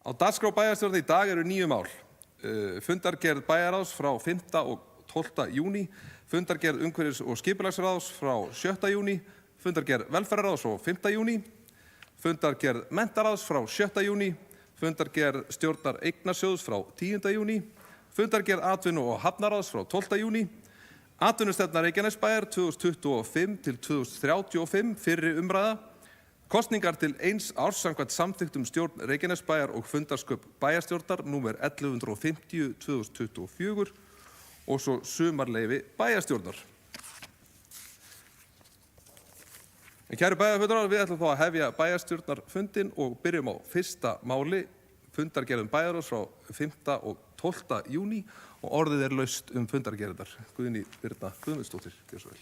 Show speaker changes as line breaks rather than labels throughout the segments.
Á dagskrá bæjarstjórnar í dag eru 9 mál. Fundargerð bæjarráðs frá 5. og 12. júní, fundargerð umhverfis- og skipulagsráðs frá 6. júní, fundargerð velferðarráðs frá 5. júní, fundargerð menntaráðs frá 6. júní, fundargerð stjórnar eignarsjóðs frá 10. júní, fundargerð atvinnu- og hafnaráðs frá 12. júní, atvinnustefna Reykjanesbæjar 2025 til 2035 fyrri umræða, kosningar til 1 árs samkvæmt samþykktum stjórn Reykjanesbæjar og fundarsköp bæjarstjórnar númer 1150/2024 og svo sumarleyfi bæjarstjórnar. Kæru bæjarfulltrúar, við ætlum þá að hefja bæjarstjórnarfundinn og byrjum á fyrsta máli, fundargerðum bæjarráðs frá 5. og 12. júní og orðið laust fundargerðar. Guðný Birna Guðmundsdóttir, gjör svo vel.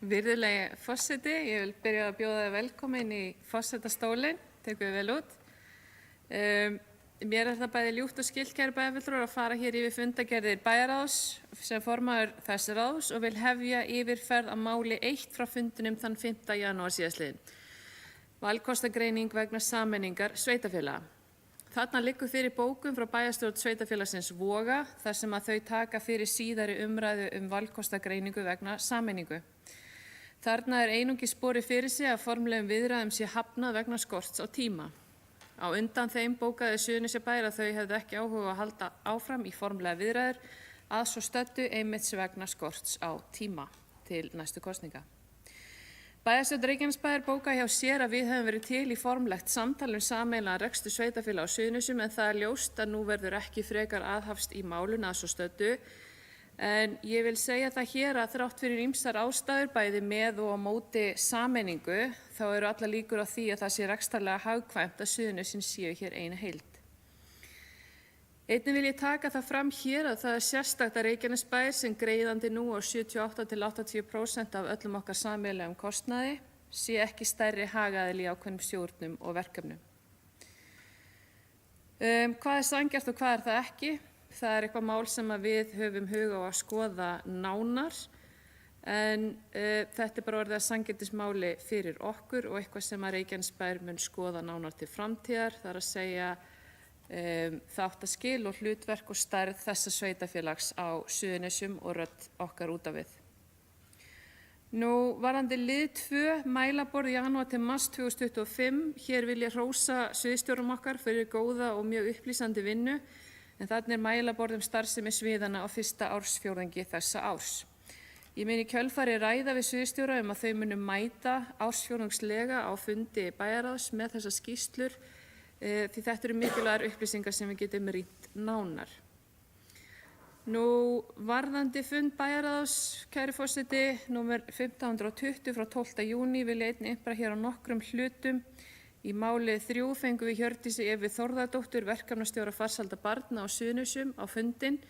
Virðulegi forseti, ég vil byrja að bjóða þig velkomin í forsetastólinn, tekur við vel út. Mér það bæði ljúft og skylt, kæru bæjarfulltrúar, að fara hér yfir fundargerðir bæjarráðs sem formaður þess ráðs og vil hefja yfirferð á máli 1 frá fundinum þann 5. janúar síðastliðinn. Valkostagreining vegna sameiningar sveitarfélaga. Þarna liggur fyrir bókun frá bæjarstjórn sveitarfélagsins Voga þar sem að þau taka fyrir síðari umræðu valkostagreiningu vegna sameiningu. Þarna einungis borið fyrir sig að formlegum viðræðum sé hafnað vegna skorts á tíma. Á undan þeim bókaði Suðurnesjabær að þau hefðu ekki áhuga að halda áfram í formlega viðræður að svo stöddu einmitt vegna skorts á tíma til næstu kosninga. Bæjarstjórn Reykjanesbæjar bókaði hjá sér að við hefum verið til í formlegt samtal sameiginlegan rekstur sveitarfélaga á Suðurnesjum en það ljóst að nú verður ekki frekar aðhafst í málinu að svo stöddu. En ég vil segja það hér að þrátt fyrir ýmsar ástæður bæði með og á móti sameiningu þá eru allar líkur á því að það sé rekstrarlega hagkvæmt að Suðurnesin séu hér eina heild. Einnig vil ég taka það fram hér að það er sérstakt að Reykjanesbær sem greiðandi nú á 78–80% af öllum okkar sameiginlegum kostnaði sé ekki stærri hagaðili í ákveðnum stjórnum og verkefnum. Hvað er sanngjarnt og hvað er það ekki? Það er eitthvað mál sem við höfum huga á að skoða nánar en þetta er bara orðið að sanngirnismáli fyrir okkur og eitthvað sem að Reykjanesbær mun skoða nánar til framtíðar. Það er að segja þáttaskil og hlutverk og stærð þessa sveitarfélags á Suðurnesjum og rödd okkar út af við. Nú varðandi lið 2, mælaborð janúar til mars 2025. Hér vil ég hrósa sviðsstjórum okkar fyrir góða og mjög upplýsandi vinnu. En þarna mælaborð starfsemi sviðana á fyrsta ársfjórðungi þessa árs. Ég mun í kjölfari ræða við sviðsstjóra að þau munu mæta ársfjórðungslega á fundi bæjarráðs með þessar skýrslur því þetta eru mikilvægar upplýsingar sem við getum rýnt nánar. Nú varðandi fund bæjarráðs, kæri forseti, númer 1520 frá 12. júní vil ég einnig ympra hér á nokkrum hlutum. Í máli 3 fengum við Hjördísi Evu Þórðardóttur, verkefnastjóra farsælda barna á Suðurnesjum á fundinn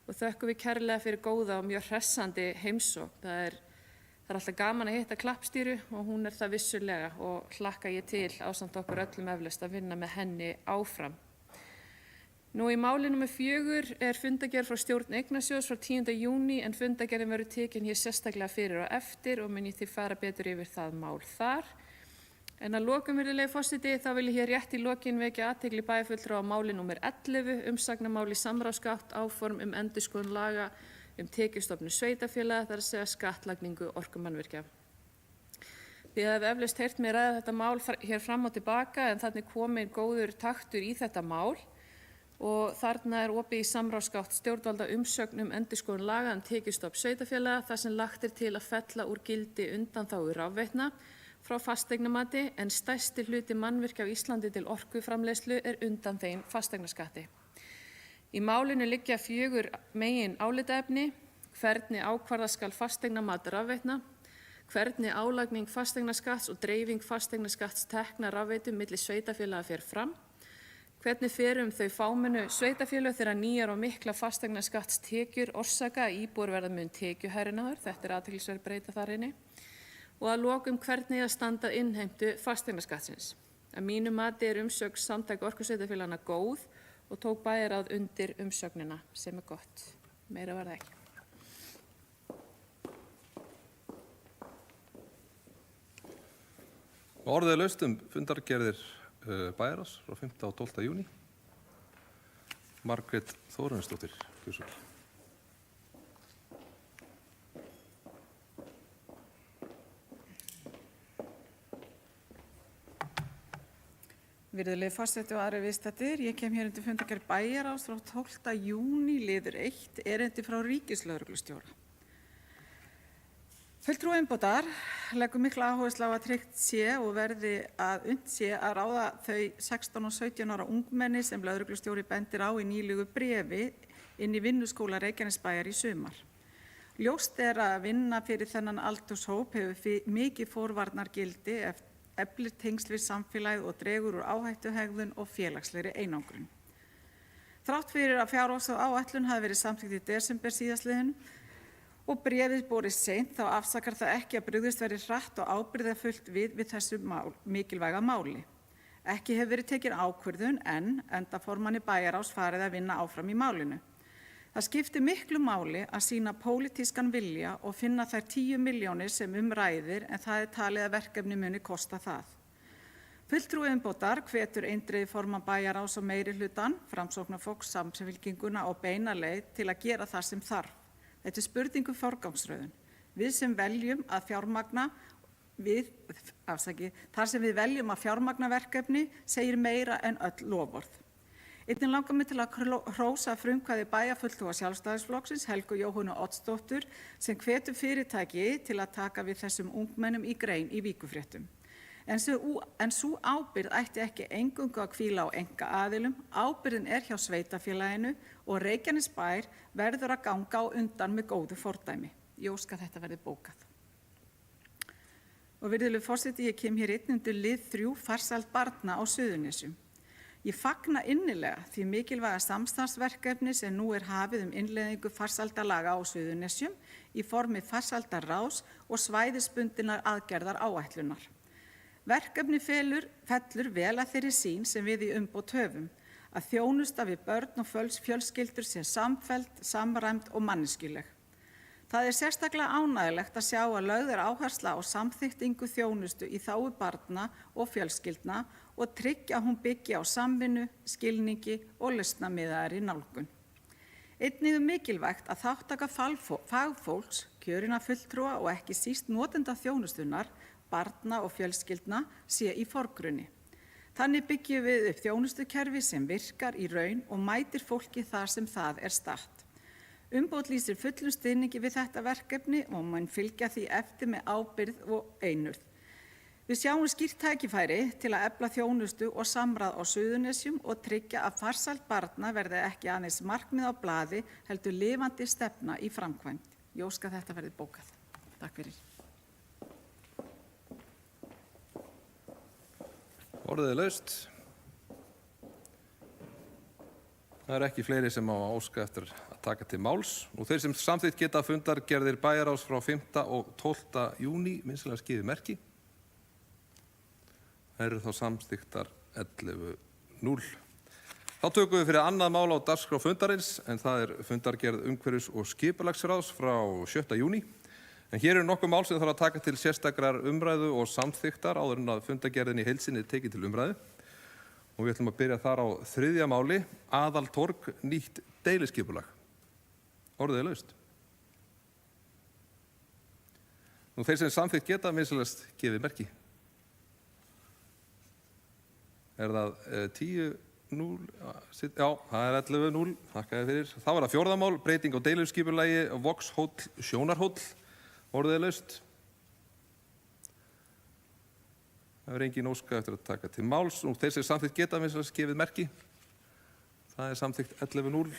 og þökkum við kærlega fyrir góða og mjög hressandi heimsókn. Það er alltaf gaman að hitta klappstýru og hún það vissulega og hlakka ég til ásamt okkur öllum eflaust að vinna með henni áfram. Nú í máli númer 4 fundargerð frá stjórn eignarsjóðs frá 10. júní en fundargerðin verður tekin hér sérstaklega fyrir og eftir og mun ég því fara betur yfir það mál þar. En að lokum, virðulegi forseti, þá vil ég hér rétt í lokin vekja athygli bæjarfulltrúa á máli númer 11, umsagnamáli samráðsgátt áform endurskoðun laga tekjustofnum sveitarfélaga, það er að segja skattlagningu orkumannvirkja. Þið hafið eflaust heyrt mig ræða þetta mál hér fram og tilbaka en þarna kominn góður taktur í þetta mál og þarna opið í samráðsgátt stjórnvalda umsögn endurskoðun laga tekjustofn sveitarfélaga þar sem lagt til að fella úr gildi undanþágu rafveitna frá fasteignamati en stærsti hluti mannvirkja á Íslandi til orkuframleiðslu undanþeginn fasteignaskatti. Í málinu liggja 4 megin álitaefni, hvernig ákvarða skal fasteignamat rafveitna, hvernig álagning fasteignaskatts og dreifing fasteignaskatts tekna rafveitum milli sveitarfélaga fer fram, hvernig fer þau fámennu sveitarfélög þegar nýjar og mikla fasteignaskattstekjur orsaka að íbúar verða mun tekjuhærri en áður, þetta athyglisverð breyta þar inni, og að lokum hvernig að standa innheimtu fasteignaskattsins. Að mínu mati umsögn samtaka orkusveitarfélaganna góð og tók bæjarráð undir umsögnina sem gott. Meira var það ekki.
Orðið er laust fundargerðir bæjarráðs frá 5. og 12. júní. Margrét Þórarinsdóttir, gjörðu svo vel.
Virðulegi forseti og aðrir viðstaddir, ég kem hér undir fundargerð bæjarráðs frá 12. júní, liður 1, erindi frá ríkislögreglustjóra. Fulltrúi umboðsmaður leggur mikla áherslu á að tryggt sé og verði að unnt sé að ráða þau 16 og 17 ára ungmenni sem lögreglustjóri bendir á í nýlegu bréfi inn í vinnuskóla Reykjanesbæjar í sumar. Ljóst er að vinna fyrir þennan aldurshóp hefur mikið forvarnargildi eflir tengsl við samfélagið og dregur úr áhættuhegðun og félagslegri einangrun. Þrátt fyrir að fjárhagsáætlun hafi verið samþykkt í desember síðastliðinn og bréfið borist seint, þá afsakar það ekki að brugðist verið hratt og ábyrgðarfullt við þessu mikilvæga máli. Ekki hefur verið tekin ákvörðun en enda formanni bæjarráðs farið að vinna áfram í málinu. Það skiptir miklu máli að sýna pólitískan vilja og finna þær 10 milljónir sem ræðir en það er talið að verkefni muni kosta það. Fulltrúi umboðsmaður hvetur eindregið formann bæjarráðs og meirihlutann, Framsóknarflokks, Samfylkinguna og beina leið til að gera það sem þarf. Þetta er spurningu forgangsröðun. Þar sem við veljum að fjármagna verkefni segir meira en öll loforð. Einnig langar mig til að hrósa frumkvæði bæjarfulltrúa Sjálfstæðisflokksins Helgu Jóhönnu Oddsdóttur sem hvetur fyrirtæki til að taka við þessum ungmennum í grein í Víkurfréttum. En sú ábyrgð ætti ekki eingöngu að hvíla á einkaaðilum, ábyrgðin er hjá sveitarfélaginu og Reykjanesbær verður að ganga á undan með góðu fordæmi. Ég óska að þetta verði bókað. Og virðulegur forseti, ég kem hér einn undir lið 3 farsæld barna á Suðurnesjum. Ég fagna innilega því mikilvæga samstarfsverkefni sem nú er hafið innleiðingu farsældalaga á Suðurnesjum í formi farsældarráðs og svæðisbundinnar aðgerðar áætlunar. Verkefni fellur vel að þeirri sýn sem við í umboð höfum, að þjónusta við börn og fjölskyldur sé samfelld, samræmd og manneskjuleg. Það er sérstaklega ánægjulegt að sjá að lögð er áhersla á samþykkingu þjónustu í þágu barna og fjölskyldna og tryggja að hún byggi á samvinnu, skilningi og lausnamiðaðri nálgun. Einnig mikilvægt að þátttaka fagfólks, kjörinna fulltrúa og ekki síst notenda þjónustunnar, barna og fjölskyldna sé í forgrunni. Þannig byggjum við upp þjónustukerfi sem virkar í raun og mætir fólki þar sem það er statt. Umboð lýsir fullum stuðningi við þetta verkefni og mun fylgja því eftir með ábyrgð og einurð. Við sjáum skýrt tækifæri til að efla þjónustu og samráð á Suðurnesjum og tryggja að farsæld barna verði ekki aðeins markmið á blaði heldur lifandi stefna í framkvæmd. Ég óska að þetta verði bókað. Takk fyrir.
Orðið er laust. Það er ekki fleiri sem á að óska eftir að taka til máls. Og þeir sem samþykkt geta fundargerðir bæjarráðs frá 5. og 12. júní, minnstilega skýði merki. Það eru þá samþykktar 11:0. Þá tökum við fyrir annað mál á dagskrá fundarins, en það er fundargerð umhverfis- og skipulagsráðs frá 7. júní. En hér eru nokkuð mál sem þarf að taka til sérstakrar umræðu og samþykktar áður en að fundargerðin í heild sinni er tekið til umræðu. Og við ætlum að byrja þar á 3. máli, Aðaltorg nýtt deiliskipulag. Orðið er laust. Nú þeir sem samþykkt geta minnstilegast gefið merki. Er það 10:0? Já, það er 11:0. Þakka þér fyrir. Þá er það 4. mál, breyting á deiliskipulagi, Vogshóll, Sjónarhóll. Orðið er laust. Það er engin óska eftir að taka til máls. Og þeir sem samþykkt geta minnstilegast gefið merki. Það er samþykkt 11:0.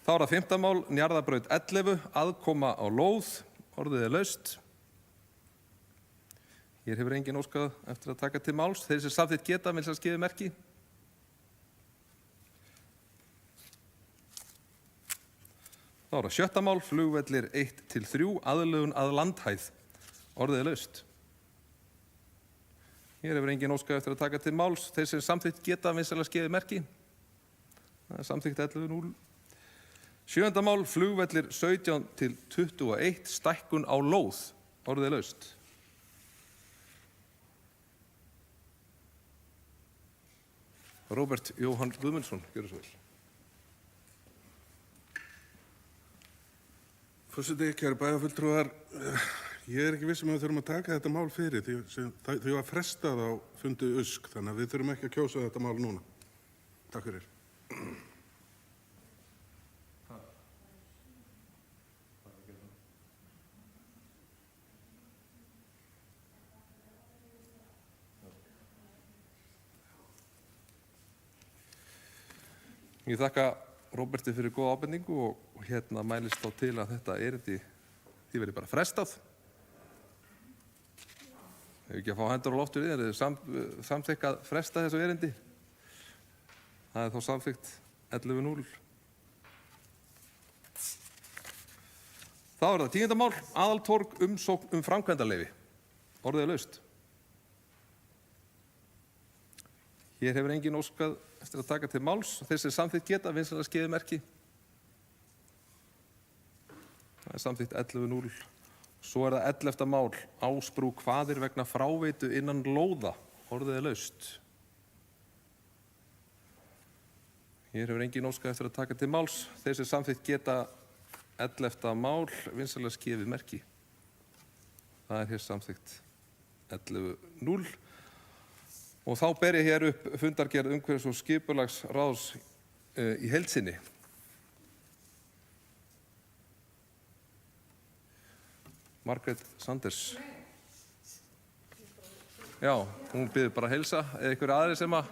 Þá er það 5. mál, Njarðarbraut 11, aðkoma á lóð. Orðið er laust. Hér hefur engin óskað eftir að taka til máls. Þeir sem samþykkt geta minnstilegast gefið merki. Þá er það 7. mál, flugvellir 1-3, aðlögun að landhæð. Orðið er laust. Hér hefur engin óskað eftir að taka til máls. Þeir sem samþykkt geta minnstilegast gefið merki. Það er samþykkt 11:0. 7. mál, flugvellir 17-21, stækkun á lóð. Orðið er laust. Róbert Jóhann Guðmundsson, gjörðu svo vel.
Forseti, kæru bæjarfulltrúar, ég ekki viss við þurfum að taka þetta mál fyrir því var frestað á fundi USK, þannig að við þurfum ekki að kjósa þetta mál núna. Takk fyrir.
Ég þakka Róberti fyrir góða ábendingu og hérna mælist þá til að þetta erindi því verði bara frestað. Hefur ekki að fá hendur á loftur við, samþykkt að fresta þessu erindi. Það er þá samþykkt 11-0. Þá er það 10. mál, aðaltorg umsókn framkvæmdarleyfi. Orðið er laust. Hér hefur enginn óskað eftir að taka til máls. Þeir sem samþykkt geta vinsamlegast gefið merki. Það er samþykkt 11-0. Svo er það 11. mál, Ásbrú kvaðir vegna fráveitu innan lóða. Orðið er laust. Hér hefur enginn óskað eftir að taka til máls. Þeir sem samþykkt geta 11. mál, vinsamlegast gefið merki. Það er hér samþykkt 11-0. Og þá ber ég hér upp fundargerð umhverfis- og skipulagsráðs í heild sinni. Margrét Sanders. Já, hún biður bara að heilsa. Eða einhverju aðri sem að...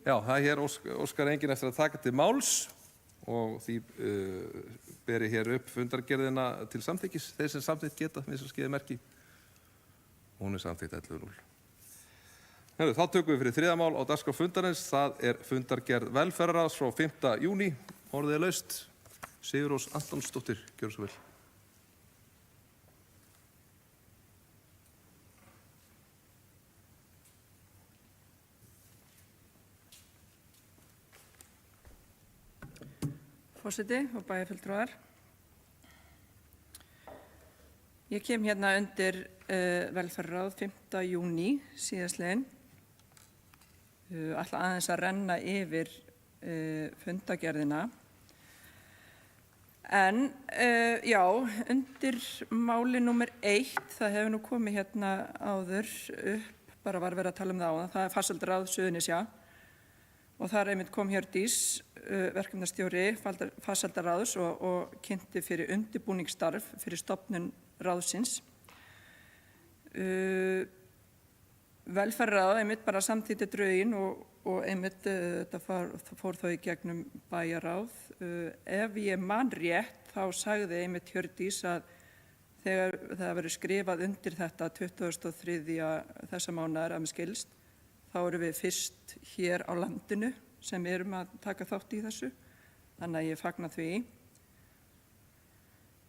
Já, það er hér óskar enginn eftir að taka til máls og því ber ég hér upp fundargerðina til samþykkis. Þeir sem samþykkt geta, minnst að skeiði merki. Hún er samþykkt 11-0. Þá tökum við fyrir 3. mál á dagskrá fundarins. Það er fundargerð velferðarráðs frá 5. júní. Orðið er laust. Sigurrós Antonsdóttir, gjörðu svo vel.
Forseti og bæjarfulltrúar. Ég kem hérna undir velferðarráð 5. júní síðastliðinn. Ætla aðeins að renna yfir fundagerðina. En já, undir máli númer 1, það hefur nú komið hérna áður upp, bara var verið að tala um það áðan, það er farsældarráð Suðurnesja og þar einmitt kom Hjördís, verkefnastjóri farsældarráðs og kynnti fyrir undirbúningsstarf fyrir stofnun ráðsins. Velferðarráð einmitt bara samþykkti drögin og einmitt þetta fór þá í gegnum bæjarráð. Ef ég man rétt þá sagði einmitt Hjördís að þegar það verið skrifað undir þetta 23. þessa mánaðar að mér skilst, þá erum við fyrst hér á landinu sem erum að taka þátt í þessu, þannig að ég fagna því.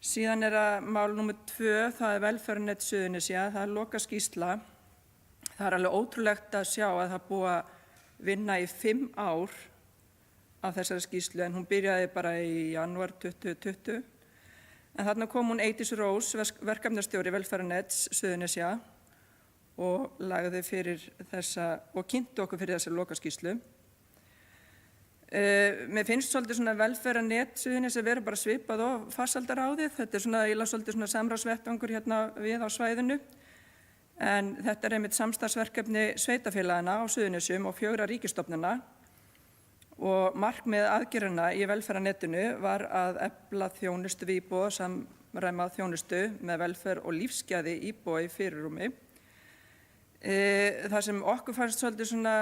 Síðan er að mál númer 2, það er Velferðarnet Suðurnesja, það er lokaskýrsla. Það er alveg ótrúlegt að sjá að það búið að vinna í 5 ár af þessari skýrslu, en hún byrjaði bara í janúar 2020. En þarna kom hún Eydís Rós, verkefnastjóri Velferðarnets Suðurnesja, og lagði fyrir þessa, og kynnti okkur fyrir þessa lokaskýrslu. Mér finnst svolítið svona Velferðarnet Suðurnesja vera bara svipað og farsældarráðið. Þetta er svona eiginlega svolítið svona samráðsvettvangur hérna við á svæðinu. En þetta er einmitt samstarfsverkefni sveitarfélagana á Suðurnesjum og 4 ríkisstofnana. Og markmið aðgerðanna í Velferðarnetinu var að efla þjónustu við íbúa, samræma þjónustu með velferð og lífsgæði íbúa í fyrirrúmi. Það sem okkur fannst svolítið svona,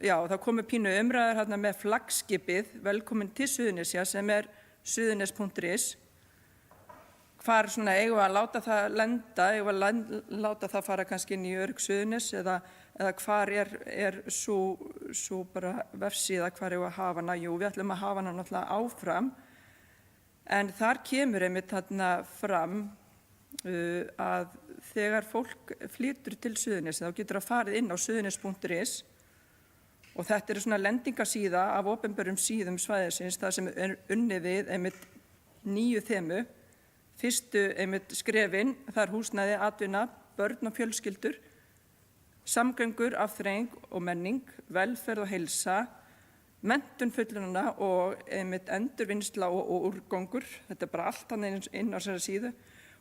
já, það komu pínu umræður hérna með flaggskipið Velkomin til Suðurnesja sem er suðurnes.is. Hvar svona eigum við að láta það lenda, eigum við að láta það fara kannski inn í örugg Suðurnes eða hvar er svo bara vefsíða, hvar eigum við að hafa hana? Jú, við ætlum að hafa hana náttúrulega áfram, en þar kemur einmitt þarna fram að þegar fólk flytur til Suðurnes þá getur það farið inn á suðurnes.is og þetta er svona lendingasíða af opinberum síðum svæðisins, það sem er unnið við einmitt 9 þemu. Fyrstu einmitt skrefin, það er húsnæði, atvinna, börn og fjölskyldur, samgöngur, afþreying og menning, velferð og heilsa, menntun fullorðinna og einmitt endurvinnsla og úrgangur. Þetta er bara allt annað inn á þessari síðu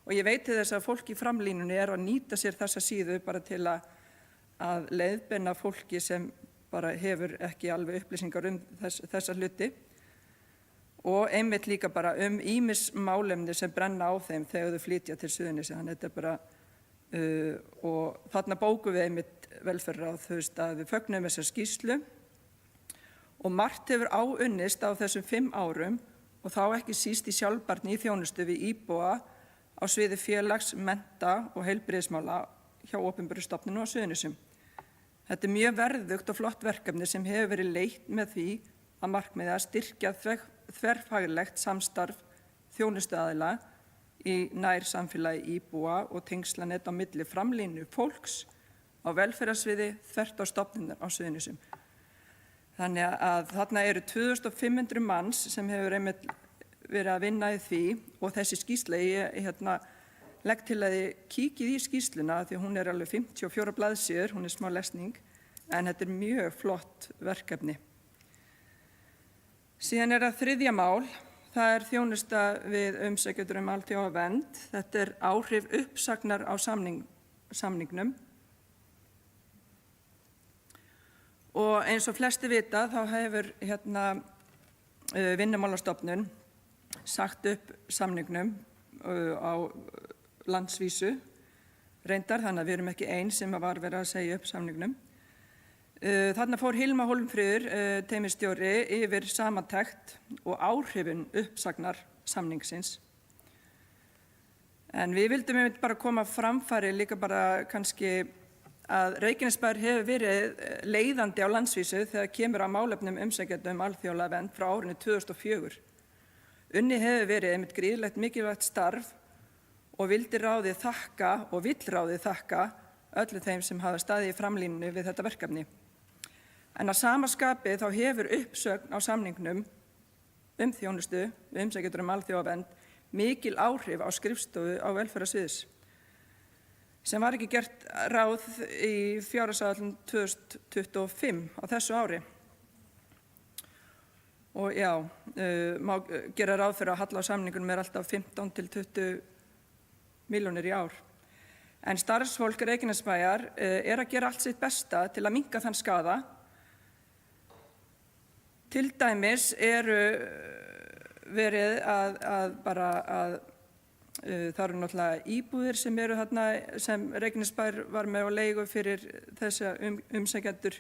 og ég veit til þess að fólk í framlínunni er að nýta sér þessa síðu bara til að leiðbeina fólki sem bara hefur ekki alveg upplýsingar þessa hluti og einmitt líka bara ýmis málefni sem brenna á þeim þegar þau flytja til Suðurnesja. Þannig þetta er bara, og þarna bókum við einmitt velferðarráð að við fögnum þessa skýrslu og margt hefur áunnist á þessum 5 árum og þá ekki síst í sjálfbærni í þjónustu við íbúa á sviði félags-, mennta- og heilbrigðismála hjá opinberum stofnunum á Suðurnesjum. Þetta er mjög verðugt og flott verkefni sem hefur verið leitt með því að markmiði að styrkja þverfaglegt samstarf þjónustuaðila í nær samfélagi íbúa og tengslanet á milli framlínu fólks á velferðarsviði þvert á stofnunum á Suðurnesjum. Þannig að þarna eru 2500 manns sem hefur einmitt verið að vinna í því og þessi skýrsla, ég legg til að þið kíkið í skýrsluna því hún er alveg 54 blaðsíður, hún er smá lesning, en þetta er mjög flott verkefni. Síðan er það 3. mál, það er þjónusta við umsækjendur alþjóðlega vernd. Þetta er áhrif uppsagnar á samningnum. Og eins og flesti vita þá hefur Vinnumálastofnun sagt upp samningnum á landsvísu reyndar, þannig að við erum ekki einn sem var verið að segja upp samningnum. Þarna fór Hilma Hólmfríður, teymisstjóri, yfir samantekt og áhrifin uppsagnar samningsins. En við vildum bara koma framfæri líka bara kannski að Reykjanesbær hefur verið leiðandi á landsvísu þegar kemur að málefnum umsækjendum alþjóðlega vernd frá árinu 2004. Unnið hefur verið einmitt gríðarlegt mikilvægt starf og vill ráðið þakka öllum þeim sem hafa staðið í framlínunni við þetta verkefni. En að sama skapi þá hefur uppsögn á samningnum þjónustu við umsækjendur alþjóðlega vernd mikil áhrif á skrifstofu á velferðarsviðs, sem var ekki gert ráð í fjárhagsáætlun 2025 á þessu ári. Og já, má gera ráð fyrir að halla á samningunum er alltaf 15 til 20 milljónir í ár. En starfsfólk Reykjanesbæjar er að gera allt sitt besta til að minnka þann skaða. Til dæmis eru verið það eru náttúrulega íbúðir sem eru þarna sem Reykjanesbær var með á leigu fyrir þessa umsækjendur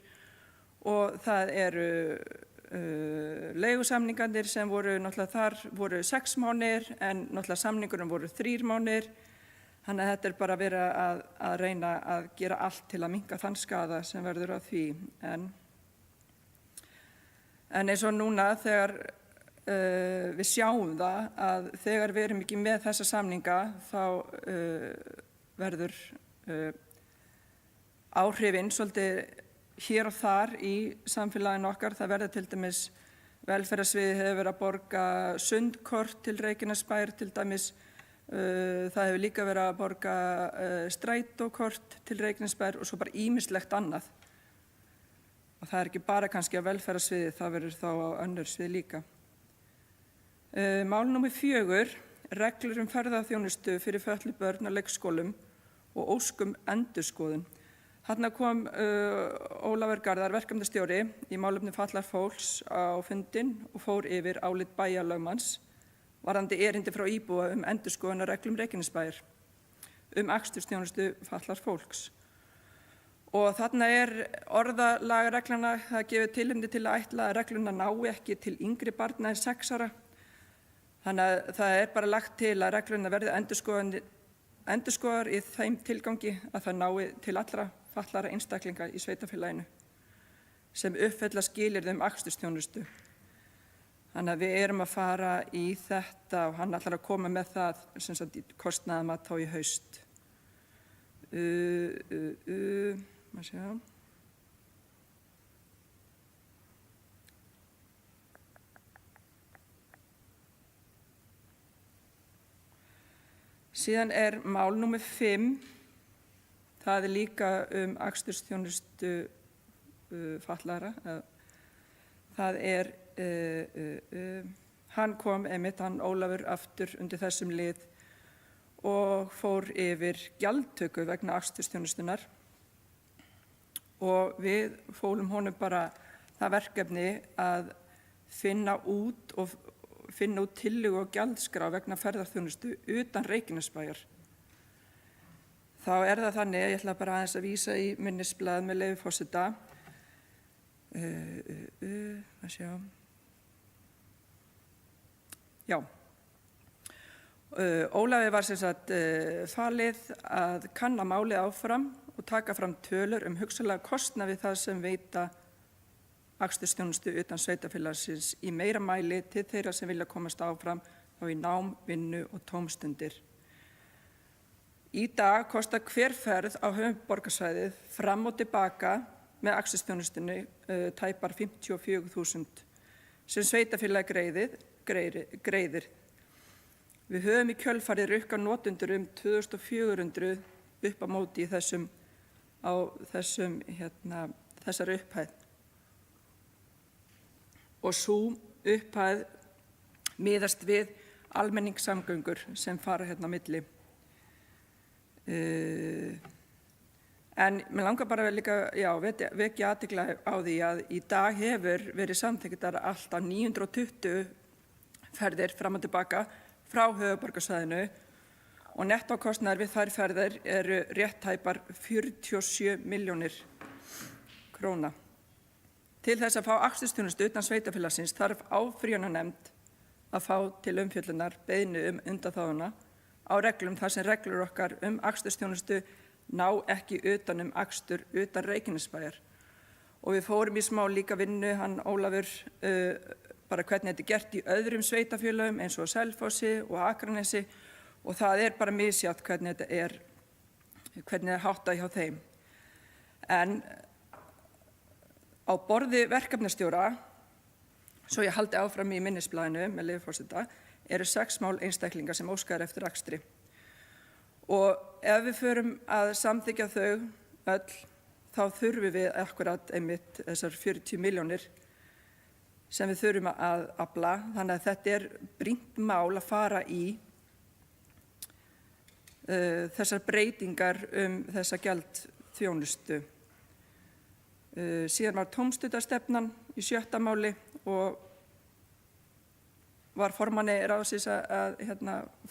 og það eru leigusamningarnir sem voru náttúrulega þar voru 6 mánuðir en náttúrulega samningurum voru 3 mánuðir. Þannig að þetta er bara verið að reyna að gera allt til að minnka þann skaða sem verður á því. En eins og núna þegar við sjáum það að þegar við erum ekki með þessa samninga þá verður áhrifin svolítið hér og þar í samfélaginu okkar. Það verður til dæmis velferðarsviðið hefur verið að borga sundkort til Reykjanesbær til dæmis. Það hefur líka verið að borga strætókort til Reykjanesbær og svo bara ýmislegt annað. Og það er ekki bara kannski á velferðarsviðið, það verður þá á önnur svið líka. Mál númer 4, reglur ferðaþjónustu fyrir fötluð börn á leikskólum og óskum endurskoðun. Þarna kom Ólafur Garðar, verkefnastjóri í málefni fatlaðs fólks á fundinn og fór yfir álit bæjarlögmanns varðandi erindi frá íbúa endurskoðun á reglum Reykjanesbæjar akstursþjónustu fatlaðs fólks. Og þarna er orðalag reglana, það gefur tilefni til að ætla að regluna nái ekki til yngri barna en 6 ára. Þannig að það er bara lagt til að regluna verði endurskoðar í þeim tilgangi að það nái til allra fatlaðra einstaklinga í sveitarfélaginu sem uppfylla skilyrði akstursþjónustu. Þannig að við erum að fara í þetta og hann ætlar að koma með það sem sagt kostnaðarmat þá í haust. Má sjá. Síðan er mál númer 5 Það er líka akstursþjónustu fatlaðra. Það er, hann kom einmitt, hann Ólafur, aftur undir þessum lið og fór yfir gjaldtöku vegna akstursþjónustunnar og við fólum honum bara það verkefni að finna út tillögu og gjaldskrá vegna ferðarþjónustu utan Reykjanesbæjar. Þá er það þannig, ég ætla bara aðeins að vísa í minnisblað með leyfi forseta. Já. Ólafi var sem sagt falið að kanna málið áfram og taka fram tölur hugsanlega kostnað við það sem veita akstursþjónustu utan sveitarfélagsins í meira mæli til þeirra sem vilja komast áfram þá í nám, vinnu og tómstundir. Í dag kostar hver ferð á höfuðborgarsvæðið fram og tilbaka með akstursþjónustunni tæpar 54.000 sem sveitarfélag greiðir. Við höfum í kjölfarið rukkað notendur 2.400 upp á móti í þessari upphæð. Og sú upphæð miðast við almenningssamgöngur sem fara hérna á milli. En mér langar bara líka vekja athygli á því að í dag hefur verið samþykktar allt að 920 ferðir fram og tilbaka frá höfuðborgarsvæðinu og nettókostnaður við þær ferðir eru rétt tæpar 47 milljónir króna. Til þess að fá akstursþjónustu utan sveitarfélagsins þarf áfrýjunarnefnd að fá til umfjöllunar beiðni undanþáguna á reglum þar sem reglur okkar akstursþjónustu ná ekki utan akstur utan Reykjanesbæjar. Og við fórum í smá líka vinnu, hann Ólafur, bara hvernig þetta er gert í öðrum sveitarfélögum eins og Selfossi og Akranesi og það er bara misjafnt hvernig þetta hvernig háttað hjá þeim. En á borði verkefnastjóra, svo ég haldi áfram í minnisblaðinu með leyfi forseta, eru 6 mál einstaklinga sem óskar eftir akstri. Og ef við förum að samþykkja þau öll, þá þurfum við akkurat einmitt þessar 40 milljónir sem við þurfum að afla. Þannig að þetta er brýnt mál að fara í þessar breytingar þessa gjaldþjónustu. Síðan var tómstundastefnan í 7. máli og var formanni ráðsins að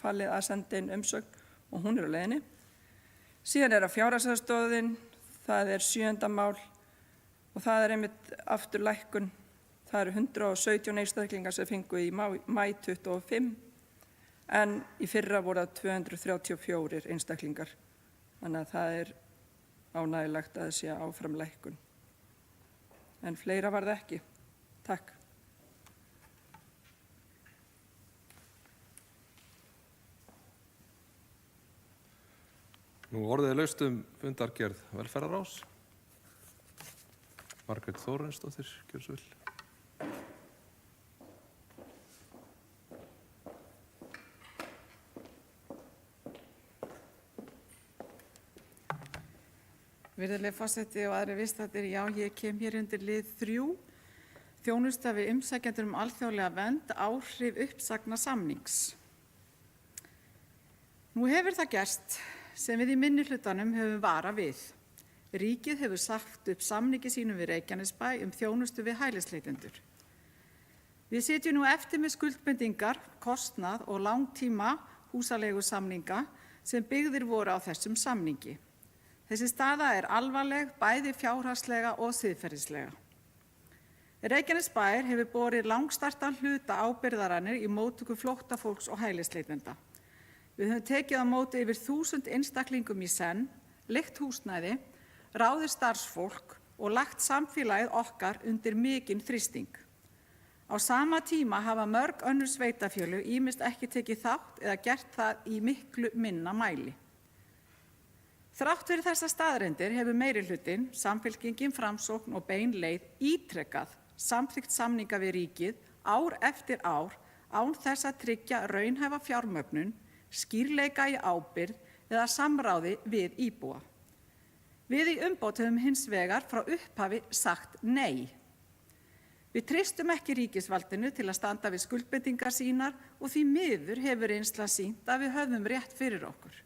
falið að senda inn umsögn og hún er á leiðinni. Síðan er fjárhagsaðstoðin, það er 7. mál og það er einmitt aftur lækkun. Það eru 117 einstaklingar sem fengu í maí 25 en í fyrra voru það 234 einstaklingar. Þannig að það er ánægjulegt að það sé áfram lækkun. En fleira var það ekki. Takk.
Nú orðið laust fundargerð velferðarráðs. Margrét Þórarinsdóttir, gjörðu svo vel.
Virðulegi forseti og aðrir viðstaddir, já, ég kem hér undir lið 3, þjónusta við umsækjendur alþjóðlega vernd, áhrif uppsagna samnings. Nú hefur það gerst sem við í minnihlutanum höfum varað við. Ríkið hefur sagt upp samningi sínum við Reykjanesbæ þjónustu við hælisleitendur. Við sitjum nú eftir með skuldbindingar, kostnað og langtíma húsaleigusamninga sem byggðir voru á þessum samningi. Þessi staða er alvarleg, bæði fjárhagslega og siðferðislega. Reykjanesbær hefur borið langstartan hluta ábyrgðarinnar í móttöku flóttafólks og hælisleitenda. Við höfum tekið á móti yfir 1000 einstaklingum í senn, leigt húsnæði, ráðið starfsfólk og lagt samfélagið okkar undir mikinn þrýsting. Á sama tíma hafa mörg önnur sveitarfélög ýmist ekki tekið þátt eða gert það í miklu minna mæli. Þrátt fyrir þessar staðreyndir hefur meirihlutinn, Samfylkingin, Framsókn og Bein leið ítrekað samþykkt samninga við ríkið ár eftir ár án þess að tryggja raunhæfa fjármögnun, skýrleika í ábyrgð eða samráði við íbúa. Við í umboð höfum hins vegar frá upphafi sagt nei. Við treystum ekki ríkisvaldinu til að standa við skuldbindingar sínar og því miður hefur reynslan sýnt að við höfum rétt fyrir okkur.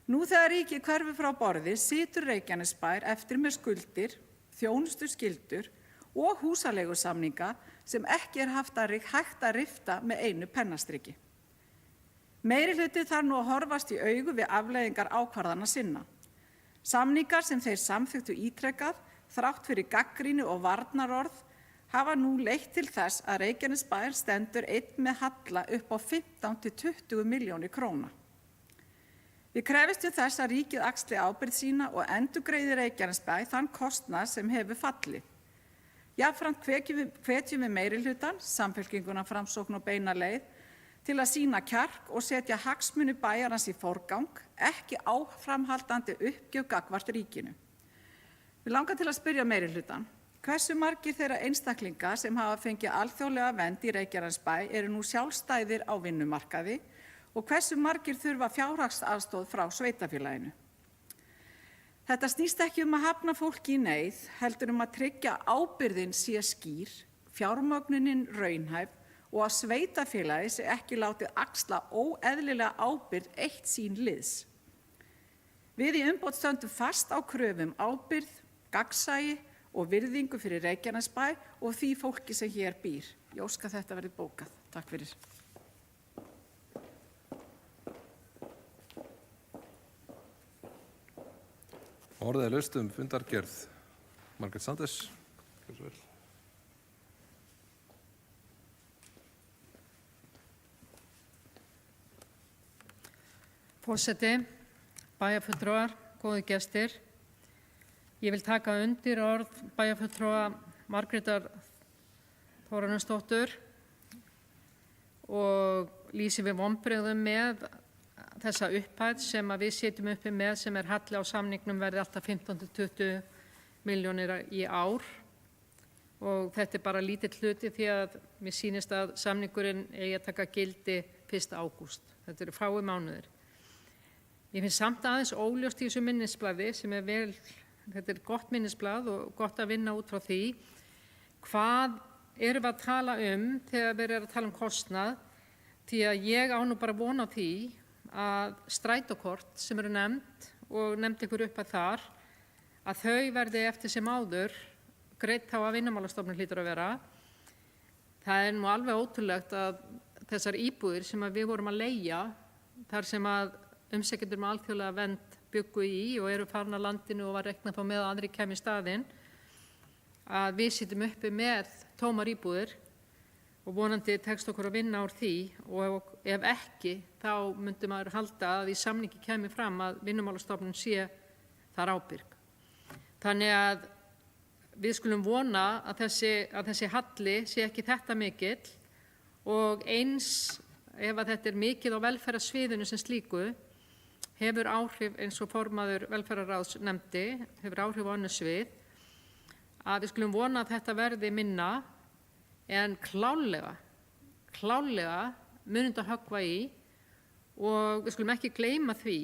Nú þegar ríkið hverfur frá borði situr Reykjanesbær eftir með skuldir, þjónustuskyldur og húsaleigusamninga sem ekki hægt að rifta með einu pennastriki. Meirihluti þarf nú að horfast í augu við afleiðingar ákvarðana sinna. Samningar sem þeir samþykktu ítrekað, þrátt fyrir gagnrýni og varnarorð, hafa nú leitt til þess að Reykjanesbær stendur einn með halla upp á 15 til 20 milljónir króna. Við krefjumst þess að ríkið axli ábyrgð sína og endurgreiði Reykjanesbæ þann kostnað sem hefur fallið. Jafnframt hvetjum við meirihlutann, Samfylkinguna, Framsókn og Beina leið, til að sýna kjark og setja hagsmuni bæjarans í forgang, ekki áframhaldandi uppgjöf gagnvart ríkinu. Við langar til að spyrja meirihlutann, hversu margir þeirra einstaklinga sem hafa fengið alþjóðlega vernd í Reykjanesbæ eru nú sjálfstæðir á vinnumarkaði og hversu margir þurfa fjárhagsaðstoð frá sveitarfélaginu. Þetta snýst ekki að hafna fólki í neyð, heldur að tryggja að ábyrgðin sé skýr, fjármögnunin raunhæf og að sveitarfélagi sé ekki látið axla óeðlilega ábyrgð eitt sín liðs. Við í umboð stöndum fast á kröfum ábyrgð, gagnsæi og virðingu fyrir Reykjanesbæ og því fólki sem hér býr. Ég óska þetta verði bókað. Takk fyrir.
Orðið laust fundargerð. Margrét Sanders. Gjörðu svo vel.
Forseti, bæjarfulltrúar, góðir gestir. Ég vil taka undir orð bæjarfulltrúa Margrétar Þórarinsdóttur og lýsi við vonbrigðum með þessa upphæð sem við sitjum uppi með sem halli á samningnum verði alltaf 15 til 20 milljónir í ár og þetta bara lítill hluti því að mér sýnist að samningurinn eigi að taka gildi 1. ágúst. Þetta eru fáir mánuðir. Ég finnst samt aðeins óljóst í þessu minnisblaði sem vel, þetta gott minnisblað og gott að vinna út frá því. Hvað erum við að tala þegar við erum að tala kostnað? Því að ég á nú bara von á því að strætókort sem eru nefnd og nefnd ykkur upp að þar, að þau verði eftir sem áður greitt þá að Vinnumálastofnun hlýtur að vera. Það nú alveg ótrúlegt að þessar íbúðir sem við vorum að leigja, þar sem að umsækjendur með alþjóðlega vernd bjuggu í og eru farin að landinu og var reiknað þá með að aðrir kæmi í staðinn, að við sitjum uppi með tómar íbúðir og vonandi tekst okkur að vinna úr því og ef ekki þá myndi maður halda að í samningi kæmi fram að Vinnumálastofnun sé þar ábyrg. Þannig að við skulum vona að þessi halli sé ekki þetta mikill og eins ef að þetta mikið á velferðarsviðinu sem slíku hefur áhrif eins og formaður velferðarráðs nefndi, hefur áhrif á önnur svið, að við skulum vona að þetta verði minna en klárlega munum þetta höggva í og við skulum ekki gleyma því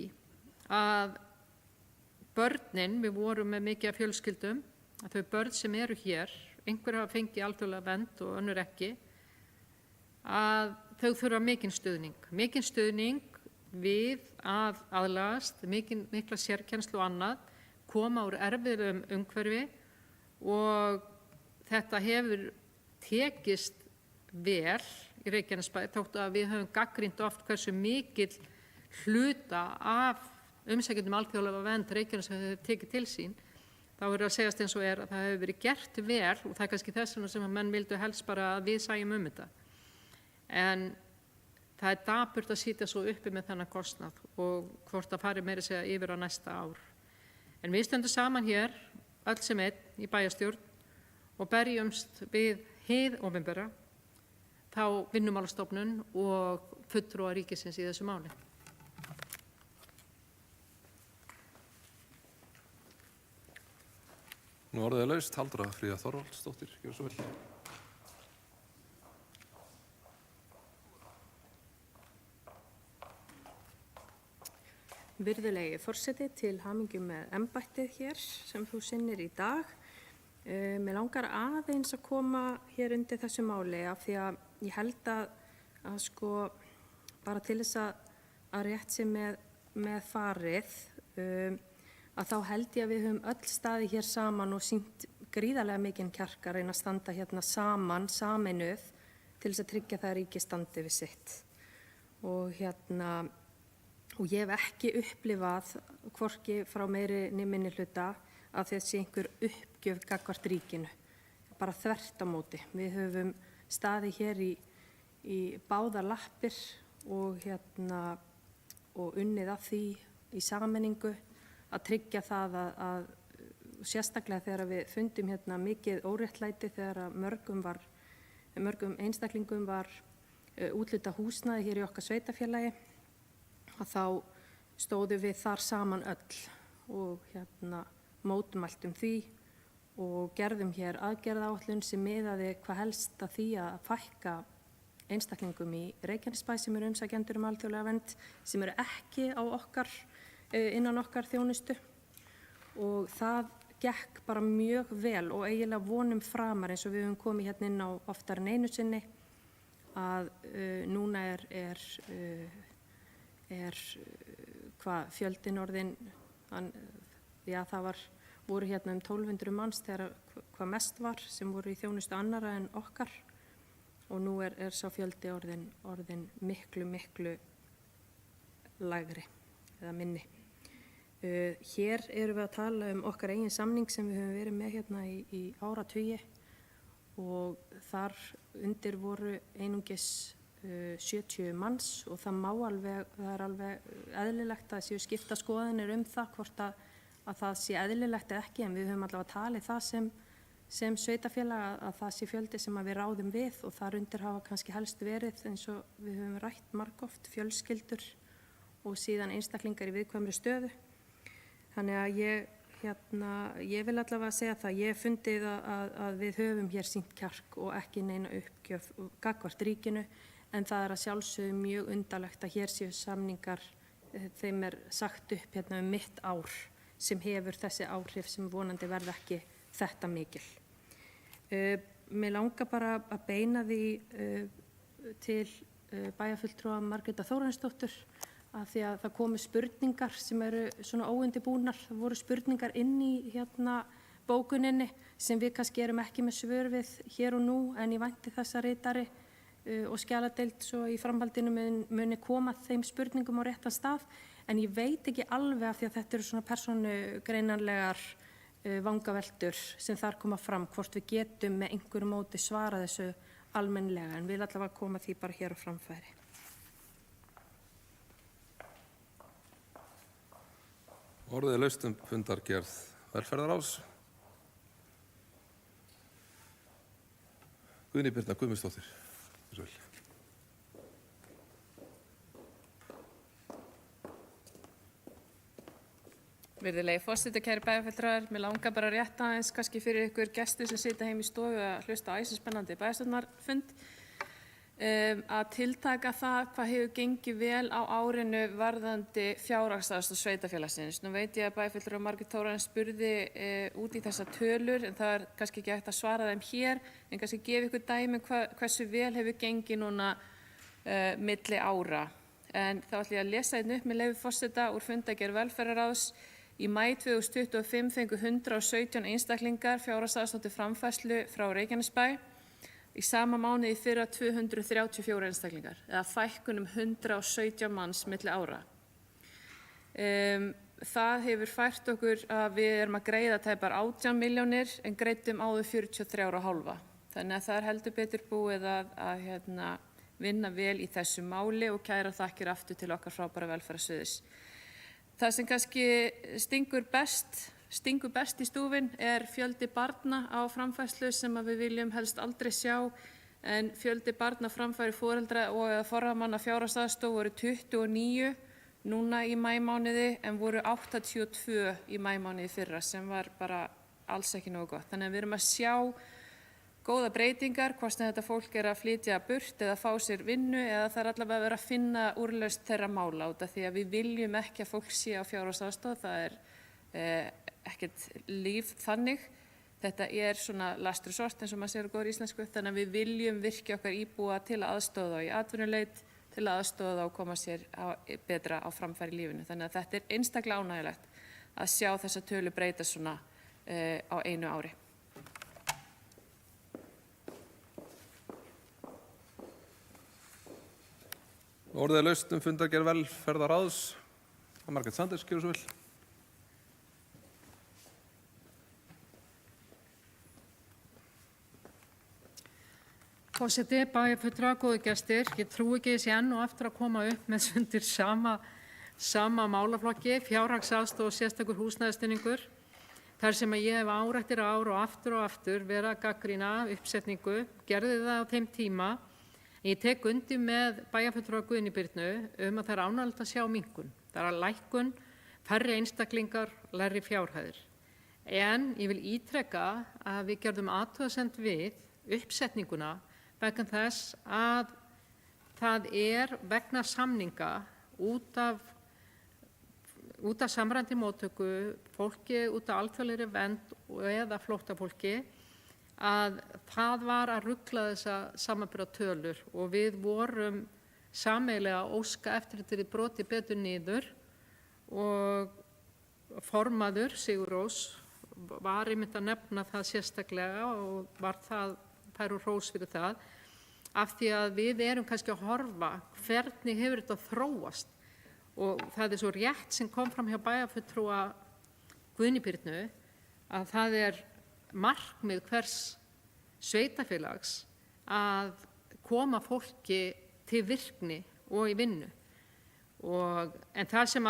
að börnin, við vorum með mikið af fjölskyldum, að þau börn sem eru hér, einhver hafa fengið alþjóðlega vernd og önnur ekki, að þau þurfa mikinn stuðning við að aðlagast, mikla sérkennslu og annað, koma úr erfiðum umhverfi og þetta hefur tekist vel í Reykjanesbæ þótt að við höfum gagnrýnt oft hversu mikill hluta af umsækjendum alþjóðlega vernd Reykjanesbæ hefur tekið til sín. Þá verður að segjast eins og að það hefur verið gert vel og það er kannski þess vegna sem að menn vildu helst bara að við sæjum þetta. En það er dapurt að sitja svo uppi með þennan kostnað og hvort að fari meira segja yfir á næsta ár. En við stöndum saman hér, öll sem einn í bæjarstjórn og berjumst við hið opinbera, þá Vinnumálastofnun og fulltrúa ríkisins í þessu máli.
Nú orðið laust, Halldóra Fríða Þorvaldsdóttir, gjörðu svo vel.
Virðulegi forseti, til hamingju með embættið hér sem þú sinnir í dag. Mér langar aðeins að koma hér undir þessu máli af því að ég held að sko bara til þess að rétt sé með farið að þá held ég að við höfum öll staðið hér saman og sýnt gríðarlega mikinn kjark að reyna að standa hérna saman, sameinuð til þess að tryggja það að ríkið standi við sitt. Og ég hef ekki upplifað hvorki frá meiri né minni hluta að þessi einhver uppgjöf gagnvart ríkinu, bara þvert á móti. Við höfum staðið hér í báðar lappir og unnið að því í sameiningu að tryggja það að sérstaklega þegar við fundum hérna mikið óréttlæti þegar mörgum einstaklingum var úthlutað húsnæði hér í okkar sveitarfélagi, að þá stóðum við þar saman öll og mótmæltum því og gerðum hér aðgerðaáætlun sem miðaði hvað helst að því að fækka einstaklingum í Reykjanesbæ sem eru umsækjendur alþjóðlega vernd sem eru ekki innan okkar þjónustu, og það gekk bara mjög vel og eiginlega vonum framar eins og við höfum komið hérna inn á oftar en einu sinni að núna er fjöldinn orðinn, það voru hérna 1200 manns þegar hvað mest var sem voru í þjónustu annarra en okkar, og nú er sá fjöldi orðinn miklu lægri eða minni. Hér erum við að tala okkar eigin samning sem við höfum verið með hérna í áratugi og þar undir voru einungis 70 manns og það er alveg eðlilegt að séu skipta skoðanir það hvort að það sé eðlilegt eða ekki, en við höfum allavega talið það sem sveitarfélag að það sé fjöldi sem við ráðum við, og þar undir hafa kannski helst verið eins og við höfum rætt margoft fjölskyldur og síðan einstaklingar í viðkvæmri stöðu. Þannig að ég vil allavega segja það, ég hef fundið að við höfum hér sýnt kjark og ekki neina uppgjöf gagnvart ríkinu, en það er að sjálfsögðu mjög undarlegt að hér séu samningar, þeim er sagt upp hérna mitt ár sem hefur þessi áhrif sem vonandi verða ekki þetta mikil. Mér langar bara að beina því til bæjarfulltrúa Margrétar Þórarinsdóttur að því að það komu spurningar sem eru svona óundirbúnar. Það voru spurningar inn í bókuninni sem við kannski erum ekki með svör við hér og nú, en ég vænti þess að ritari og skjaladeild svo í framhaldinu muni koma þeim spurningum á réttan stað, en ég veit ekki alveg af því að þetta eru svona persónugreinanlegar vangaveltur sem þar koma fram, hvort við getum með einhverju móti svara þessu almennilega, en við allavega koma því bara hér á framfæri.
Orðið laust fundargerð velferðarráðs. Guðný Birna Guðmundsdóttir.
Virðulegi forseti, kæri bæjarfulltrúar, mér langar bara rétt aðeins kannski fyrir ykkur gestur sem sitja heim í stofu að hlusta á æsispennandi bæjarstjórnarfund að tiltaka það hvað hefur gengið vel á árinu varðandi fjárhagsaðstoð sveitarfélagsins. Nú veit ég að bæjarfulltrúi Margrét Þórarinsdóttir spurði út í þessar tölur, en það er kannski ekki hægt að svara þeim hér, en kannski gefa ykkur dæmi hversu vel hefur gengið núna milli ára. En þá ætla ég að lesa einn upp með leyfi forseta úr fundargerð velferðarráðs. Í maí 2025 fengu 117 einstaklingar fjárhagsaðstoð til framfærslu frá Reykjanesbæ. Í sama mánuði í fyrra 234 einstaklingar, eða fækkun 117 manns milli ára. Það hefur fært okkur að við erum að greiða tæpar 18 milljónir en greiddum áður 43,5. Þannig að það er heldur betur búið að vinna vel í þessu máli og kæra þakkir aftur til okkar frábæra velferðarsviðs. Það sem kannski stingur best í stúfinn er fjöldi barna á framfærslu sem við viljum helst aldrei sjá, en fjöldi barna framfæri foreldra og eða forráðamanna fjárhagsaðstoð voru 29 núna í maímánuði en voru 82 í maímánuði fyrra, sem var bara alls ekki nógu gott. Þannig að við erum að sjá góða breytingar, hvort sem þetta fólk að flytja burt eða fá sér vinnu eða það allavega að vera að finna úrlausn þeirra mála út af því að við viljum ekki að fólk sé á fjárhagsaðstoð, það ekkert líf þannig. Þetta svona last resort eins og maður segir á góðri íslensku, þannig að við viljum virkja okkar íbúa til að aðstoða þá í atvinnuleit, til að aðstoða þá að koma sér betra á framfæri í lífinu. Þannig að þetta einstaklega ánægjulegt að sjá þessa tölu breyta svona á einu ári.
Orðið laust fundargerð velferðarráðs. Margrét Sanders, gjörðu svo vel.
Forseti, bæjarfulltrúar, góðir gestir, ég trúi ekki þessi enn og aftur að koma upp með undir sama málaflokki, fjárhagsaðstoð og sérstakur húsnæðisstuðningur. Þar sem að ég hef ár eftir ár og aftur verið að gagnrýna uppsetningu, gerði það á þeim tíma. Ég tek undir með bæjarfulltrúa Guðni Birnu að það ánægjulegt að sjá minnkun. Það lækkun, færri einstaklingar, lægri fjárhæðir. En ég vil ítreka að við gerðum athugasemd við uppsetninguna vegna þess að það vegna samninga út af samræmdri móttöku, fólki út af alþjóðlegri vernd eða flóttafólki, að það var að rugla þessa samanburðartölur og við vorum sameiginlega að óska eftir þetta broti betur niður og formaður Sigurrós var einmitt að nefna það sérstaklega og var það fær úr hrós fyrir það, af því að við erum kannski að horfa hvernig hefur þetta þróast og það svo rétt sem kom fram hjá bæjarfulltrúa Guðni Birnu að það markmið hvers sveitarfélags að koma fólki til virkni og í vinnu. En það sem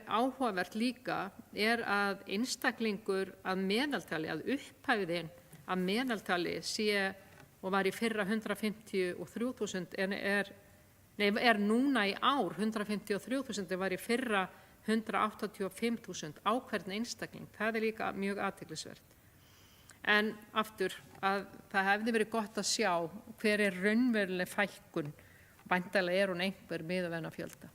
áhugavert líka að einstaklingur að meðaltali, að upphæðin að meðaltali og var í fyrra 153.000 er núna í ár 153.000, var í fyrra 185.000 á hvern einstakling. Það líka mjög athyglisvert. En aftur að það hefði verið gott að sjá hver raunveruleg fækkun, væntanlega hún einhver miðað við þennan fjölda.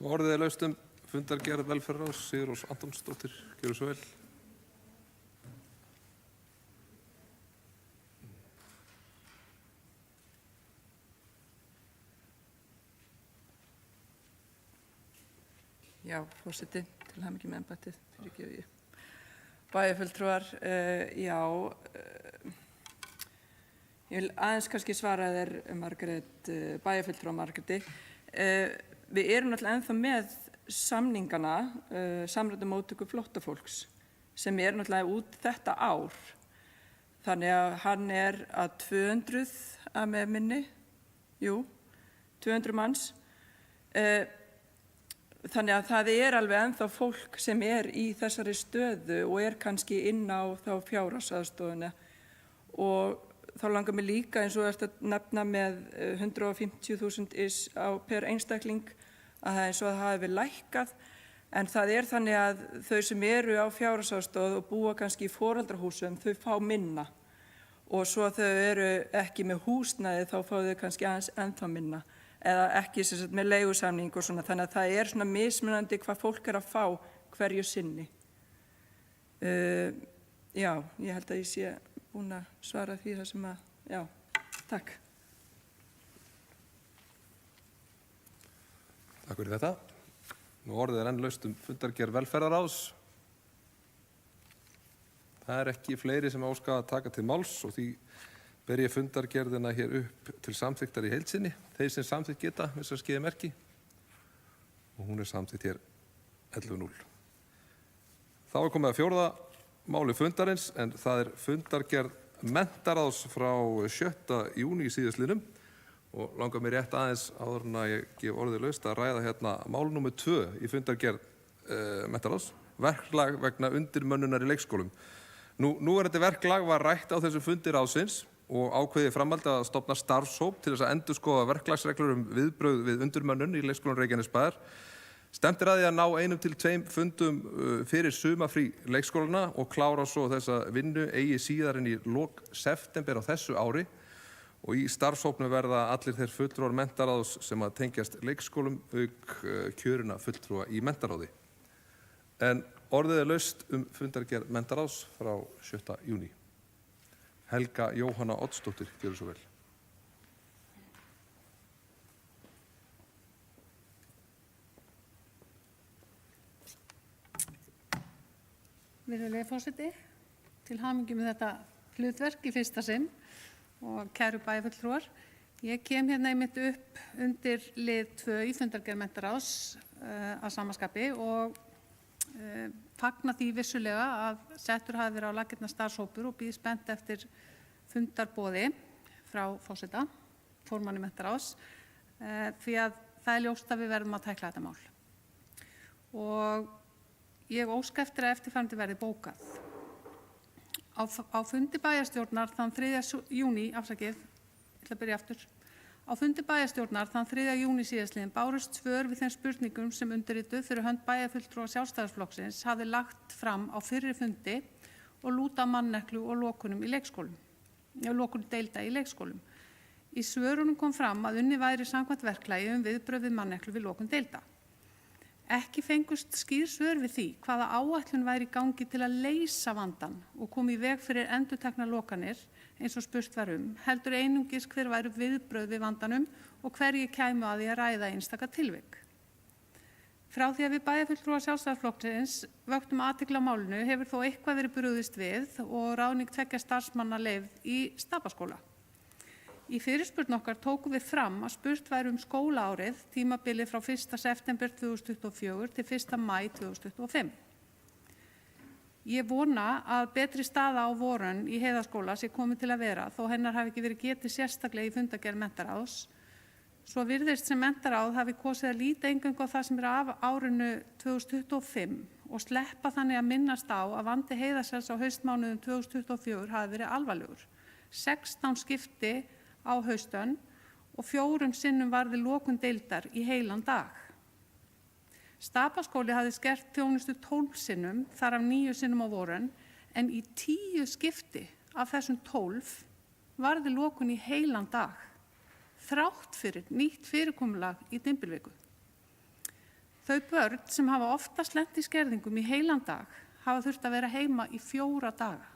Orðið laust fundargerð velferðarráðs, Sigurrós Antonsdóttir, gjörðu svo vel.
Já, forseti, til hamingju með embættið, fyrirgefi ég. Bæjarfulltrúar, ég vil aðeins kannski svara þér, Margrét, bæjarfulltrúa Margréti. Við erum náttúrulega ennþá með samningana, samræmdu móttöku flóttafólks, sem náttúrulega út þetta ár. Þannig að hann að 200 að með minni, 200 manns. Þannig að það alveg ennþá fólk sem í þessari stöðu og kannski inn á þá fjárhagsaðstoðina. Og þá langar mig líka eins og að nefna með 150.000 per einstakling að það eins og það hafi lækkað. En það þannig að þau sem á fjárhagsaðstoð og búa kannski í foreldrahúsum, þau fá minna. Og svo að þau ekki með húsnæði þá fá þau kannski aðeins ennþá minna. Eða ekki með leigusamning og svona, þannig að það svona mismunandi hvað fólk að fá hverju sinni. Já, ég held að ég sé búin að svara því það sem takk.
Takk fyrir þetta. Nú orðið enn laust fundargerð velferðarráðs. Það ekki fleiri sem óska að taka til máls og því ber ég fundargerðina hér upp til samþykktar í heild sinni. Þeir sem samþykkt geta, þess að skeiði merki. Og hún samþykkt hér 11-0. Þá komið að fjórða máli fundarins, en það fundargerð menntaráðs frá 7. júní síðastliðnum. Og langar mér rétt aðeins áður en að ég gef orðið laust að ræða hérna mál númer 2 í fundargerð menntaráðs, verklag vegna undirmönnunar í leikskólum. Núverandi verklag var rætt á þessum fundi ráðsins og ákveðið framhaldi að stofna starfshóp til þess að endurskoða verklagsreglur viðbrögð við undirmönnun í leikskólum Reykjanesbæjar. Stefnt að því að ná 1 til 2 fundum fyrir sumarfrí leikskólana og klára svo þessa vinnu eigi síðar en í lok september á þessu ári. Og í starfshópnum verða allir þeir fulltrúar menntaráðs sem að tengjast leikskólum auk kjörina fulltrúa í menntaráði. En orðið laust fundargerð menntaráðs frá 7. júní. Helga Jóhanna Oddsdóttir, gjörðu svo vel.
Virðulegi forseti, til hamingju með þetta hlutverk í fyrsta sinn og kæru bæjarfulltrúar. Ég kem hérna einmitt upp undir lið 2 í fundargerð menntaráðs að samaskapi og fagna því vissulega að settur hafi verið á laggirnar starfshópur og bíð spennt eftir fundarboði frá forseta, formanni menntaráðs, því að það er ljóst að við verðum að tækla þetta mál. Og ég óska eftir að eftirfarandi verði bókað. Á fundi bæjarstjórnar þann 3. júní, ég ætla að byrja aftur. Á fundi bæjarstjórnar þann 3. júní síðastliðinn bárust svör við þeim spurningum sem undirrituð fyrir hönd bæjarfulltrúa Sjálfstæðisflokksins hafði lagt fram á fyrri fundi og lúta manneklu og lokunum í leikskólum, lokunum deilda í leikskólum. Í svörunum kom fram að unnið væri samkvæmt verklagi viðbrögð við manneklu við lokun deilda. Ekki fengust skýr svör við því hvaða áætlun væri í gangi til að leysa vandann og koma í veg fyrir endurteknar lokanir eins og spurt var heldur einungis hver væru viðbrögð við vandanum og hverjir kæmu að því að ræða einstaka tilvik. Frá því að við bæjarfulltrúar Sjálfstæðisflokksins vöktum athygli á málinu hefur þó eitthvað verið brugðist við og ráðning 2 starfsmanna leyfð í Stapaskóla. Í fyrirspurn okkar tókum við fram að spurt væri skólaárið tímabilið frá 1. september 2024 til 1. maí 2025. Ég vona að betri staða á vorun í Heiðaskóla sé komið til að vera þó hennar hafi ekki verið getið sérstaklega í fundargerð menntaráðs. Svo virðist sem menntaráð hafi kosið að líta eingöngu á það sem af árinu 2025 og sleppa þannig að minnast á að vandi Heiðarsels á haustmánuðum 2024 hafi verið alvarlegur. 16 skipti á haustönn og 4 sinnum varði lokun deildar í heilan dag. Stapaskóli hafði skert þjónustu 12 sinnum, þar af 9 sinnum á vorun, en í 10 skipti af þessum 12 varði lokun í heilan dag, þrátt fyrir nýtt fyrirkomulag í dymbilviku. Þau börn sem hafa oftast lent í skerðingum í heilan dag hafa þurft að vera heima í 4 daga.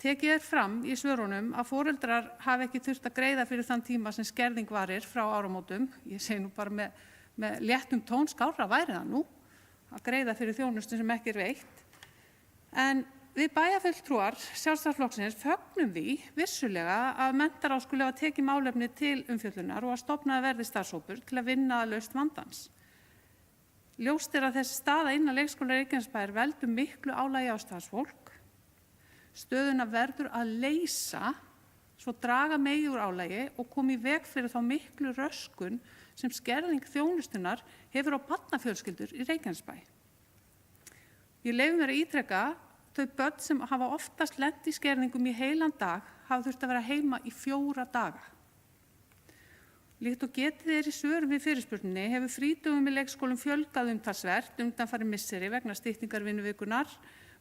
Tekið fram í svörunum að foreldrar hafi ekki þurft að greiða fyrir þann tíma sem skerðing varir frá áramótum. Ég segi nú bara með léttum tón, skárra væri það nú að greiða fyrir þjónustu sem ekki veitt. En við bæjarfulltrúar Sjálfstæðisflokksins fögnum því vissulega að menntaráð skuli hafa tekið málefni til umfjöllunar og að stofnaður verði starfshópur til að vinna að lausn vandans. Ljóst að þessi staða innan leikskóla Reykjanesbæjar veldur miklu álagi á starfsfólk. Stöðuna verður að leysa svo draga megi úr álagi og koma í veg fyrir þá miklu röskun sem skerðing þjónustunar hefur á barnafjölskyldur í Reykjanesbæ. Ég leyfi mér að ítreka þau börn sem hafa oftast lent í skerðingum í heilan dag hafa þurft að vera heima í 4 daga. Líkt og getið í svörum við fyrirspurninni hefur frídögum í leikskólum fjölgað umtalsvert undanfarin misseri vegna styttingar vinnuvikunar,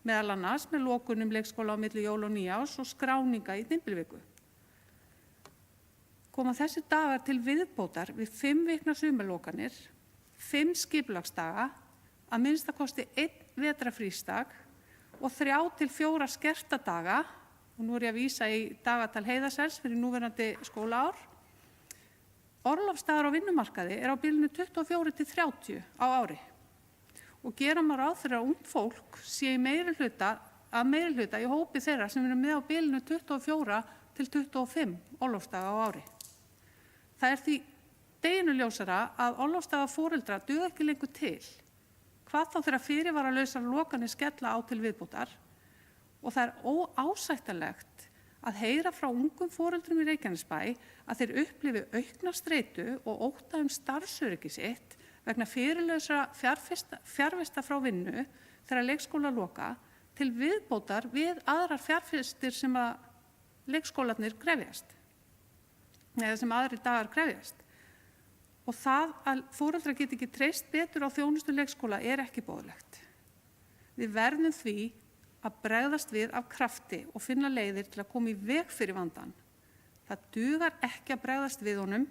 meðal annars með lokunum leikskóla á milli jól og nýjárs og skráninga í dymbilviku. Koma þessi dagar til viðbótar við 5 vikna sumarlokanir, 5 skipulagsdaga, að minnstakosti 1 vetrarfrísdag og 3 til 4 skertadaga, og nú ég að vísa í dagatal Heiðarsels fyrir núverandi skólaár. Orlofsdagar á vinnumarkaði á bilinu 24 til 30 á ári. Og gera má ráð fyrir að ungt fólk sé í meirihluta í hópi þeirra sem eru með á bilinu 24 til 25 orlofsdaga á ári. Það er því deginum ljósara að orlofsdaga foreldra duga ekki lengur til. Hvað þá þegar fyrirvaralausar lokanir skella á til viðbótar og það er óásættanlegt að heyra frá ungum foreldrum í Reykjanesbæ að þeir upplifi aukna streitu og ótta starfsöryggi sitt vegna fyrirlausra fjarvista frá vinnu þegar leikskóla loka til viðbótar við aðrar fjarvistir sem að leikskólarnir krefjast, eða sem aðrir dagar krefjast. og það að foreldrar geti ekki treyst betur á þjónustu leikskóla er ekki boðlegt. Við verðum því að bregðast við af krafti og finna leiðir til að koma í veg fyrir vandann. Það dugar ekki að bregðast við honum,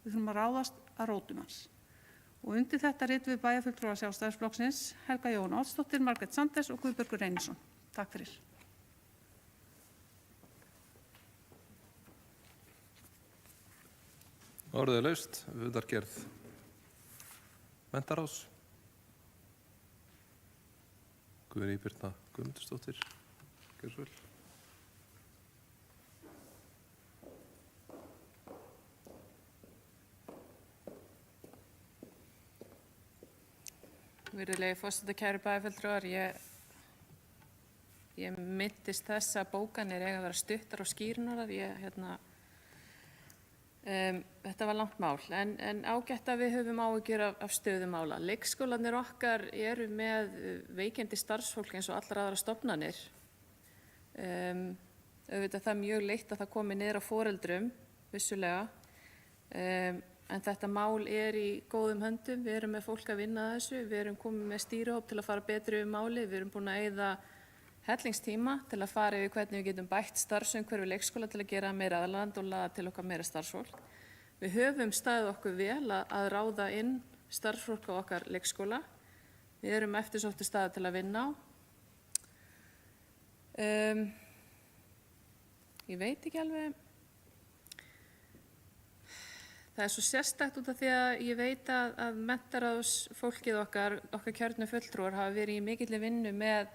við þurfum að ráðast að rótum hans. Og undir þetta ritum við bæjarfulltrúar Sjálfstæðisflokksins, Helga Jóhanna Oddsdóttir, Margrét Sanders og Guðbergur Reynisson. Takk fyrir.
Orðið er laust, fundargerð menntaráðs. Guðný Birna Guðmundsdóttir, gjörðu svo vel.
Virðulegi forseti, kæru bæjarfulltrúar, ég minntist þess að bókanir eiga að vera stuttar og skýrnar. Þetta var langt mál, en ágætt að við höfum áhyggjur af stöðu mála. Leikskólarnir okkar eru með veikindi starfsfólk eins og allar aðrar stofnanir. Auðvitað það er mjög leitt að það komi niður á foreldrum, vissulega. En þetta mál er í góðum höndum, við erum með fólk að vinna að þessu, við erum komið með stýrihóp til að fara betri um málið, við erum búin að eyða hellingstíma til að fara yfir hvernig við getum bætt starfsumhverfi leikskóla til að gera meira aðland og laða til okkar meira starfsfólk. Við höfum staðið okkur vel að ráða inn starfsfólk á okkar leikskóla, við erum eftirsóttu staði til að vinna á. Ég veit ekki alveg. Það er svo sérstakt út af því að ég veit að menntaráðsfólkið okkar kjörnu fulltrúar hafa verið í mikilli vinnu með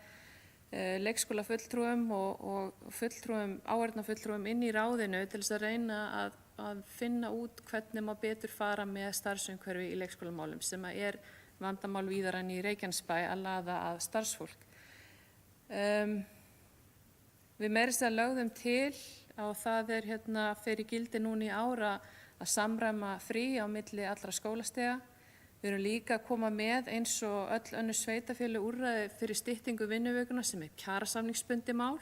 leikskólafulltrúum og fulltrúum, áheyrnarfulltrúum inn í ráðinu til þess að reyna að finna út hvernig má betur fara með starfsumhverfi í leikskólamálum sem er vandamál víðar en í Reykjanesbæ að laða að starfsfólk. Við meira að lögðum til og það er fyrir gildi núna í ára að samræma frí á milli allra skólastega. Við erum líka að koma með eins og öll önnur sveitarfélög úrræði fyrir styttingu vinnuvikuna sem kjarasamningsbundið mál,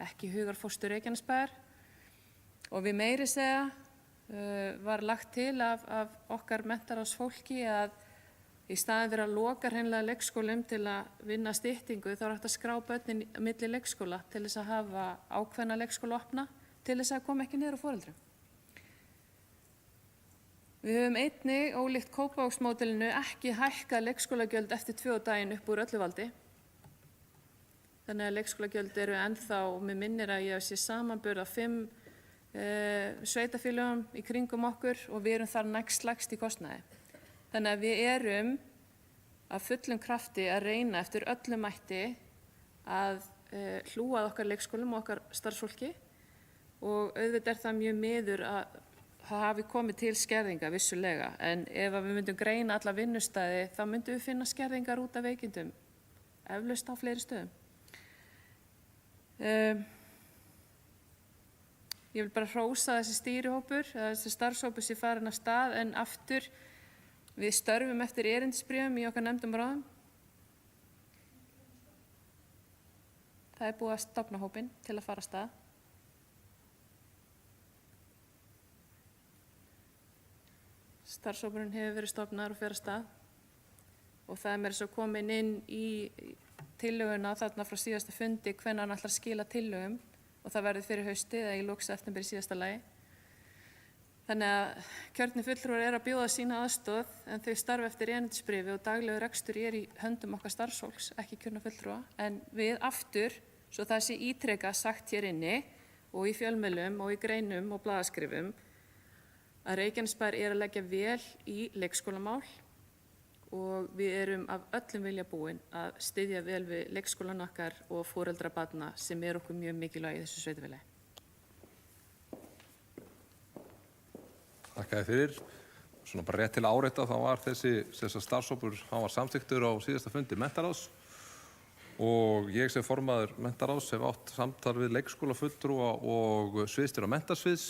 ekki hugarfóstur Reykjanesbæjar. Og við meiri segja var lagt til af okkar menntaráðsfólki að í staðin fyrir að loka hreinlega leikskólum til að vinna styttingu þá er hægt að skrá börnin milli leikskóla til þess að hafa ákveðna leikskóla opna til þess að koma ekki niður á foreldrum. Við höfum einnig, ólíkt Kópavogsmódelinu, ekki hækkað leikskólagjöld eftir 2 daginn upp úr öllu valdi. Þannig að leikskólagjöld eru ennþá, mig minnir að ég sé samanburð á 5 sveitarfélögum í kringum okkur og við erum þar næstlægst í kostnaði. Þannig að við erum af fullum krafti að reyna eftir öllum mætti að hlúa að okkar leikskólum og okkar starfsfólki og auðvitað er það mjög miður að það hafi komið til skerðinga vissulega, en ef við myndum greina alla vinnustæði þá myndum við finna skerðingar út af veikindum, eflaust á fleiri stöðum. Ég vil bara hrósa þessi stýrihópur, þessi starfshópur sé farin af stað, en aftur við störfum eftir erindisbréfum í okkar nefndum og ráðum. Það er búið að stofna hópinn til að fara af stað. Starfshópurinn hefur verið stofnaður og fer af stað og það er mér svo komin inn í tillöguna þarna frá síðasta fundi hvenær hann ætlar að skila tillögum og það verður fyrir hausti eða í lok september í síðasta lagi. Þannig að kjörnir fulltrúar eru að bjóða sína aðstoð en þau starfa eftir erindisbréfi og daglegu rekstur er í höndum okkar starfsfólks, ekki kjörna fulltrúa. En við aftur, svo það sé ítrekað sagt hér inni og í fjölmiðlum og í greinum og blaðaskrifum, að Reykjanesbær er að leggja vel í leikskólamál og við erum af öllum vilja búin að styðja vel við leikskólan okkar og foreldra barna sem er okkur mjög mikilvæg í þessu sveitarfélagi.
Þakka þér fyrir. Svona bara rétt til að árétta þá var þessi starfshópur, hann var samþykktur á síðasta fundi menntaráðs og ég sem formaður menntaráðs hef átt samtal við leikskólafulltrúa og sviðsstjóra menntasviðs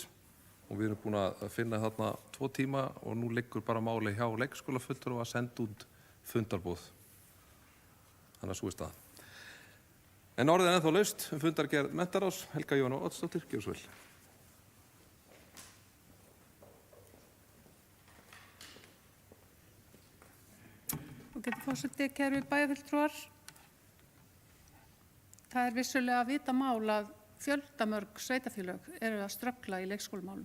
og við erum búin að finna þarna 2 tíma og nú liggur bara máli hjá leikskólafulltrúa að senda út fundarboð. Þannig að svo er staðan. En orðið er ennþá laust fundargerð menntaráðs. Helga Jóhanna Oddsdóttir, gjörðu svo vel.
Ágæti forseti, kæru bæjarfulltrúar. Það vissulega að vita mál að fjöldamörg sveitarfélög eru að ströggla í leikskólamálum.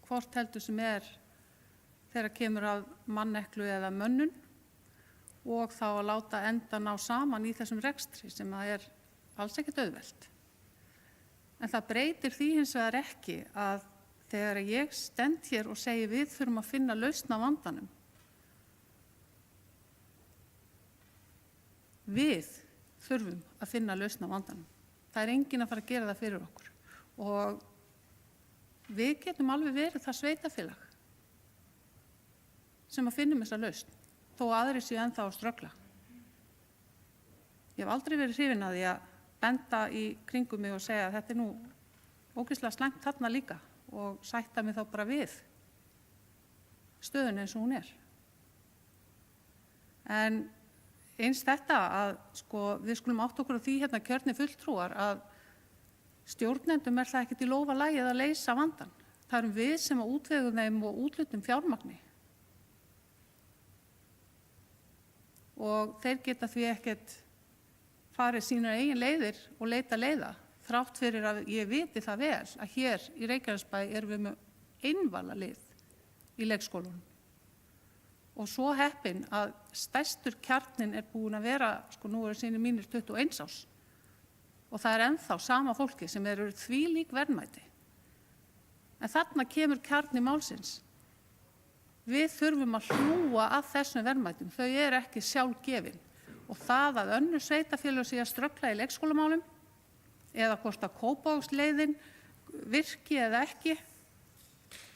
Hvort heldur sem þegar kemur að manneklu eða mönnun og þá að láta enda ná saman í þessum rekstri sem það alls ekkert auðvelt. En það breytir því hins vegar ekki að þegar ég stend hér og segi við þurfum að finna lausn á vandanum. Við þurfum að finna lausn á vandanum. Það enginn að fara að gera það fyrir okkur. Og við getum alveg verið það sveitarfélag sem að finnum þessa lausn, þó aðrir séu ennþá að ströggla. Ég hef aldrei verið hrifin að því að benda í kringum mig og segja að þetta nú ógeðslega slæmt þarna líka og sætta mig þá bara við stöðunni eins og hún En eins þetta að við skulum átta okkur á því hérna kjörnir fulltrúar að stjórnendum það ekkert í lófa lagið að leysa vandann. Það erum við sem að útvegum þeim og útlutum fjármagni. Og þeir geta því ekkert farið sínar eigin leiðir og leita leiða, þrátt fyrir að ég viti það vel að hér í Reykjanesbæ erum við með einvala lið í leikskólunum. Og svo heppin að stærstur kjarnin búin að vera, nú eru sínir mínir 21 árs og það ennþá sama fólki sem eru þvílík verðmæti. En þarna kemur kjarni málsins. Við þurfum að hlúa að þessum verðmætum, þau ekki sjálfgefin. Og það að önnur sveitarfélög sé að ströggla í leikskólamálum eða hvort að Kópavogsleiðin virki eða ekki,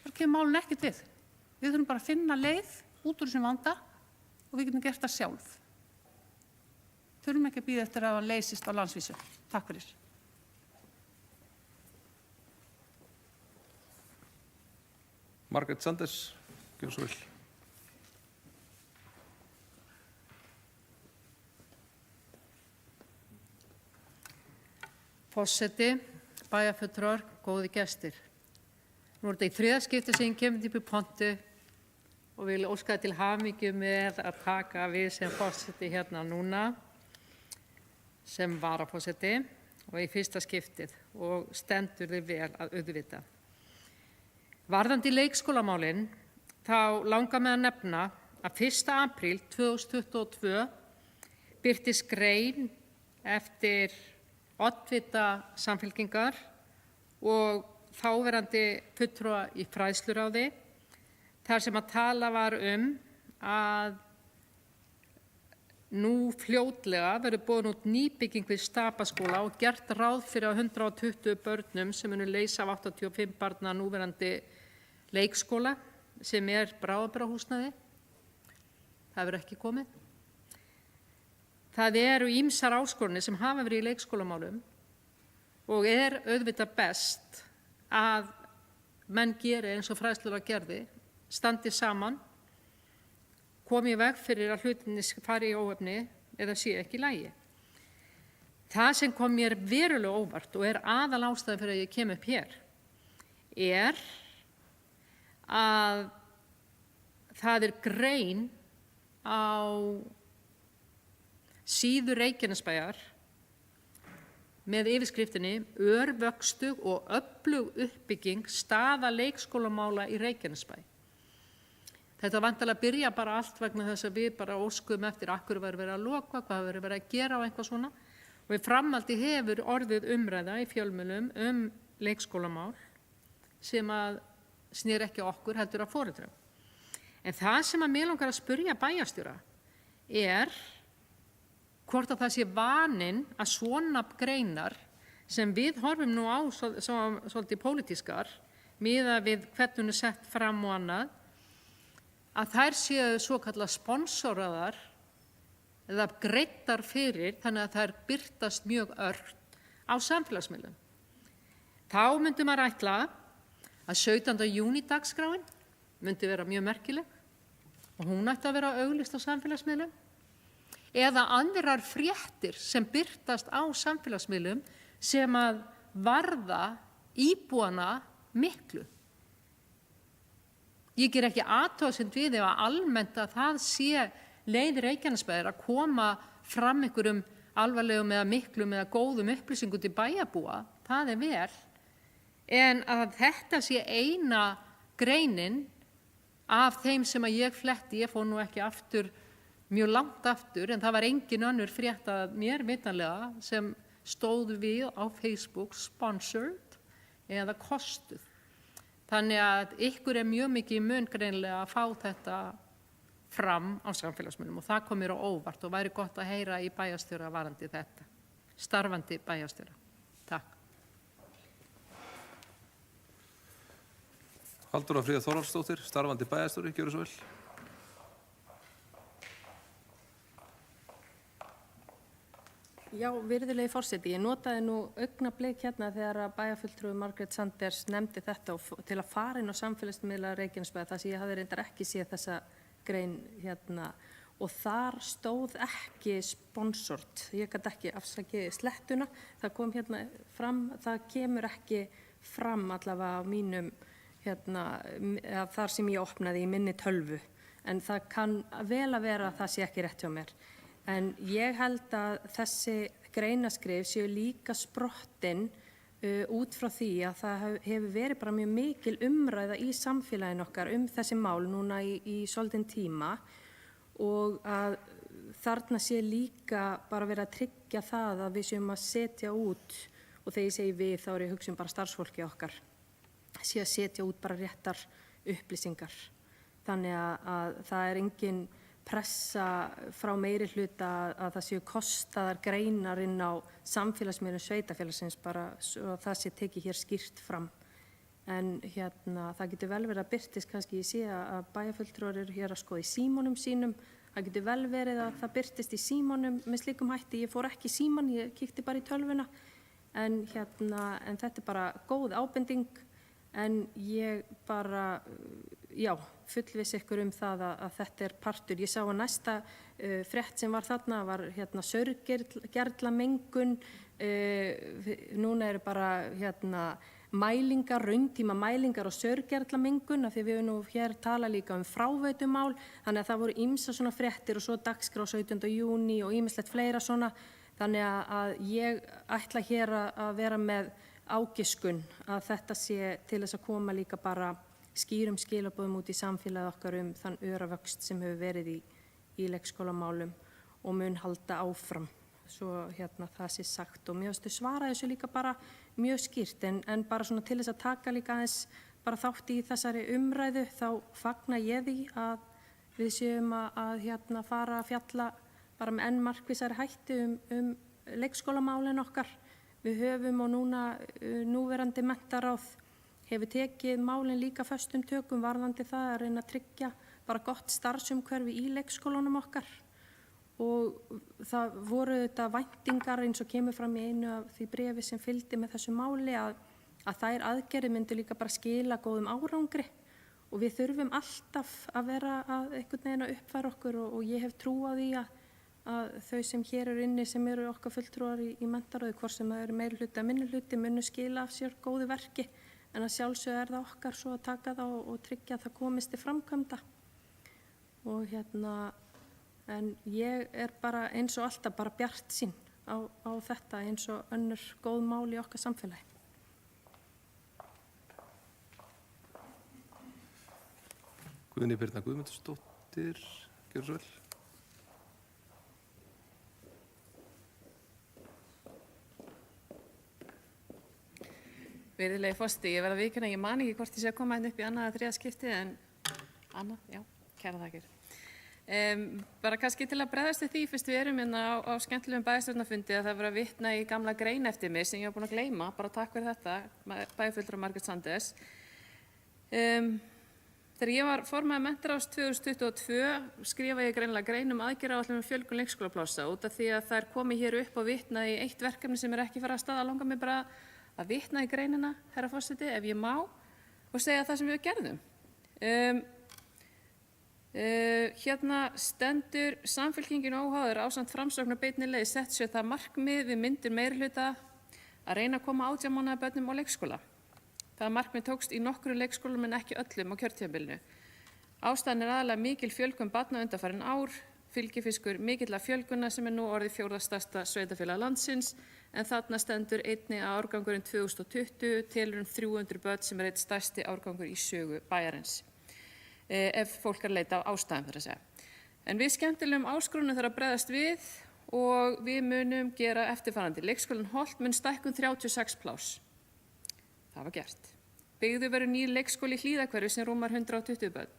þar kemur málun ekkert við. Við þurfum bara að finna leið út úr þessum vanda og við getum gert það sjálf. Þurfum ekki að bíða eftir að hann leysist á landsvísu. Takk fyrir.
Margrét Sanders, gjörðu svo vel.
Forseti, bæjarfulltrúar, góði gestir. Nú þetta í þriðja skipti sem ég kemur upp í pontu og vil óska til hamingju með að taka við sem forseti hérna núna, sem varaforseti og í fyrsta skiptið og stendur þið vel að auðvita. Varðandi leikskólamálin, þá langar mig að nefna að 1. apríl 2022 birtist grein eftir oddvita Samfylkingar og þáverandi fulltrúa í fræðsluráði, þar sem að tala var að nú fljótlega verður boðin út nýbygging við Stapaskóla og gert ráð fyrir 120 börnum sem munu leysa af 85 barna núverandi leikskóla sem bráðabirgðahúsnæði. Það verður ekki komið. Það eru ýmsar áskoranir sem hafa verið í leikskólamálum og auðvitað best að menn geri eins og fræðsluráð gerði, standi saman, komi í veg fyrir að hlutinni fari í óefni eða sé ekki í lagi. Það sem kom mér verulega óvart og aðalástæðan fyrir að ég kem upp hér að það grein á síðu Reykjanesbæjar með yfirskriftinni Örvöxtug og öflug uppbygging staða leikskólamála í Reykjanesbæ. Þetta vantarlega byrja bara allt vegna þess að við bara óskum eftir akkur verið að loka, hvað verið að gera og eitthvað svona. Og í framhaldi hefur orðið umræða í fjölmiðlum leikskólamál sem að snýr ekki okkur heldur að foreldrum. En það sem að mig langar að spyrja bæjarstjóra hvort að það sé vaninn að svona greinar sem við horfum nú á svolítið pólitískar, miðað við hvernig hún sett fram og annað, að þær séu svokallað sponsoraðar eða greiddar fyrir, þannig að þær birtast mjög ört á samfélagsmiðlum. Þá myndi maður ætla að 17. júní dagskráin myndi vera mjög merkileg og hún ætti að vera auglýst á samfélagsmiðlum eða aðrar fréttir sem birtast á samfélagsmiðlum sem að varða íbúana miklu. Ég ger ekki athugasemd við ef að almennt að það sé leið Reykjanesbæjar að koma fram einhverjum alvarlegum eða miklum eða góðum upplýsingum til bæjarbúa, það vel, en að þetta sé eina greinin af þeim sem að ég fletti, ég fór nú ekki aftur, mjög langt aftur, en það var engin önnur frétt að mér vitanlega sem stóð við á Facebook sponsored eða kostuð. Þannig að ykkur mjög mikið í mun greinilega að fá þetta fram á samfélagsmiðlum og það kom mér á óvart og væri gott að heyra í bæjarstjóra varandi þetta, starfandi bæjarstjóra. Takk.
Halldóra Fríða Þórhallsdóttir, starfandi bæjarstjóri, gjörðu svo vel.
Já, virðulegi forseti, ég notaði nú augnablik hérna þegar að bæjarfulltrúi Margrét Sanders nefndi þetta til að fara inn á samfélagsmiðla Reykjanesbæjar, þar sem ég hafði reyndar ekki séð þessa grein hérna og þar stóð ekki sponsored, ég gat ekki afsakið slettuna, það kom hérna fram, það kemur ekki fram allavega á mínum hérna, þar sem ég opnaði í minni tölvu, en það kann vel að vera að það sé ekki rétt hjá mér. En ég held að þessi greinaskrif séu líka sprottin út frá því að það hefur verið bara mjög mikil umræða í samfélaginu okkar þessi mál núna í svolítinn tíma og að þarna sé líka bara verið að tryggja það að við séum að setja út, og þegar ég segi við þá ég hugsa bara starfsfólki okkar, sé að setja út bara réttar upplýsingar. Þannig að það engin pressa frá meiri hluta að það séu kostaðar greinar inn á samfélagsmiðlum sveitafélagsins bara svo að það sé tekið hér skýrt fram. En hérna það getur vel verið að birtist kannski ég sé að bæjarfulltrúar eru hér að skoða í símanum sínum. Það getur vel verið að það birtist í símanum með slíkum hætti. Ég fór ekki í síman, ég kíkti bara í tölvuna. En þetta bara góð ábending. En ég bara, já, fullviss ykkur það að þetta partur. Ég sá að næsta frétt sem var þarna var saurgerlamengun. Núna eru bara mælingar, rauntíma mælingar og saurgerlamengun, af því við nú hér tala líka fráveitumál. Þannig að það voru ýmsar svona fréttir og svo dagskrá 17. júní og ýmislegt fleira svona. Þannig að ég ætla hér að vera með ágiskun að þetta sé til þess að koma líka bara skýrum skilaboðum út í samfélagið okkar þann öravöxt sem hefur verið í leikskólamálum og mun halda áfram svo það sé sagt. Og mér finnst svara þessu líka bara mjög skýrt en bara svona til þess að taka líka aðeins bara þátt í þessari umræðu þá fagna ég því að við séum að fara að fjalla bara með enn markvissari hætti leikskólamálin okkar. Við höfum og núverandi menntaráð hefur tekið málin líka föstum tökum varðandi það að reyna að tryggja bara gott starfsumhverfi í leikskólanum okkar. Og það voru þetta væntingar eins og kemur fram í einu af því bréfi sem fylgdi með þessu máli að þær aðgerðir myndu líka bara skila góðum árangri. Og við þurfum alltaf að vera að einhvern veginn að uppfæra okkur og ég hef trú á því að þau sem hér eru inni sem eru okkar fulltrúar í menntaráði, hvort sem það eru meiri hluti að minni hluti, munu skila af sér góðu verki, en að sjálfsögðu það okkar svo að taka það og tryggja að það komist til framkvæmda. Og en ég bara eins og alltaf bara bjartsýn á þetta eins og önnur góð mál í okkar samfélagi.
Guðný Birna Guðmundsdóttir, gjörðu svo vel.
Virðulegi forseti, ég verð að viðurkenna, ég man ekki hvort ég sé að koma upp í annað eða þriðja skiptið en annað, já, kæra þakkir. Bara kannski til að bregðast við því fyrst við erum á skemmtilegum bæjarstjórnarfundi að það var að vitna í gamla grein eftir mig sem ég var búin að gleyma, bara takk fyrir þetta, bæjarfulltrúi Margrét Sanders. Þegar ég var formaður menntaráðs 2022 skrifa ég greinilega grein aðgerðaáætlun fjölgun leikskólaplássa út af því að það komið hér upp og vitna í eitt verkefni sem ekki farið af stað, að langa mig bara að vitna í greinina, herra forseti, ef ég má, og segja það sem við gerðum. Hérna stendur Samfylkingin óháður ásamt Framsókn og beinni leið sett sér það markmið við myndun meirihluta að reyna að koma 18 mánaða börnum á leikskóla. Það markmið tókst í nokkrum leikskólum en ekki öllum á kjörtímabilinu. Ástæðan aðalega mikil fjölgun barna undanfarin ár. fylgifiskur mikilla fjölguna sem nú orðið 4. stærsta sveitarfélag landsins, en þarna stendur einnig að árgangurinn 2020 telur 300 börn sem einn stærsti árgangur í sögu bæjarins, ef fólk leita á ástæðum fyrir að segja. En við skemmtilegum áskorunum þarf að bregðast við og við munum gera eftirfarandi. Leikskólinn Holt mun stækkun 36 pláss. Það var gert. Byggðu verður nýr leikskóli í Hlíðahverfi sem rúmar 120 börn.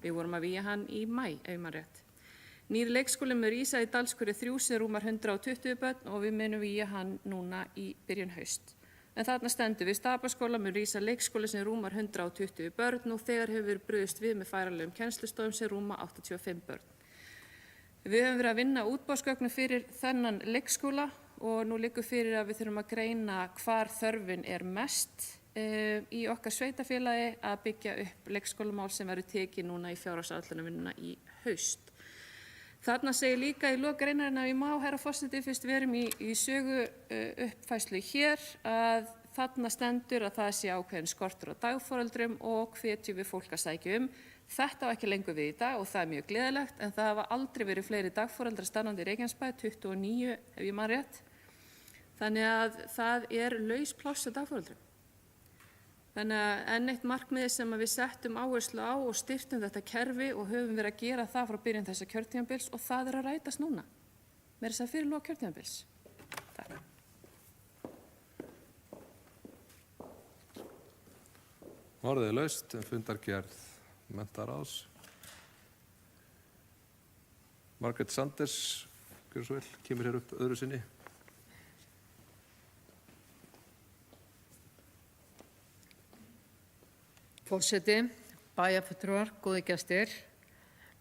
Við vorum að vígja hann í maí, ef maður rétt. Nýr leikskóli mun rísa í Dalshverfi 3 sem rúmar 120 börn og við munum vígja hann núna í byrjun haust. En þarna stendur við Stapaskóla mun rísa leikskóli sem rúmar 120 börn og þegar hefur verið brugðist við með færanlegum kennslustofum sem rúma 85 börn. Við höfum verið að vinna útboðsgögnum fyrir þennan leikskóla og nú liggur fyrir að við þurfum að greina hvar þörfin er mest í okkar sveitarfélagi að byggja upp leikskólamál sem verður tekið núna í fjárhagsáætlunarvinnuna í haust. Þarna segir líka í lok greinarinnar að ég má, herra forseti, fyrst við erum í sögu uppfærslu hér, að þarna stendur að það sé ákveðin skortur á dagforeldrum og hvetjum við fólk að sækja Þetta á ekki lengur við í dag og það mjög gleðilegt, en það hafa aldrei verið fleiri dagforeldrar starfandi í Reykjanesbæ, 29 ef ég man rétt. Þannig að það laus pláss á dagforeldrum. Þannig að enn eitt markmiði sem við settum áherslu á og styrktum þetta kerfi og höfum verið að gera það frá byrjun þessa kjörtímabils og það að rætast núna. Meira þess að fyrir lok kjörtímabils. Takk.
Orðið laust, fundargerð menntaráðs. Margrét Sanders, gjörðu svo vel, kemur hér upp öðru sinni.
Forseti, bæjarfulltrúar, góðir gestir,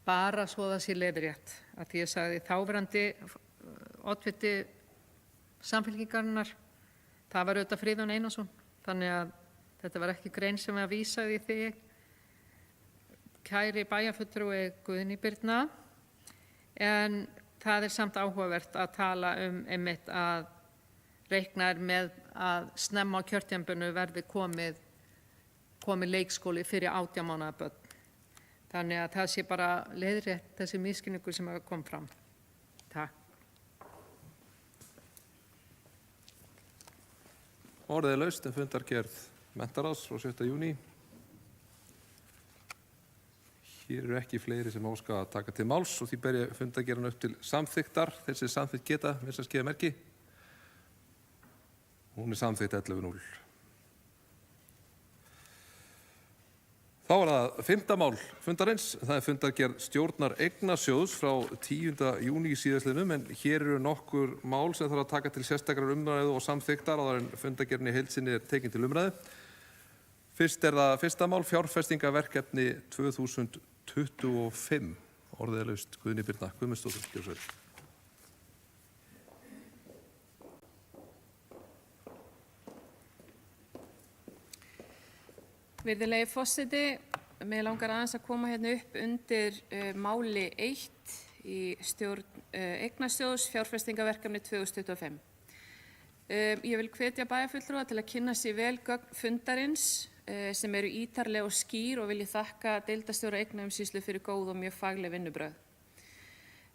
bara svo það sé leiðrétt. Að því ég sagði þáverandi oddviti Samfylkingarinnar, það var auðvitað Friðjón Einarsson, þannig að þetta var ekki grein sem að vísaði í þig, kæri bæjarfulltrúi Guðný Birna, en það samt áhugavert að tala einmitt að reikna með að snemma á kjörtímabilinu verði komið leikskóli fyrir 18 mánaða börn. Þannig að það sé bara leiðrétt þessi misskilningur sem kom fram. Takk.
Orðið laust, en fundargerð menntaráðs frá 7. júní. Hér eru ekki fleiri sem óska að taka til máls og því ber ég fundargerðina upp til samþykktar. Þeir sem samþykkt geta, þess að skeiða merki. Hún samþykkt 11-0. Þá það 5. mál fundarins. Það fundargerð stjórnar eignasjóðs frá 10. júní síðastliðnum, en hér eru nokkur mál sem þarf að taka til sérstakrar umræðu og samþykktar áður en fundargerðin í heild sinni tekin til umræðu. Fyrst það 1. mál, fjárfestingaverkefni 2025. Orðið laust, Guðný Birna Guðmundsdóttir, gjörðu svo vel.
Virðulegi forseti, mig langar aðeins að koma hérna upp undir máli 1 í stjórn eignasjóðs fjárfestingaverkefni 2025. Ég vil hvetja bæjarfulltrúa til að kynna sér vel gögn fundarins sem eru ítarleg og skýr og vil ég þakka deildarstjóra eignaumsýslu fyrir góð og mjög fagleg vinnubrögð.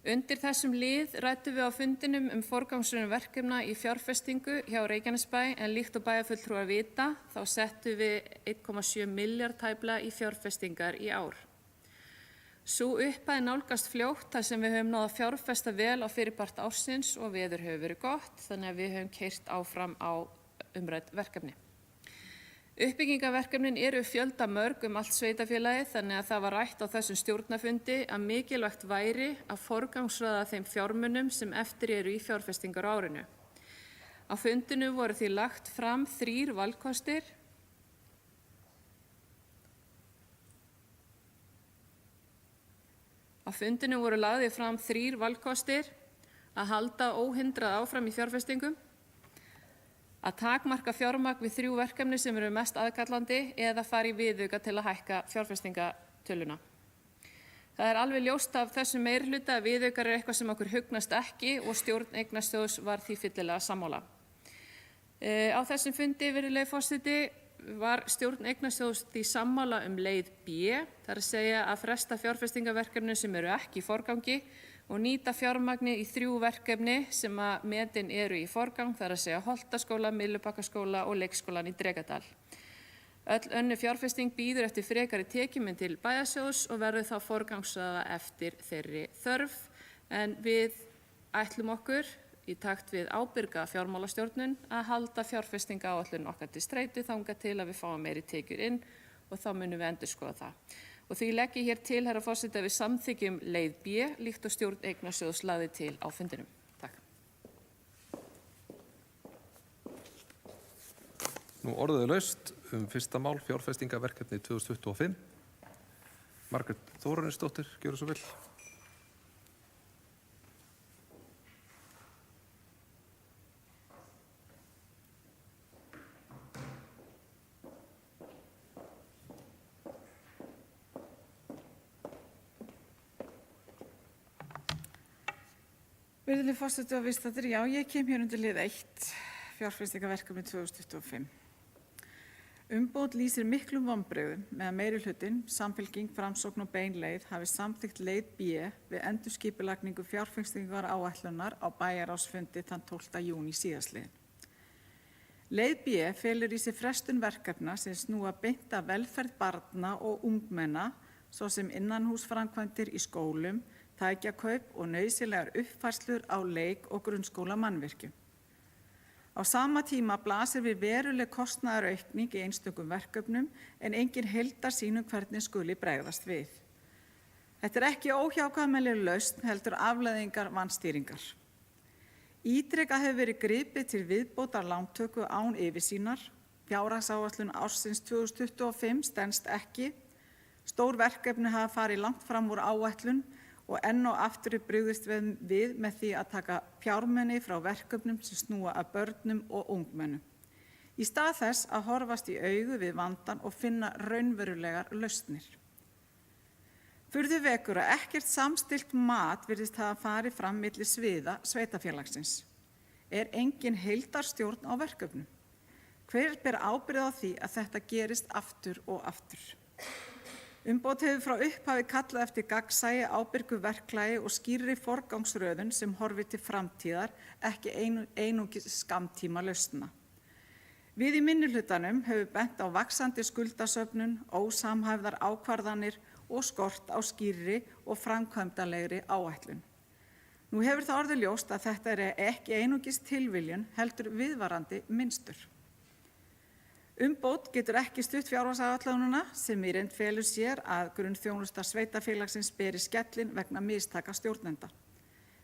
Undir þessum lið ræddum við á fundinum forgangsröðun verkefna í fjárfestingu hjá Reykjanesbæ, en líkt og bæjarfulltrúar vita þá settum við 1,7 milljarð tæplega í fjárfestingar í ár. Sú upphæð nálgast fljótt þar sem við höfum náð að fjárfesta vel á fyrirpart ársins og veður hefur verið gott, þannig að við höfum keyrt áfram á umrædd verkefni. Uppbyggingarverkefnin eru fjöldamörg allt sveitarfélagið, þannig að það var rætt á þessum stjórnarfundi að mikilvægt væri að forgangsraða þeim fjármunum sem eftir eru í fjárfestingar á árinu. Á fundinu voru því lagt fram 3 valkostir. Á fundinu voru lagðir fram 3 valkostir: að halda óhindrað áfram í fjárfestingum, að takmarka fjármagn við 3 verkefni sem eru mest aðkallandi eða fara í viðauka til að hækka fjárfestingatöluna. Það er alveg ljóst af þessum meirihluta að viðaukar er eitthvað sem okkur hugnast ekki og stjórn eignasjóðs var því fyllilega sammála. Á þessum fundi, virðulegi forseti, var stjórn eignasjóðs því sammála leið B, það er að segja að fresta fjárfestingaverkefni sem eru ekki í forgangi og nýta fjármagni í 3 verkefni sem að metin eru í forgang, þar að segja Holtaskóla, Myllubakkaskóla og leikskólan í Drekadal. Öll önnur fjárfesting býður eftir frekari tekjum til bæjarsjóðs og verður þá forgangsraða eftir þeirri þörf, en við ætlum okkur í takt við ábyrga fjármálastjórnun að halda fjárfestingaáætlun okkar til streitu þangað til að við fáum meiri tekjur inn og þá munum við endurskoða það. Og því legg ég hér til, herra forseti, að við samþykjum leið B líkt og stjórn Eignasjóðs lagði til á fundinum. Takk.
Nú orðið laust fyrsta mál, fjárfestingaverkefni 2025. Margrét Þórarinsdóttir, gjörðu svo vel.
Virðulegur forseti og viðstaddir, já, ég kem hér undir lið 1, fjárfestingaverkefni 2025. Umboð lýsir miklum vonbrigðum með að meirihlutinn, Samfylking, Framsókn og Bein leið hafi samþykkt leið B við endurskipulagningu fjárfestingaráætlunar á bæjarráðsfundi þann 12. júní síðastliðinn. Leið B felur í sig frestun verkefna sem snúa beint að velferð barna og ungmenna, svo sem innanhúsframkvæmdir í skólum, tækjakaup og nauðsynlegar uppfærslur á leik- og grunnskólamannvirkjum. Á sama tíma blasir við veruleg kostnaðaraukning í einstökum verkefnum en engin heildarsýn hvernig skuli bregðast við. Þetta er ekki óhjákvæmileg lausn heldur afleiðingar vanstýringar. Ítrekað hefur verið gripið til viðbótar lántöku án yfirsýnar, fjárhagsáætlun ársins 2025 stenst ekki, stór verkefni hafa farið langt fram úr áætlun og enn og aftur er brugðist við með því að taka fjármuni frá verkefnum sem snúa að börnum og ungmennum. Í stað þess að horfast í augu við vandann og finna raunverulegar lausnir. Furðu vekur að ekkert samstillt mat virðist hafa farið fram milli sviða sveitarfélagsins. Er engin heildarstjórn á verkefnum? Hver ber ábyrgð á því að þetta gerist aftur og aftur? Umboð hefur frá upphafi kallað eftir gagnsæi, ábyrgu verklagi og skýrri forgangsröðun sem horfir til framtíðar, ekki einungis skammtíma lausna. Við í minnihlutanum höfum bent á vaxandi skuldasöfnun, ósamhæfðar ákvarðanir og skort á skýrri og framkvæmdanlegri áætlun. Nú hefur það orðið ljóst að þetta er ekki einungis tilviljun heldur viðvarandi mynstur. Umboð getur ekki stutt fjárhagsáætlunina sem í reynd felur sér að grunnþjónusta sveitarfélagsins beri skellinn vegna mistaka stjórnenda.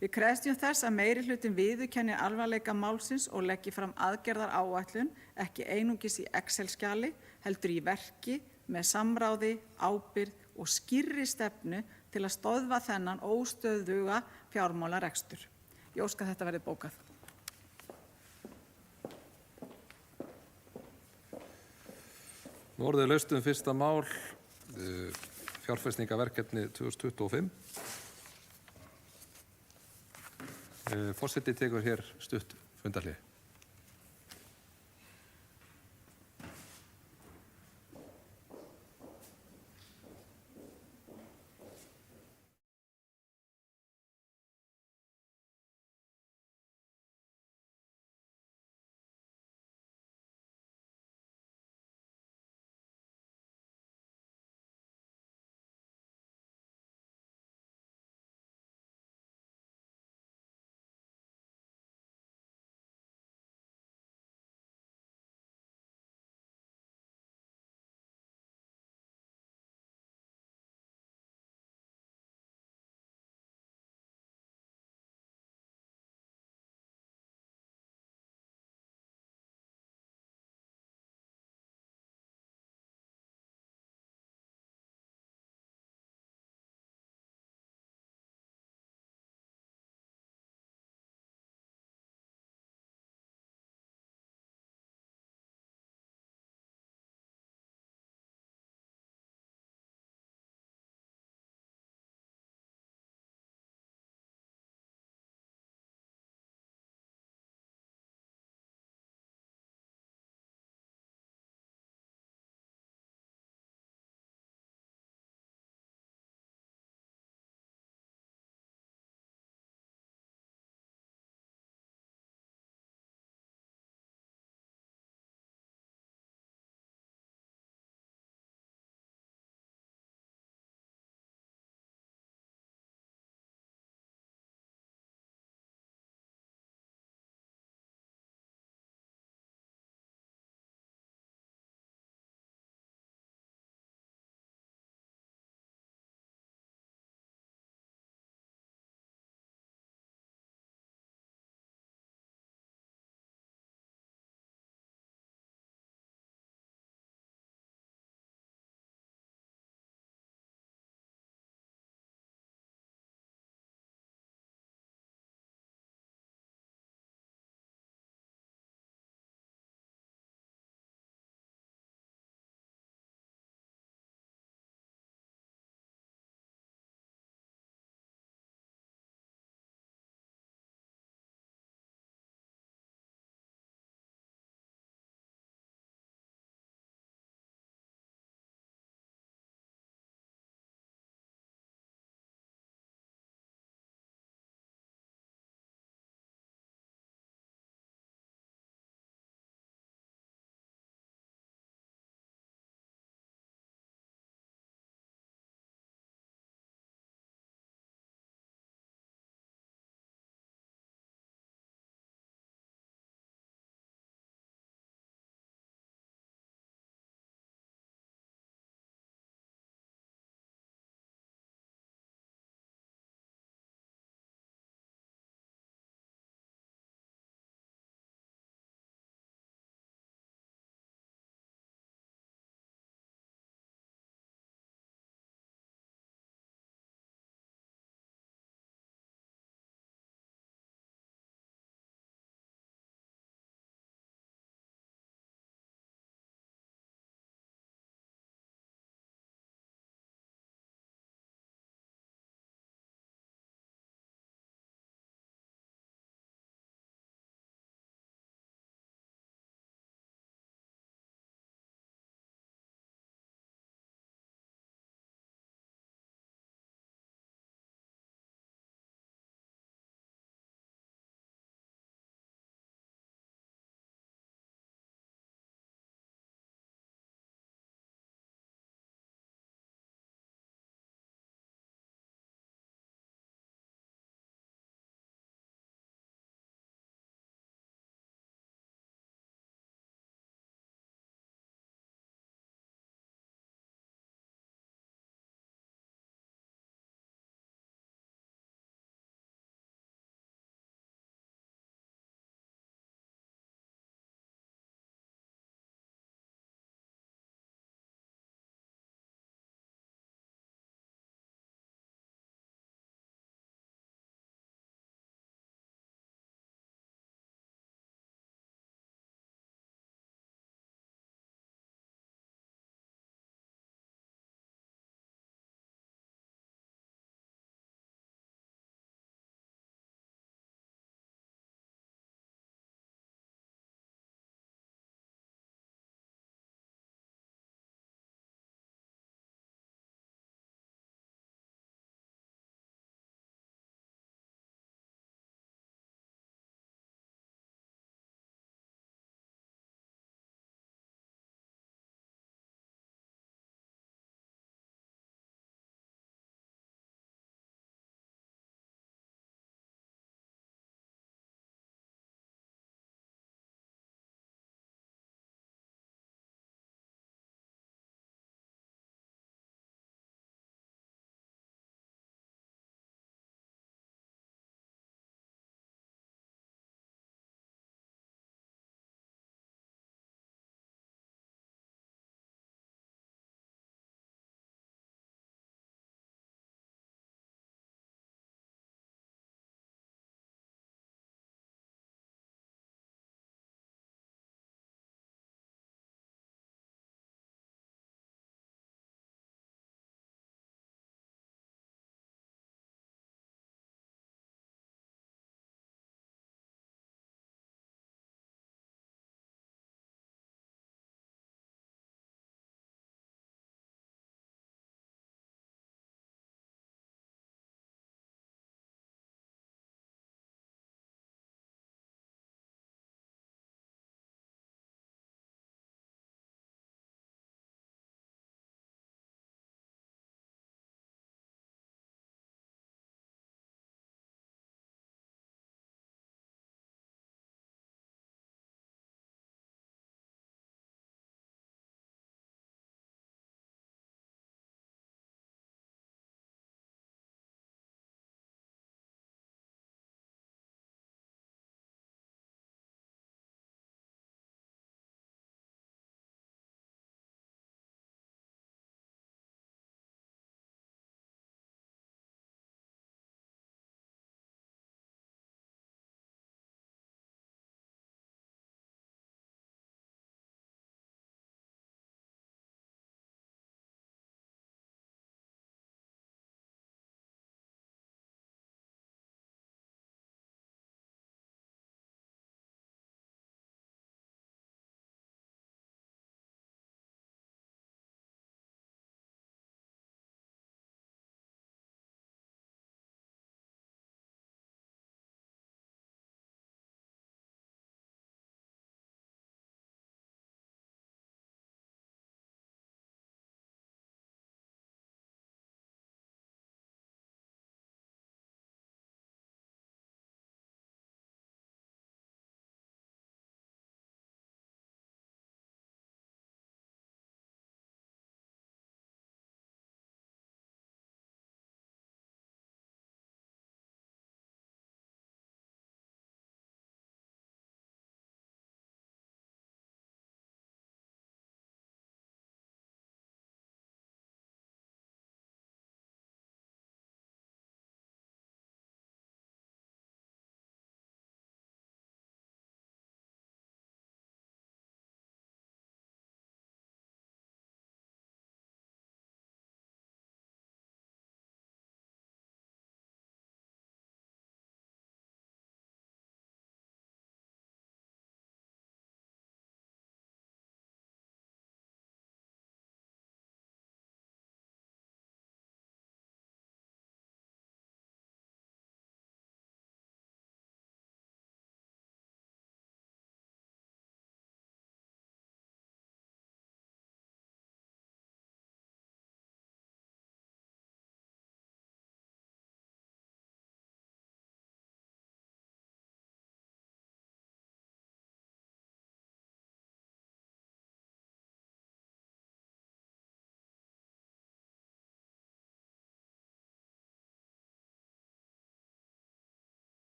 Við krefjumst þess að meirihlutinn viðurkenni alvarleika málsins og leggi fram aðgerðaráætlun ekki einungis í Excel-skjali heldur í verki með samráði, ábyrgð og skýrri stefnu til að stöðva þennan óstöðuga fjármálarekstur. Ég óska þetta verði bókað.
Nú orðið laust fyrsta mál, fjárfestingaverkefni 2025. Forseti tekur hér stutt fundarhlé.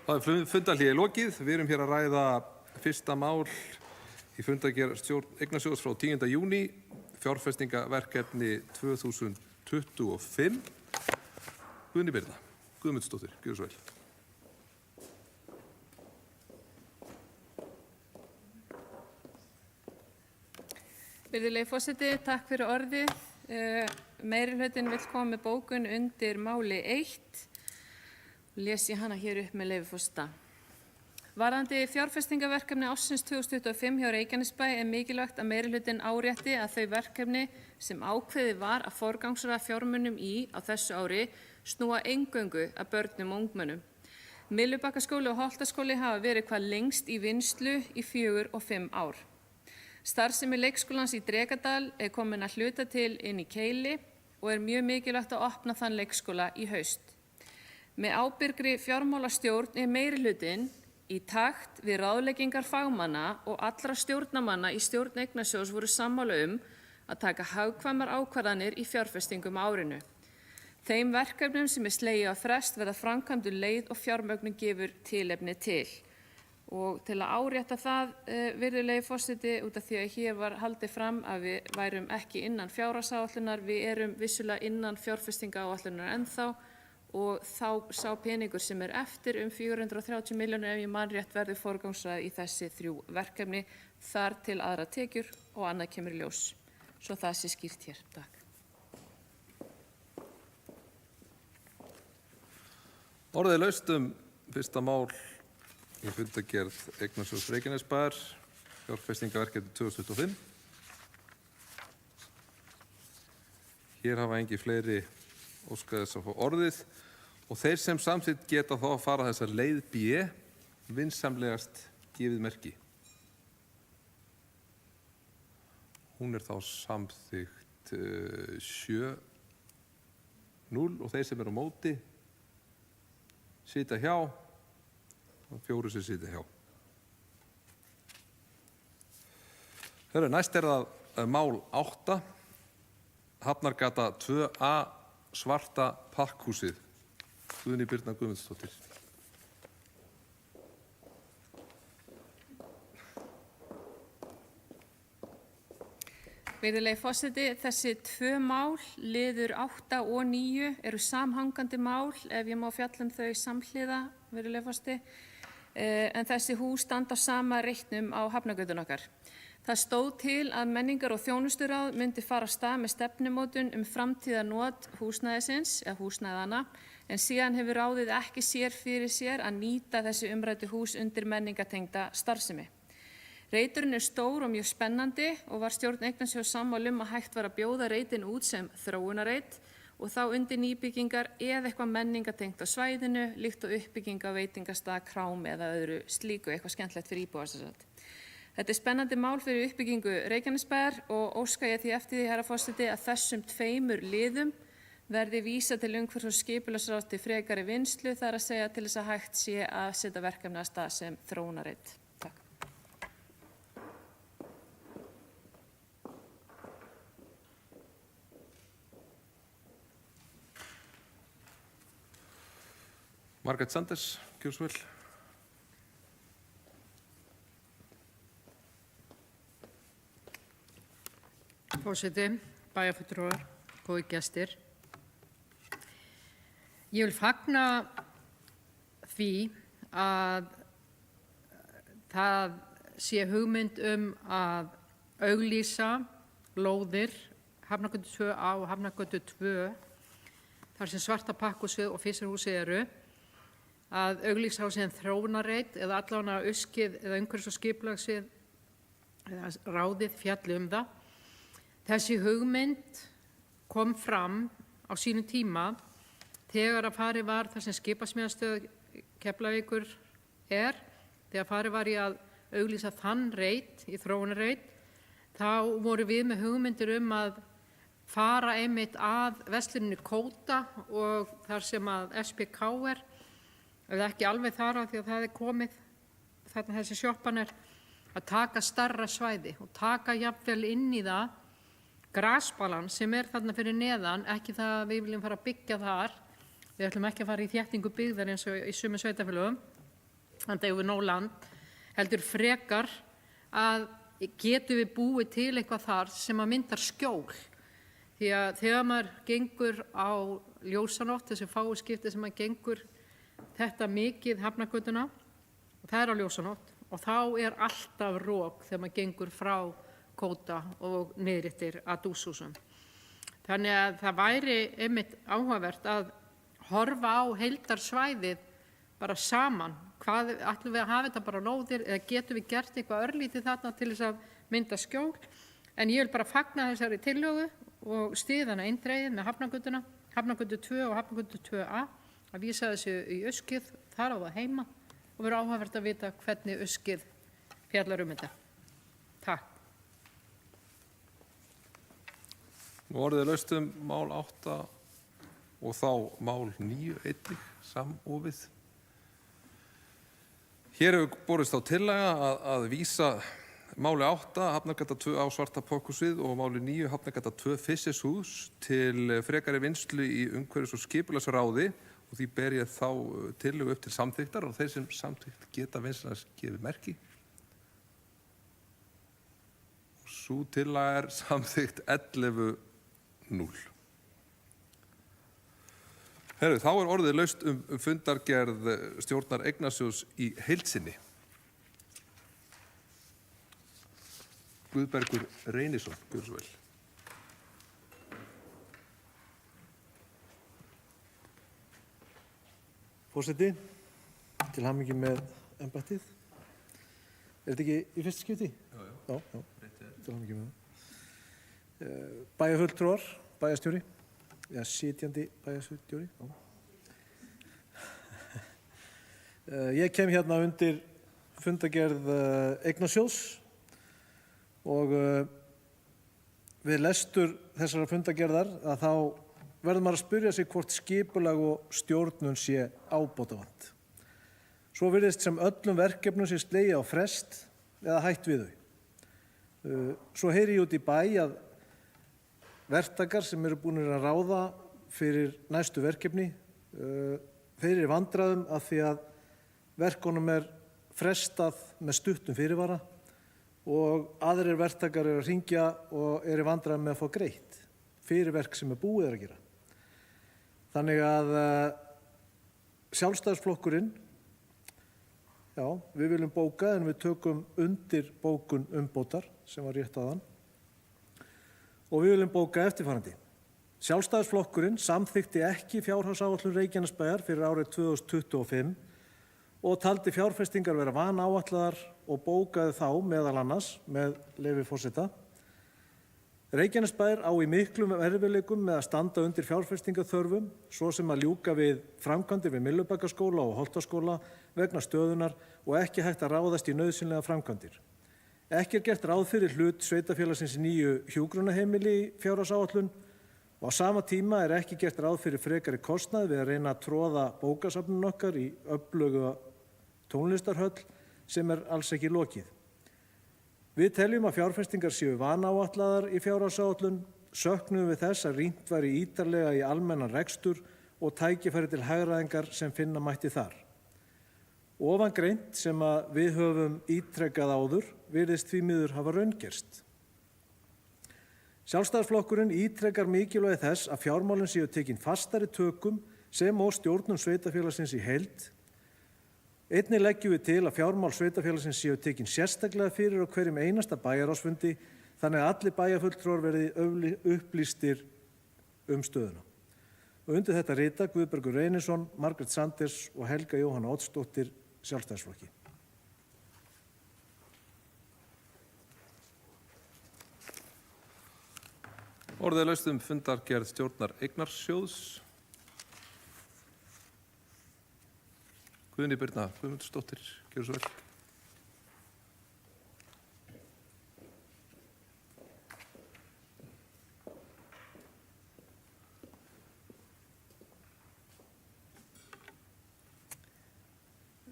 Það er fundarhlé lokið. Við erum hér að ræða fyrsta mál í fundargerð stjórn Eignasjóðs frá 10. júní, fjárfestingaverkefni 2025. Guðný Birna Guðmundsdóttir, gjörðu svo vel.
Virðulegi forseti, takk fyrir orðið. Meirihlutinn vill koma með bókun undir máli 1. Les ég hana hér upp með leyfi forseta. Varðandi fjárfestingaverkefni ársins 2025 hjá Reykjanesbæ er mikilvægt að meirihlutinn árétti að þau verkefni sem ákveðið var að forgangsraða fjármunum í á þessu ári snúa eingöngu að börnum og ungmennum. Myllubakkaskóli og Holtaskóli hafa verið hvað lengst í vinnslu í 4 og 5 ár. Starfsemi leikskólans í Drekadal er komin að hluta til inn í Keili og er mjög mikilvægt að opna þann leikskóla í haust. Með ábyrgri fjármálastjórn er meirihlutinn í takt við ráðleggingar fagmanna og allra stjórnamanna í stjórn Eignasjóðs voru sammála að taka hagkvæmar ákvarðanir í fjárfestingum á árinu. Þeim verkefnum sem er slegið á frest verða framkvæmd leið og fjármögnun gefur tilefni til. Og til að árétta það, virðulegi forseti, út af því að hér var haldið fram að við værum ekki innan fjárhagsáætlunar, við erum vissulega innan fjárfestingaáætlunar ennþá og þá sá peningur sem er eftir 430 milljónir ef ég man rétt verður forgangsraðað í þessi 3 verkefni þar til aðra tekjur og annað kemur í ljós. Svo það sé skýrt hér. Takk.
Orðið laust fyrsta mál í fundargerð Eignasjóðs Reykjanesbæjar, fjárfestingaverkefni 2025. Hér hafa engi fleiri óskað þess að fá orðið og þeir sem samþykkt geta þá að fara þessa leið B, vinsamlegast gefið merki. Hún er þá samþykkt 7-0 og þeir sem eru á móti sitja hjá og 4 sem sitja hjá. Næst er það mál 8, Hafnargata 2A, Svarta parkhúsið. Guðný Birna Guðmundsdóttir.
Virðulegi forseti, þessi 2 mál, liður 8 og 9, eru samhangandi mál ef ég má fjalla þau samhliða, virðulegi forseti. En þessi hús standa á sama reitnum á Hafnargötunni okkar. Það stóð til að menningar- og þjónusturáð myndi fara af stað með stefnumótun framtíðarnot húsnæðisins eða húsnæðana, en síðan hefur ráðið ekki sér fyrir sér að nýta þessi umræddu hús undir menningatengda starfsemi. Reiturinn er stór og mjög spennandi og var stjórn Eignasjóðs sammála að hægt var að bjóða reitinn út sem þróunareit og þá undir nýbyggingar eða eitthvað menningatengt á svæðinu, líkt og uppbygging á veitingastað, krám eða öðru slíku, eitthvað skemmtilegt fyrir íbúa. Þetta er spennandi mál fyrir uppbyggingu Reykjanesbæjar og óska ég því eftir því, herra forseti, að þessum 2 liðum verði vísað til umhverfis- og skipulagsráðs til frekari vinnslu, þar að segja til þess að hægt sé að setja verkefni af stað sem þróunareit. Takk.
Margrét Sanders, gjörðu svo vel.
Forseti, bæjarfulltrúar, góðir gestir. Ég vil fagna því að það sé hugmynd að auglýsa lóðir Hafnargötu 2A og Hafnargötu 2, þar sem Svarta parkhúsið og Fiskarhúsið eru, að auglýsa á sem þróunareit eða allavega uskið eða umhverfis- og skipulagssvið eða ráðið fjalli það. Þessi hugmynd kom fram á sínum tíma þegar að farið var þar sem skipasmíðastöð Keflavíkur þegar farið var í að auglýsa þann reit, í þróunarreit, þá voru við með hugmyndir að fara einmitt að versluninni Kóta og þar sem að SPK eða ekki alveg þar af því að það er komið, þarna þessi sjoppan að taka stærra svæði og taka jafnvel inn í það grasbalan sem þarna fyrir neðan, ekki það að við viljum fara að byggja þar, við ætlum ekki að fara í þéttingu byggðar eins og í sumum sveitarfélögum, þannig að við nóg land, heldur frekar að getum við búið til eitthvað þar sem að myndar skjól. Því að þegar maður gengur á ljósanótt, þessi fáu skipti sem maður gengur þetta mikið Hafnargötuna, og það á ljósanótt, og þá alltaf rok þegar maður gengur frá Kóta og niðrittir að Dúshúsum. Þannig að það væri einmitt áhugavert að horfa á heildarsvæðið bara saman. Hvað ætlum við að hafa þetta bara lóðir eða getum við gert eitthvað örlítið þarna til þess að mynda skjól? En ég vil bara fagna þessari tillögu og styðja hana eindregið með Hafnargötuna, Hafnargötu 2 og Hafnargötu 2A, að vísa þessu í Öskið, þar á það heima og verður áhugavert að vita hvernig Öskið fjallar þetta. Takk.
Nú orðið laust mál 8 og þá mál 9 einnig samofið. Hér hefur borist á tillaga að vísa máli 8, Hafnargata 2 á Svartapokkusvið og máli 9, Hafnargata 2 Fiskishús til frekari vinnslu í umhverfis- og skipulagsráði og því ber ég þá tillögu upp til samþykktar og þeir sem samþykkt geta vinslans gefið merki. Sú tillaga samþykkt 11-0. Herru, þá orðið laust fundargerð stjórnar Eignasjóðs í heild sinni. Guðbergur Reynisson, gjörðu svo vel.
Forseti, til hamingju með embættið. Þetta ekki í fyrsta skipti? Já. Til hamingju með það. Bæjarfulltrúar, bæjarstjóri, eða sitjandi bæjarstjóri. Ég kem hérna undir fundargerð Eignasjóðs og við lestur þessara fundargerðar að þá verður maður að spyrja sig hvort skipulag og stjórnun sé ábótavant. Svo virðist sem öllum verkefnum sé slegið á frest eða hætt við þau. Svo heyri ég út í bæ að verktakar sem eru búnir að ráða fyrir næstu verkefni, þeir eru í vandræðum af því að verkunum frestað með stuttum fyrirvara og aðrir verktakar eru að hringja og eru í vandræðum með að fá greitt fyrir verk sem búið að gera. Þannig að Sjálfstæðisflokkurinn, já, við viljum bóka en við tökum undir bókun umbótar sem var rétt áðan og við viljum bóka eftirfarandi. Sjálfstæðisflokkurinn samþykkti ekki fjárhagsáætlun Reykjanesbæjar fyrir árið 2025 og taldi fjárfestingar vera vanáætlaðar og bókaði þá meðal annars með leyfi forseta. Reykjanesbær á í miklum erfiðleikum með að standa undir fjárfestingaþörfum, svo sem að ljúka við framkvæmdir við Myllubakkaskóla og Holtaskóla vegna stöðunar og ekki hægt að ráðast í nauðsynlega framkvæmdir. Ekki gert ráð fyrir hlut sveitarfélagsins í nýju hjúkrunarheimili í fjárhagsáætlun og á sama tíma ekki gert ráð fyrir frekari kostnað við að reyna að troða bókasafnun okkar í öfluga tónlistarhöll sem alls ekki lokið. Við teljum að fjárfestingar séu vanáætlaðar í fjárhagsáætlun, söknum við þess að rýnt væri ítarlega í almennan rekstur og tækifæri til hagræðingar sem finna mætti þar. Ofangreint sem að við höfum ítrekað áður virðist því miður hafa raungerst. Sjálfstæðisflokkurinn ítrekar mikilvægi þess að fjármálin séu tekin fastari tökum sem og stjórnun sveitarfélagsins í heild. Einnig leggjum við til að fjármál sveitarfélagsins séu tekin sérstaklega fyrir á hverjum einasta bæjarráðsfundi þannig að allir bæjarfulltrúar verði upplýstir stöðuna. Og undir þetta rita Guðbergur Reynisson, Margrét Sanders og Helga Jóhanna Oddsdóttir, Sjálfstæðisflokki.
Orðið laust fundargerð stjórnar Eignasjóðs. Guðný Birna Guðmundsdóttir, gjörðu svo vel.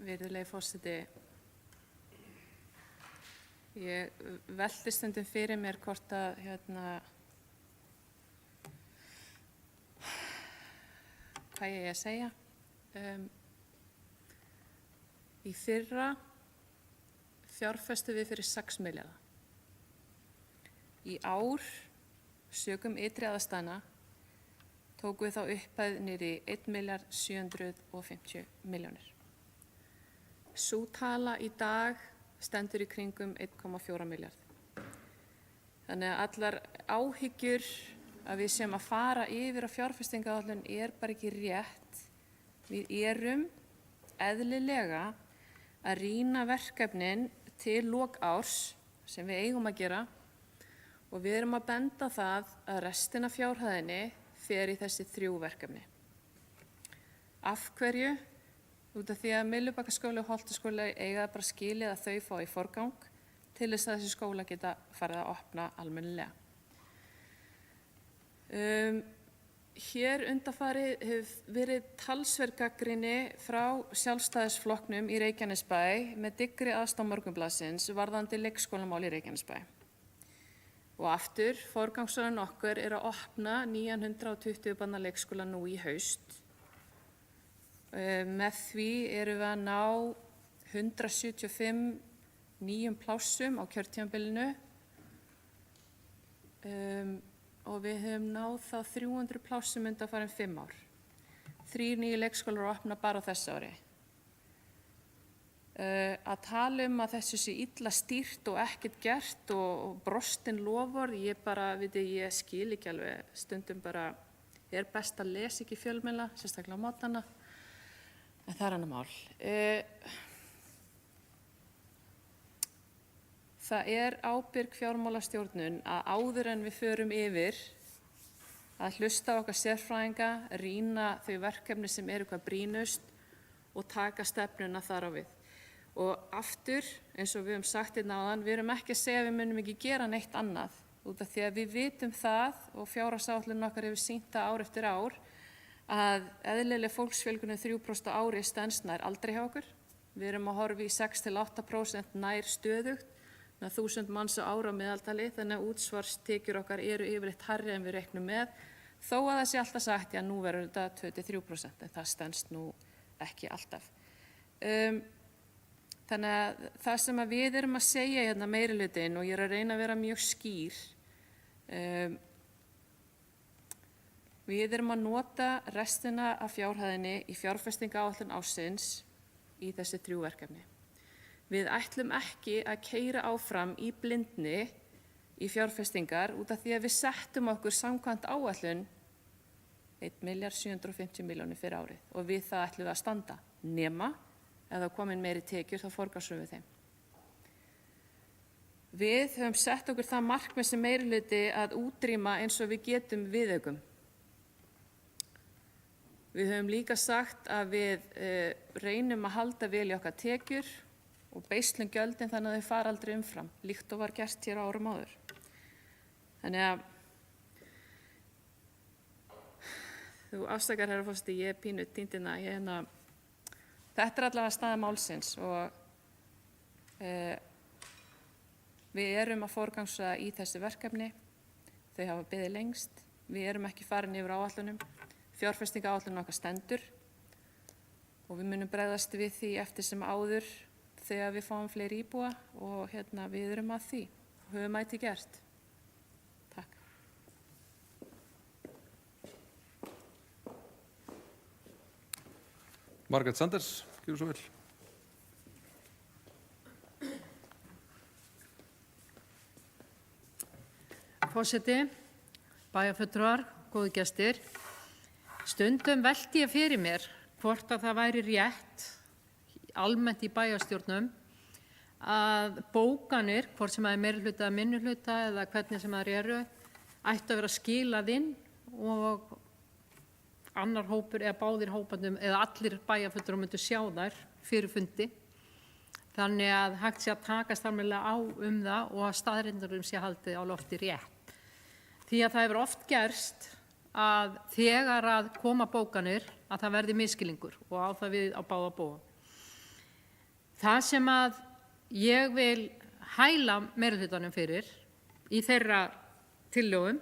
Virðulegi forseti, ég velti stundum fyrir mér hvort að hvað ég að segja. Í fyrra fjárfestum við fyrir 6 milljarða. Í ár, sökum ytri aðstæðna, tókum við þá upphæð niður í 1.750 milljónir. Sú tala í dag stendur í kringum 1,4 milljarð. Þannig að allar áhyggjur að við sem að fara yfir á fjárfestingaáætlun bara ekki rétt. Við erum eðlilega að rýna verkefnin til lok árs sem við eigum að gera og við erum að benda á það að restin af fjárhæðinni fer í þessi 3 verkefni. Af hverju? Út af því að Myllubakkaskóli og Holtaskóli eiga bara skilið að þau fá í forgang til þess að þessi skóla geta farið að opna almennilega. Hér undanfarið hefur verið talsverð gagnrýni frá Sjálfstæðisflokknum í Reykjanesbæ með dyggri aðstoð Morgunblaðsins varðandi leikskólamál í Reykjanesbæ. Og aftur, forgangsröðun okkar að opna 920 barna leikskóla nú í haust. Með því erum við að ná 175 nýjum plássum á kjörtímabilinu og við höfum náð þá 300 plássum undanfarin 5 ár. 3 nýju leikskólar opna bara á þessu ári. Að tala að þessu sé illa stýrt og ekkert gert og brostin loforð, ég skil ekki alveg, stundum bara best að lesa ekki fjölmiðla, sérstaklega á mótnana, en það annar mál. Það ábyrg fjármálastjórnun að áður en við förum yfir að hlusta á okkar sérfræðinga, rýna þau verkefni sem hvað brýnust og taka stefnuna þar á við. Og aftur, eins og við höfum sagt áðan, við erum ekki að segja að við munum ekki gera neitt annað út af því að við vitum það og fjárhagsáætlun okkar hefur sýnt það ár eftir ár að eðlileg fólksfjölgun 3% á ári stenst nær aldrei hjá okkur. Við erum að horfa í 6-8% nær stöðugt, 1000 manns á ára meðaltali, þannig að útsvarstekjur okkar yfirleitt hærri en við reiknum með, þó að það sé alltaf sagt, já nú verður þetta 2-3%, en það stenst nú ekki alltaf. Þannig að það sem við erum að segja hérna meirihlutinn og ég að reyna að vera mjög skýr, við erum að nota restina af fjárhæðinni í fjárfestingaáætlun ársins í þessi 3 verkefni. Við ætlum ekki að keyra áfram í blindni í fjárfestingar út af því að við settum okkur samkvæmt áætlun 1.750 milljónir fyrir árið og við það ætlum við að standa nema ef það komin meiri tekjur þá forgangsröðum við þeim. Við höfum sett okkur það markmið sem meirihluti að útrýma eins og við getum viðaukum. Við höfum líka sagt að við reynum að halda vel í okkar tekjur og beislum gjöldin þannig að þau fara aldrei umfram, líkt og var gert hér á árum áður. Þannig að þú afsakar, herra forseti, ég pínu týndina, þetta allavega staða málsins og við erum að forgangsraða í þessi verkefni, þau hafa beðið lengst, við erum ekki farin yfir áætlunum, fjárfestingaáætlunum okkar stendur og við munum bregðast við því eftir sem áður þegar við fáum fleiri íbúa og við erum að því og höfum ætti gert. Takk.
Margrét Sanders, gjörðu svo vel.
Forseti, bæjarfulltrúar, góðu gestir. Stundum velti ég fyrir mér hvort að það væri rétt almennt í bæjarstjórnum að bókanir, hvort sem það meirihluta eða minnihluta eða hvernig sem það eru, ættu að vera skilað inn og annar hópur eða báðir hópandum eða allir bæjarfulltrúar myndu sjá þær fyrir fundi. Þannig að hægt sé að takast almennilega á það og að staðreyndurum sé haldið á lofti rétt. Því að það hefur oft gerst að þegar að koma bókanir að það verði misskilningur og á það við á báða bóga. Það sem að ég vil hæla meirihlutanum fyrir í þeirra tillögum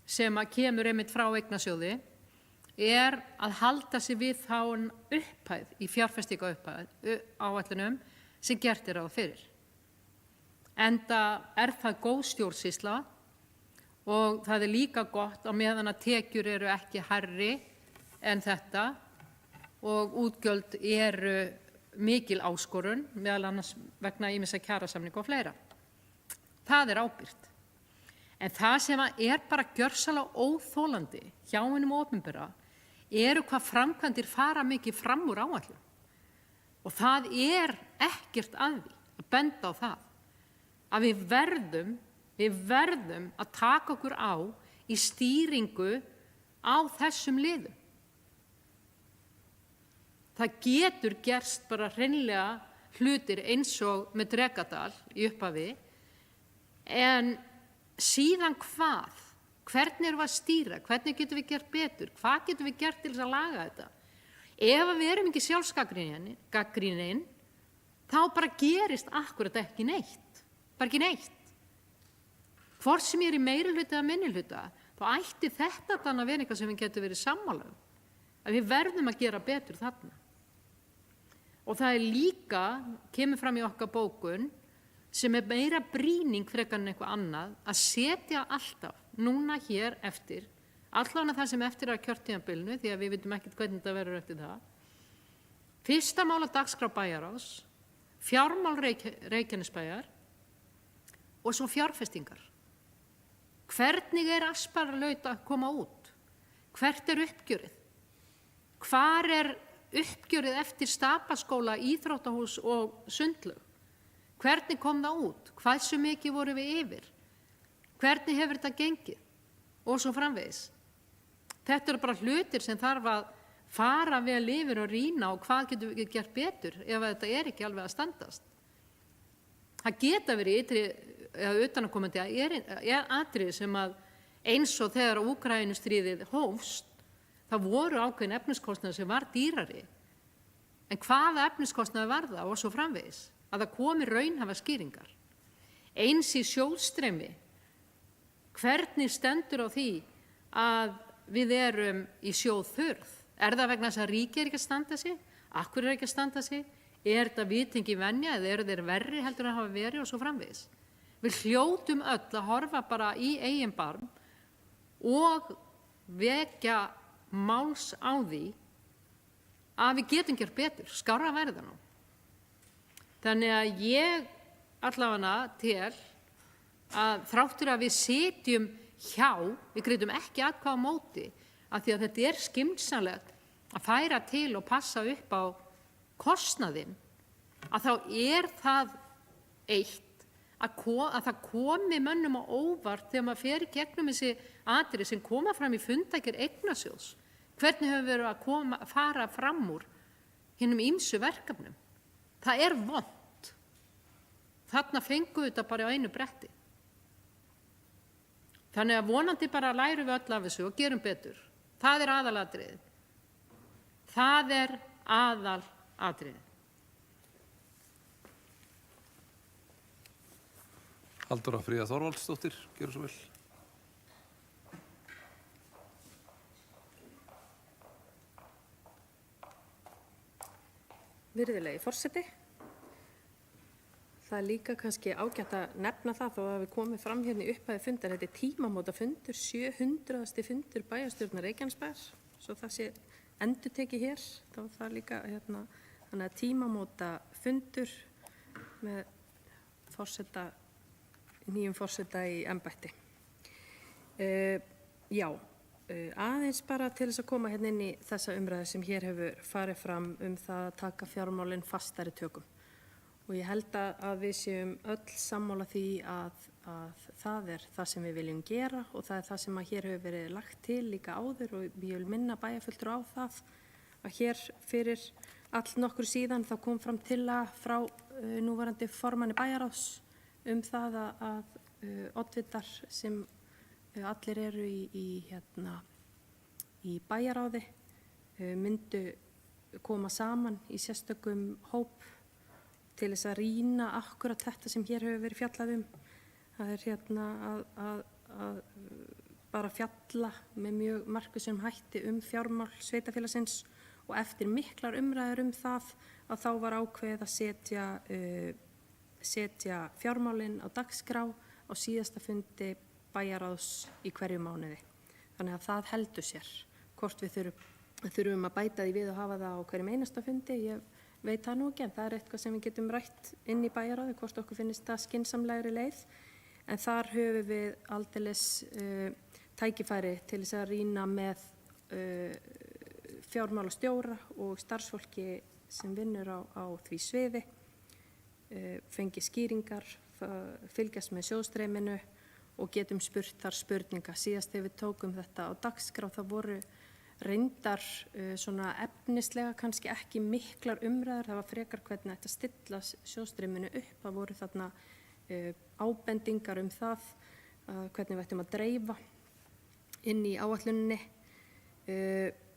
sem að kemur einmitt frá eignasjóði er að halda sig við þá upphæð í fjárfestinga áætlunum sem gert ráð fyrir. Enda það góð stjórnsýsla og það líka gott á meðan að tekjur eru ekki hærri en þetta og útgjöld eru mikil áskorun, meðal annars vegna ýmissa kjarasamninga og fleira. Það ábyrgt. En það sem bara gjörsamlega óþolandi hjá hinum opinbera eru hvað framkvæmdir fara mikið fram úr áætlun. Og það ekkert að því að benda á það að við verðum að taka okkur á í stýringu á þessum liðum. Það getur gerst bara hreinlega hlutir eins og með Drekadal í upphafi, en síðan hvað? Hvernig erum við að stýra? Hvernig getum við gert betur? Hvað getum við gert til þess að laga þetta? Ef við erum ekki sjálfsgagnrýnin, þá bara gerist akkurat ekki neitt. Bara ekki neitt. Hvort sem í meirihluta eða minnihluta, þá ætti þetta þannig að vera eitthvað sem við getum verið sammála um. Að við verðum að gera betur þarna. Og það líka, kemur fram í okkar bókun, sem meira brýning frekar en eitthvað annað, að setja alltaf núna hér eftir, allavega það sem eftir kjörtímabilinu, því að við vitum ekkert hvernig þetta verður eftir það. Fyrsta mál á dagskrá bæjarráðs, fjármál Reykjanesbæjar og svo fjárfestingar. Hvernig Asparalaut að koma út? Hvert uppgjörið? Hvar uppgjörið eftir Stapaskóla, íþróttahús og sundlaug? Hvernig kom það út? Hversu mikið voru við yfir? Hvernig hefur þetta gengið? Og svo framvegis. Þetta eru bara hlutir sem þarf að fara vel yfir og rýna og hvað getum við gert betur ef þetta ekki alveg að standast. Það geta verið ytri eða utanaðkomandi atriði sem að eins og þegar Úkraínustríðið hófst, það voru ákveðin efniskostnaður sem var dýrari. En hvaða efniskostnaður var það og svo framvegis? Að það komi raunhæfa skýringar. Eins í sjóðstreymi, hvernig stendur á því að við erum í sjóðþurrð? Það vegna þess að ríkið ekki að standa sig? Af hverju ekki að standa sig? Þetta vitingi venja eða eru þeir verri heldur en hafa verið og svo framvegis? Við hljótum öll að horfa bara í eigin barm og vekja máls á því að við getum gert betur, skárra væri það nú. Þannig að ég allavega tel að þráttur að við sitjum hjá, við greiðum ekki atkvæði á móti, af því að þetta skynsamlegt að færa til og passa upp á kostnaðinn, að þá það eitt að það komi mönnum á óvart þegar maður fer í gegnum þessi atriði sem koma fram í fundargerð Eignasjóðs. Hvernig hefur verið að fara fram úr hinum ýmsu verkefnum? Það vont. Þarna fengum við þetta bara á einu bretti. Þannig að vonandi bara lærum við öll af þessu og gerum betur. Það aðalatriðið. Það aðalatriðið.
Halldóra Fríða Þorvaldsdóttir, gjörðu svo vel.
Virðulegi forseti. Það líka kannski ágætt að nefna það þó að við komum fram hérna í upphafi fundar. Þetta tímamótafundur, 700. fundur bæjarstjórnar Reykjanesbæjar. Svo það sé endurtekið hér. Þá það líka þannig að tímamótafundur með nýjum forseta í embætti. Aðeins bara til þess að koma hérna inn í þessa umræðu sem hér hefur farið fram það að taka fjármálin fastari tökum. Og ég held að við séum öll sammála því að það það sem við viljum gera og það það sem að hér hefur verið lagt til líka áður og ég vil minna bæjarfulltrúa á það að hér fyrir allnokkru síðan þá kom fram tillaga frá núverandi formanni bæjarráðs það að oddvitar sem allir eru í bæjarráði myndu koma saman í sérstökum hóp til þess að rýna akkurat þetta sem hér hefur verið fjallað Það að bara fjalla með mjög markvissum hætti fjármál sveitarfélagsins og eftir miklar umræður það að þá var ákveðið að setja fjármálin á dagskrá á síðasta fundi bæjarráðs í hverju mánuði. Þannig að það heldur sér. Hvort við þurfum að bæta því við og hafa það á hverjum einasta fundi, ég veit það nú ekki, en það er eitthvað sem við getum rætt inn í bæjarráði, hvort okkur finnst það skynsamlegri leið. En þar höfum við aldeilis tækifæri til þess að rýna með fjármálastjóra og starfsfólki sem vinnur á því sviði, fengi skýringar, fylgjast með sjóðstreyminu og getum spurt þar spurninga. Síðast þegar við tókum þetta á dagskrá það voru reyndar svona efnislega kannski ekki miklar umræður, það var frekar hvernig þetta stilla sjóðstreyminu upp, það voru þarna ábendingar það hvernig við ættum að dreifa inn í áætluninni.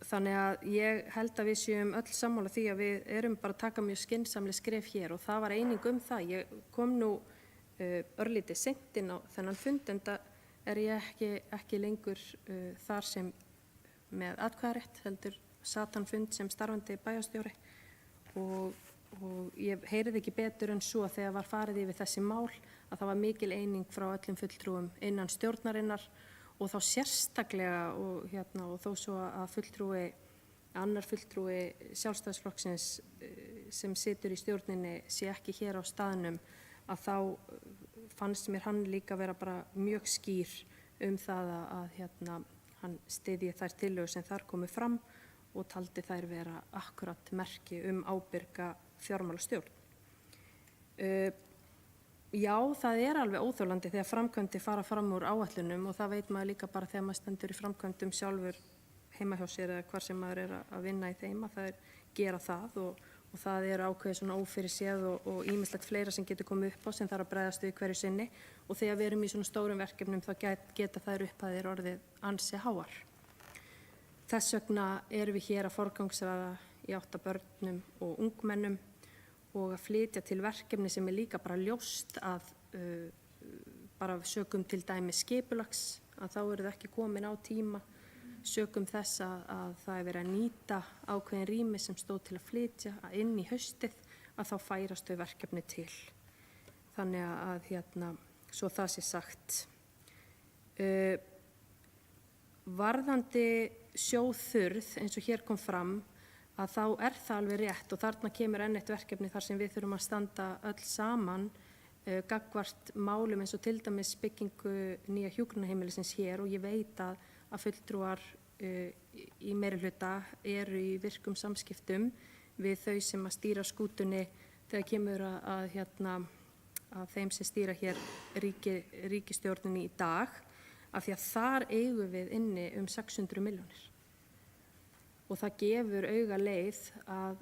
Þannig að ég held að við séum öll sammála því að við erum bara að taka mjög skynsamleg skref hér og það var eining það. Ég kom nú örlítið seint inn á þennan fund en það er ég ekki lengur þar sem með atkvæðarétt, heldur sat hann fund sem starfandi bæjarstjóri og ég heyrði ekki betur en svo þegar var farið yfir þessi mál að það var mikil eining frá öllum fulltrúum innan stjórnarinnar og þá sérstaklega og þó svo að annar fulltrúi Sjálfstæðisflokksins sem situr í stjórninni sé ekki hér á staðnum að þá fannst mér hann líka vera bara mjög skýr það að hann styðji þær tillögur sem þar komu fram og taldi þær vera akkurat merki ábyrga fjármálastjórn. Já, það er alveg óþolandi þegar framkvæmdir fara fram úr áætlunum og það veit maður líka bara þegar maður stendur í framkvæmdum sjálfur heima hjá sér eða hvar sem maður að vinna í þeim að það gera það og það er ákveðið svona ófyrirséð og ýmislegt fleira sem getur komið upp á sem þarf að bregðast við hverju sinni og þegar við erum í svona stórum verkefnum þá geta þær upphæðir orðið ansi háar. Þess vegna erum við hér að forgangsraða í átt að börnum og ungmennum og að flytja til verkefni sem líka bara ljóst að bara sökum til dæmis skipulags að þá eru það ekki komin á tíma, sökum þess að það verið að nýta ákveðin rými sem stóð til að flytja inn í haustið að þá færast þau verkefni til. Þannig að svo það sé sagt. Varðandi sjóðþurrð eins og hér kom fram að þá er það alveg rétt og þarna kemur enn eitt verkefni þar sem við þurfum að standa öll saman gagnvart málum eins og til dæmis byggingu nýja hjúkrunarheimilisins hér og ég veit að fulltrúar í meirihluta eru í virkum samskiptum við þau sem að stýra skútunni þegar kemur að þeim sem stýra hér ríkisstjórninni í dag af því að þar eigum við inni 600 milljónir. Og það gefur auga leið að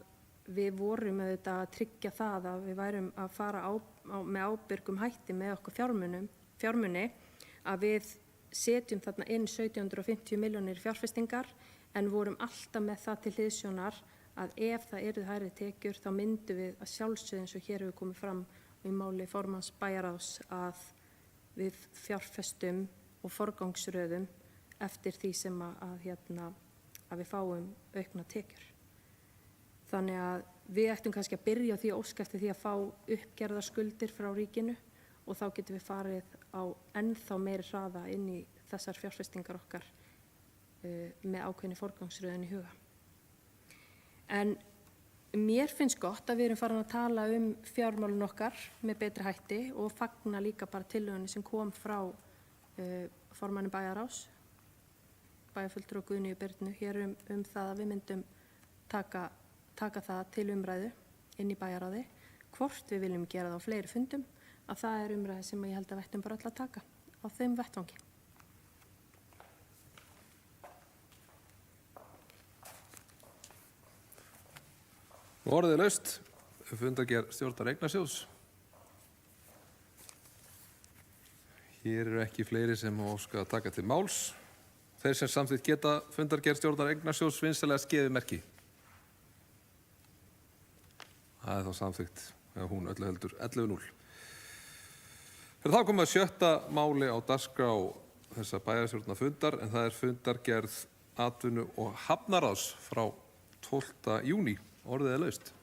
við vorum auðvitað að tryggja það að við værum að fara með ábyrgum hætti með okkur fjármuni að við setjum þarna inn 1750 milljónir fjárfestingar en vorum alltaf með það til hliðsjónar að ef það yrðu hærri tekjur þá myndum við að sjálfsögðu eins og hér hefur komið fram í máli formanns bæjarráðs að við fjárfestum og forgangsröðum eftir því sem að við fáum aukna tekjur. Þannig að við ættum kannski að byrja á því að óska eftir því að fá uppgerðar skuldir frá ríkinu og þá getum við farið á ennþá meiri hraða inn í þessar fjárfestingar okkar með ákveðinni forgangsröðin í huga. En mér finnst gott að við erum farin að tala fjármálun okkar með betri hætti og fagna líka bara tillögunni sem kom frá formanni bæjarráðs bæjarfulltrúa Guðnýju Birnu hér það að við myndum taka það til umræðu inn í bæjarráði, hvort við viljum gera það á fleiri fundum, að það er umræði sem ég held að við ættum bara öll að taka á þeim vettvangi.
Orðið laust, fundargerð stjórnar Eignasjóðs. Hér eru ekki fleiri sem óska að taka til máls. Þeir sem samþykkt geta fundargerð stjórnar Eignasjóðs vinsamlega skefið merki. Það er þá samþykkt eða hún öllu heldur 11-0. Fyrir þá komum við að 6. máli á dagskrá þessa bæjarstjórnarfundar en það er fundargerð atvinnu- og hafnaráðs frá 12. júní. Orðið er laust.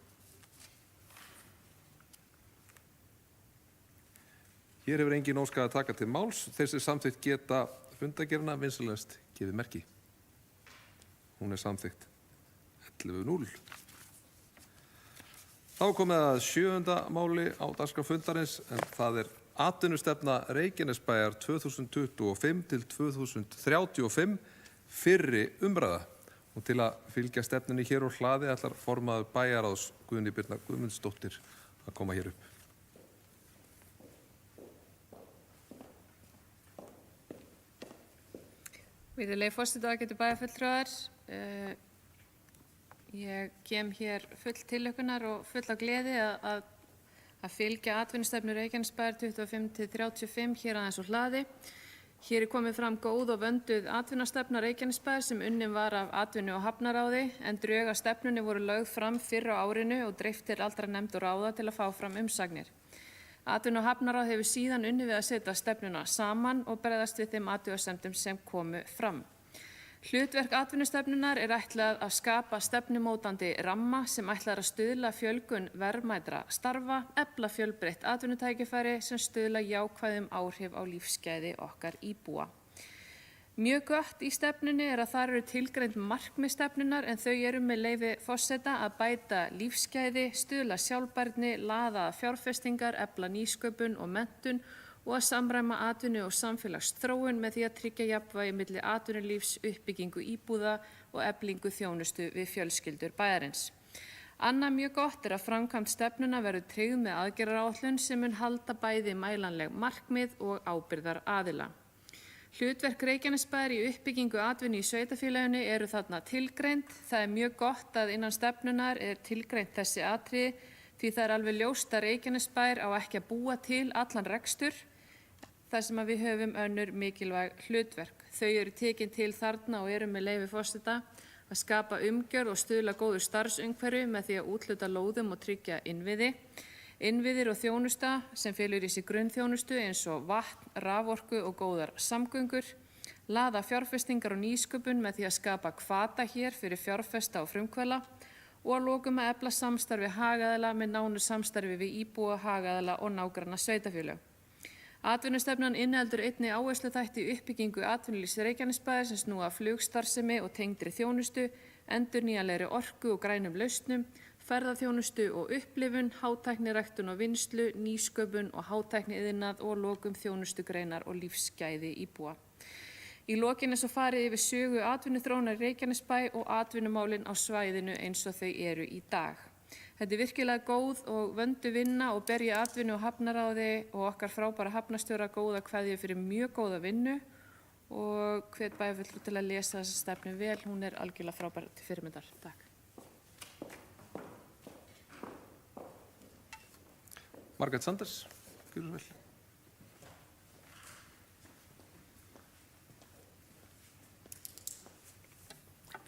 Hér hefur engin óskað að taka til máls. Þeir sem samþykkt geta fundargerðina vinsamlegast gefið merki. Hún er samþykkt 11:0. Þá er komið að 7. máli á dagskrá fundarins en það er atvinnustefna Reykjanesbæjar 2025 til 2035 fyrri umræða. Og til að fylgja stefnunni hér úr hlaði ætlar formaður bæjarráðs Guðný Birna Guðmundsdóttir að koma hér upp.
Virðulegi forseti og ágætu bæjarfulltrúar, ég kem hér full tilhlökkunar og full af gleði að fylgja atvinnustefnu Reykjanesbæjar 25 til 35 hér aðeins úr hlaði. Hér er komið fram góð og vönduð atvinnustefna Reykjanesbæjar sem unnin var af atvinnu- og hafnaráði en drög að stefnunni voru lögð fram fyrr á árinu og dreift til allra nefnd og ráða til að fá fram umsagnir. Atvinnu- og hafnaráð hefur síðan unnið við að setja stefnuna saman og bregðast við þeim athugasemdum sem komu fram. Hlutverk atvinnustefnunar er ætlað að skapa stefnumótandi ramma sem ætlar að stuðla fjölgun verðmætra starfa, efla fjölbreytt atvinnutækifæri sem stuðla jákvæðum áhrif á lífsgæði okkar íbúa. Mjög gott í stefnunni er að þar eru tilgreind markmið stefnunar en þau eru með leyfi forseta að bæta lífsgæði, stuðla sjálfbærni, laða að fjárfestingar, efla nýsköpun og menntun og að samræma atvinnu- og samfélagsþróun með því að tryggja jafnvægi milli atvinnulífs, uppbyggingu íbúða og eflingu þjónustu við fjölskyldur bæjarins. Annað mjög gott er að framkvæmd stefnuna verður tryggð með aðgerðaráætlun sem mun halda bæði mælanleg markmið og ábyrgðar aðila. Hlutverk Reykjanesbæjar í uppbyggingu atvinnu í sveitarfélaginu eru þarna tilgreind. Það er mjög gott að innan stefnunar er tilgreind þessi atriði því það er alveg ljóst að Reykjanesbær á ekki að búa til allan rekstur þar sem að við höfum önnur mikilvæg hlutverk. Þau eru tekin til þarna og eru með leyfi forseta að skapa umgjörð og stuðla góðu starfsumhverfi með því að úthluta lóðum og tryggja innviði. Innviðir og þjónusta sem felur í sig grunnþjónustu eins og vatn, raforku og góðar samgöngur. Laða fjárfestingar og nýsköpun með því að skapa hvata hér fyrir fjárfesta og frumkvöðla og að lokum að efla samstarfi hagaðila með nánu samstarfi við íbúa, hagaðila og nágranna sveitarfélög. Atvinnustefnan inniheldur einnig áhersluþætti í uppbyggingu atvinnulífs Reykjanesbæjar sem snúa að flugstarfsemi og tengdri þjónustu, endurnýjanlegri orku og grænum lausnum, ferðaþjónustu og upplifun, hátækniræktun og vinnslu, nýsköpun og hátækniiðnað og lokum þjónustugreinar og lífsgæði íbúa. Í lokin er svo farið yfir sögu atvinnuþróunar í Reykjanesbæ og atvinnumálin á svæðinu eins og þau eru í dag. Þetta er virkilega góð og vöndu vinna og ber ég atvinnu- og hafnaráði og okkar frábæra hafnarstjóra góða kveðju fyrir mjög góða vinnu og hvet bæjarfulltrúa til að lesa þessa stefnu vel. Hún er algjörlega frábær til fyrirmyndar. Takk.
Margrét Sanders, gjörðu svo vel.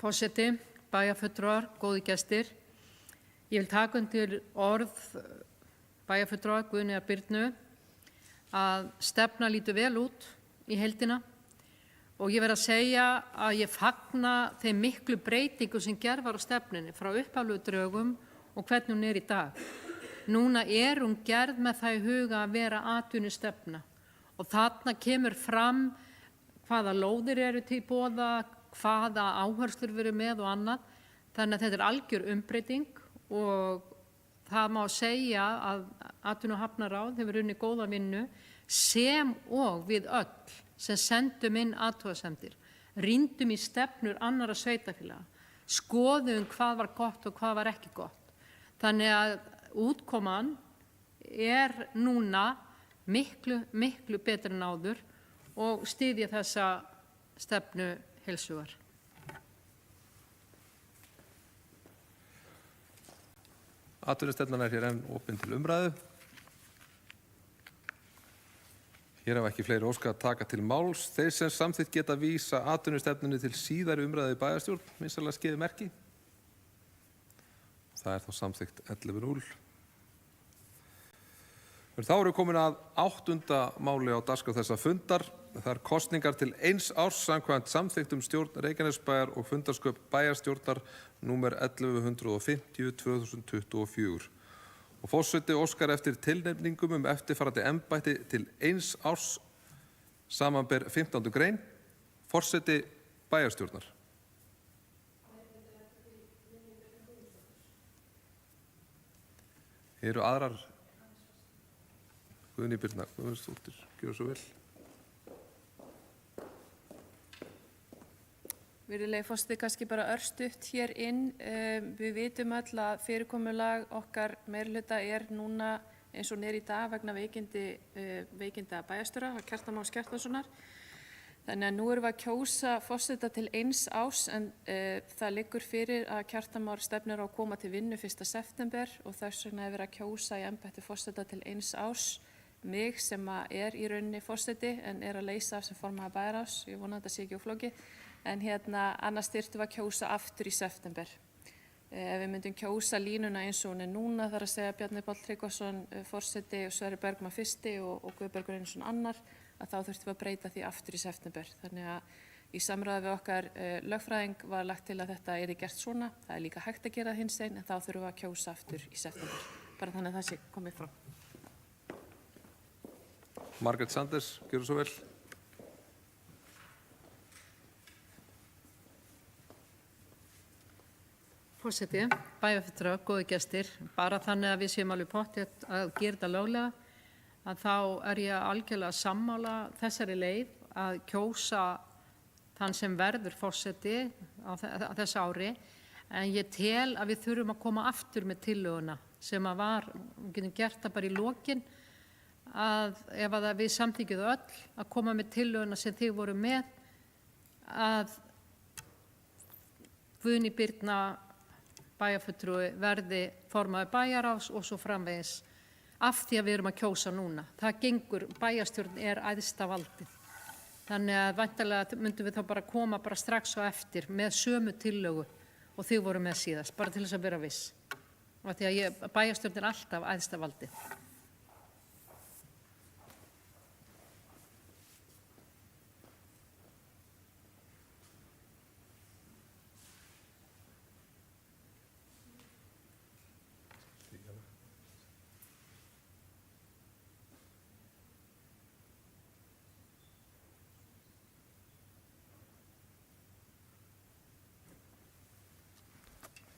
Forseti, bæjarfulltrúar, góði gestir. Ég vil taka undir orð bæjarfulltrúar Guðnýjar Birnu að stefna lítur vel út í heildina og ég verð að segja að ég fagna þeim miklu breytingu sem gerð var á stefnunni frá upphaflegu drögum og hvernig hún er í dag. Núna er hún gerð með það í huga að vera atvinnustefna og þarna kemur fram hvaða lóðir eru til boða, hvaða áherslur veru með og annað. Þannig að þetta er algjör umbreyting og það má segja að atvinnu- og hafnaráð hefur unnið góða vinnu sem og við öll sem sendum inn athugasemdir, rýndum í stefnur annarra sveitarfélaga, skoðum hvað var gott og hvað var ekki gott. Þannig að útkoman er núna miklu betur en áður og styðja þessa stefnu heils hugar.
Atvinnustefnan er hér enn opin til umræðu. Hér hafa ekki fleiri óskað að taka til máls. Þeir sem samþykkt geta vísa atvinnustefnunni til síðari umræðu í bæjarstjórn, vinsamlegast gefið merki. Það er þá samþykkt 11:0. Þá erum við komin að 8. máli á dagskrá þessa fundar. Það er kosningar til 1 árs samkvæmt samþykktum stjórn Reykjanesbæjar og fundarsköp bæjarstjórnar númer 1150/2024. Og forseti óskar eftir tilnefningum eftirfarandi embætti til 1 árs samanber 15. grein. Forseti bæjarstjórnar. Eru aðrar? Guðný Birna Guðmundsdóttir, gjörðu svo vel.
Virðulegi forseti, kannski bara örstutt hér inn. Við vitum öll að fyrirkomulag okkar meirihluta er núna eins og í dag vegna veikinda bæjarstjóra, Kjartan Már Kjartanssonar. Þannig að nú erum við að kjósa forseta til 1 árs en það liggur fyrir að Kjartan Már stefnir á að koma til vinnu 1. september og þess vegna er verið að kjósa í embætti forseta til 1 árs. Mig sem er í rauninni forseti en er að leysa af sem formaður bæjarráðs, ég vona að þetta sé ekki of flókið, en annars þyrftum við að kjósa aftur í september. Ef við myndum kjósa línuna eins og hún er núna, þar að segja Bjarni Páll Tryggvason forseti og Sverrir Bergmann fyrsti og Guðbergur Einarsson annar, að þá þurftum við að breyta því aftur í september. Þannig að í samráði við okkar lögfræðing var lagt til að þetta yrði gert svona. Það er líka hægt að gera það hinsegin en þá þurfum við að kjósa aftur í september. Bara þannig að það sé komið fram.
Margrét Sanders, gjörðu svo vel.
Forseti, bæjarfulltrúar, góðir gestir, bara þannig að við séum alveg pottþétt að gera þetta löglega, að þá er ég algjörlega sammála þessari leið að kjósa þann sem verður forseti á þessu ári, en ég tel að við þurfum að koma aftur með tillöguna sem að var, við getum gert það bara í lokin, að ef að við samþykkjum öll að koma með tillöguna sem þið voru með, að Guðný Birna bæjarfulltrúi verði formaður bæjarráðs og svo framvegis af því að við erum að kjósa núna. Það gengur, bæjarstjórn er æðsta valdið. Þannig að væntanlega myndum við þá bara koma bara strax á eftir með sömu tillögu og þið voru með síðast, bara til þess að vera viss. Og því að bæjarstjórn er alltaf æðsta valdið.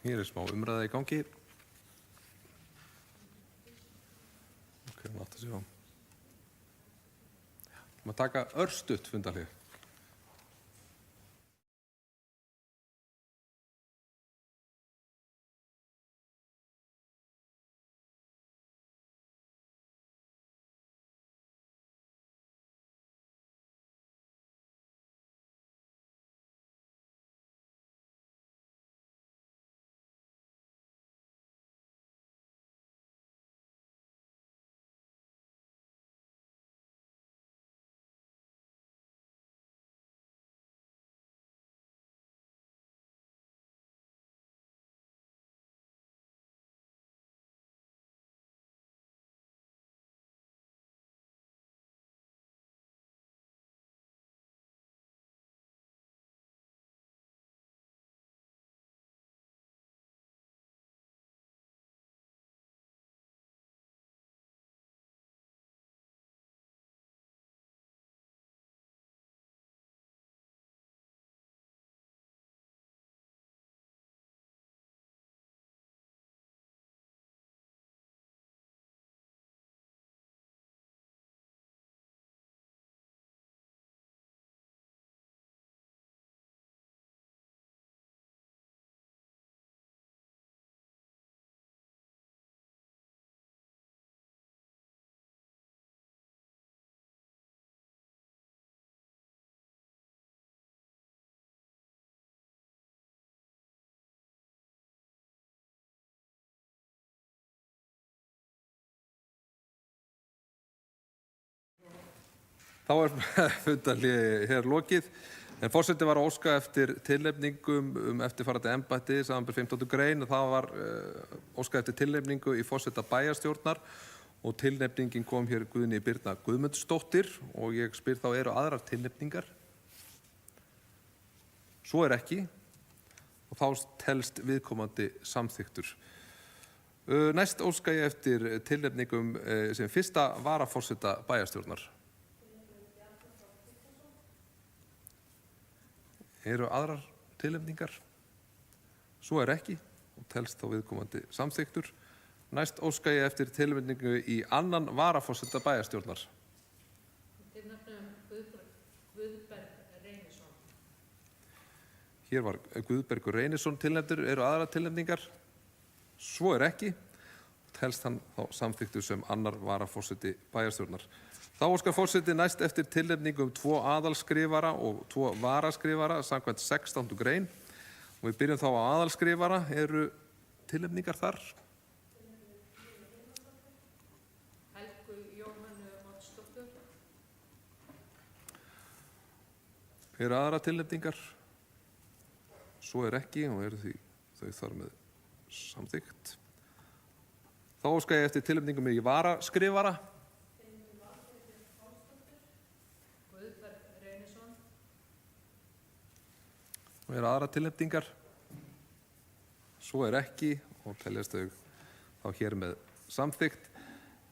Hér er smá umræða í gangi. Ok, hann átti sig á. Við að taka örstutt fundarhlið. Þá er fundarhlé hér lokið, en forseti var að óska eftir tilnefningum eftirfarandi embætti, samanber 15. grein, og það var óskað eftir tilnefningu í forseta bæjarstjórnar og tilnefningin kom hér Guðni Birna Guðmundsdóttir og ég spyr þá, eru aðrar tilnefningar? Svo er ekki og þá telst viðkomandi samþyktur. Næst óska ég eftir tilnefningum sem fyrsta varaforseta bæjarstjórnar. Eru aðrar tilnefningar? Svo er ekki og telst þá viðkomandi samþyktur. Næst óska ég eftir tilnefningu í annan varaforseta bæjarstjórnar.
Tilnefnum Guðberg Reynisson.
Hér var Guðbergur Reynisson tilnefndur. Eru aðrar tilnefningar? Svo er ekki og telst hann þá samþyktur sem annar varaforseti bæjarstjórnar. Þá óskar forseti næst eftir tilnefningum 2 aðalskrifara og 2 varaskrifara samkvæmt 16. grein. Og við byrjum þá á aðalskrifara. Eru tilnefningar þar?
Helgu Jóhannu Oddsdóttur.
Eru aðra tilnefningar? Svo er ekki og eru því þau þar með samþykkt. Þá óska ég eftir tilnefningum í varaskrifara.
Guðberg Reynisson.
Og eru aðra tilnefningar? Svo er ekki og teljast þau þá hér með samþykkt.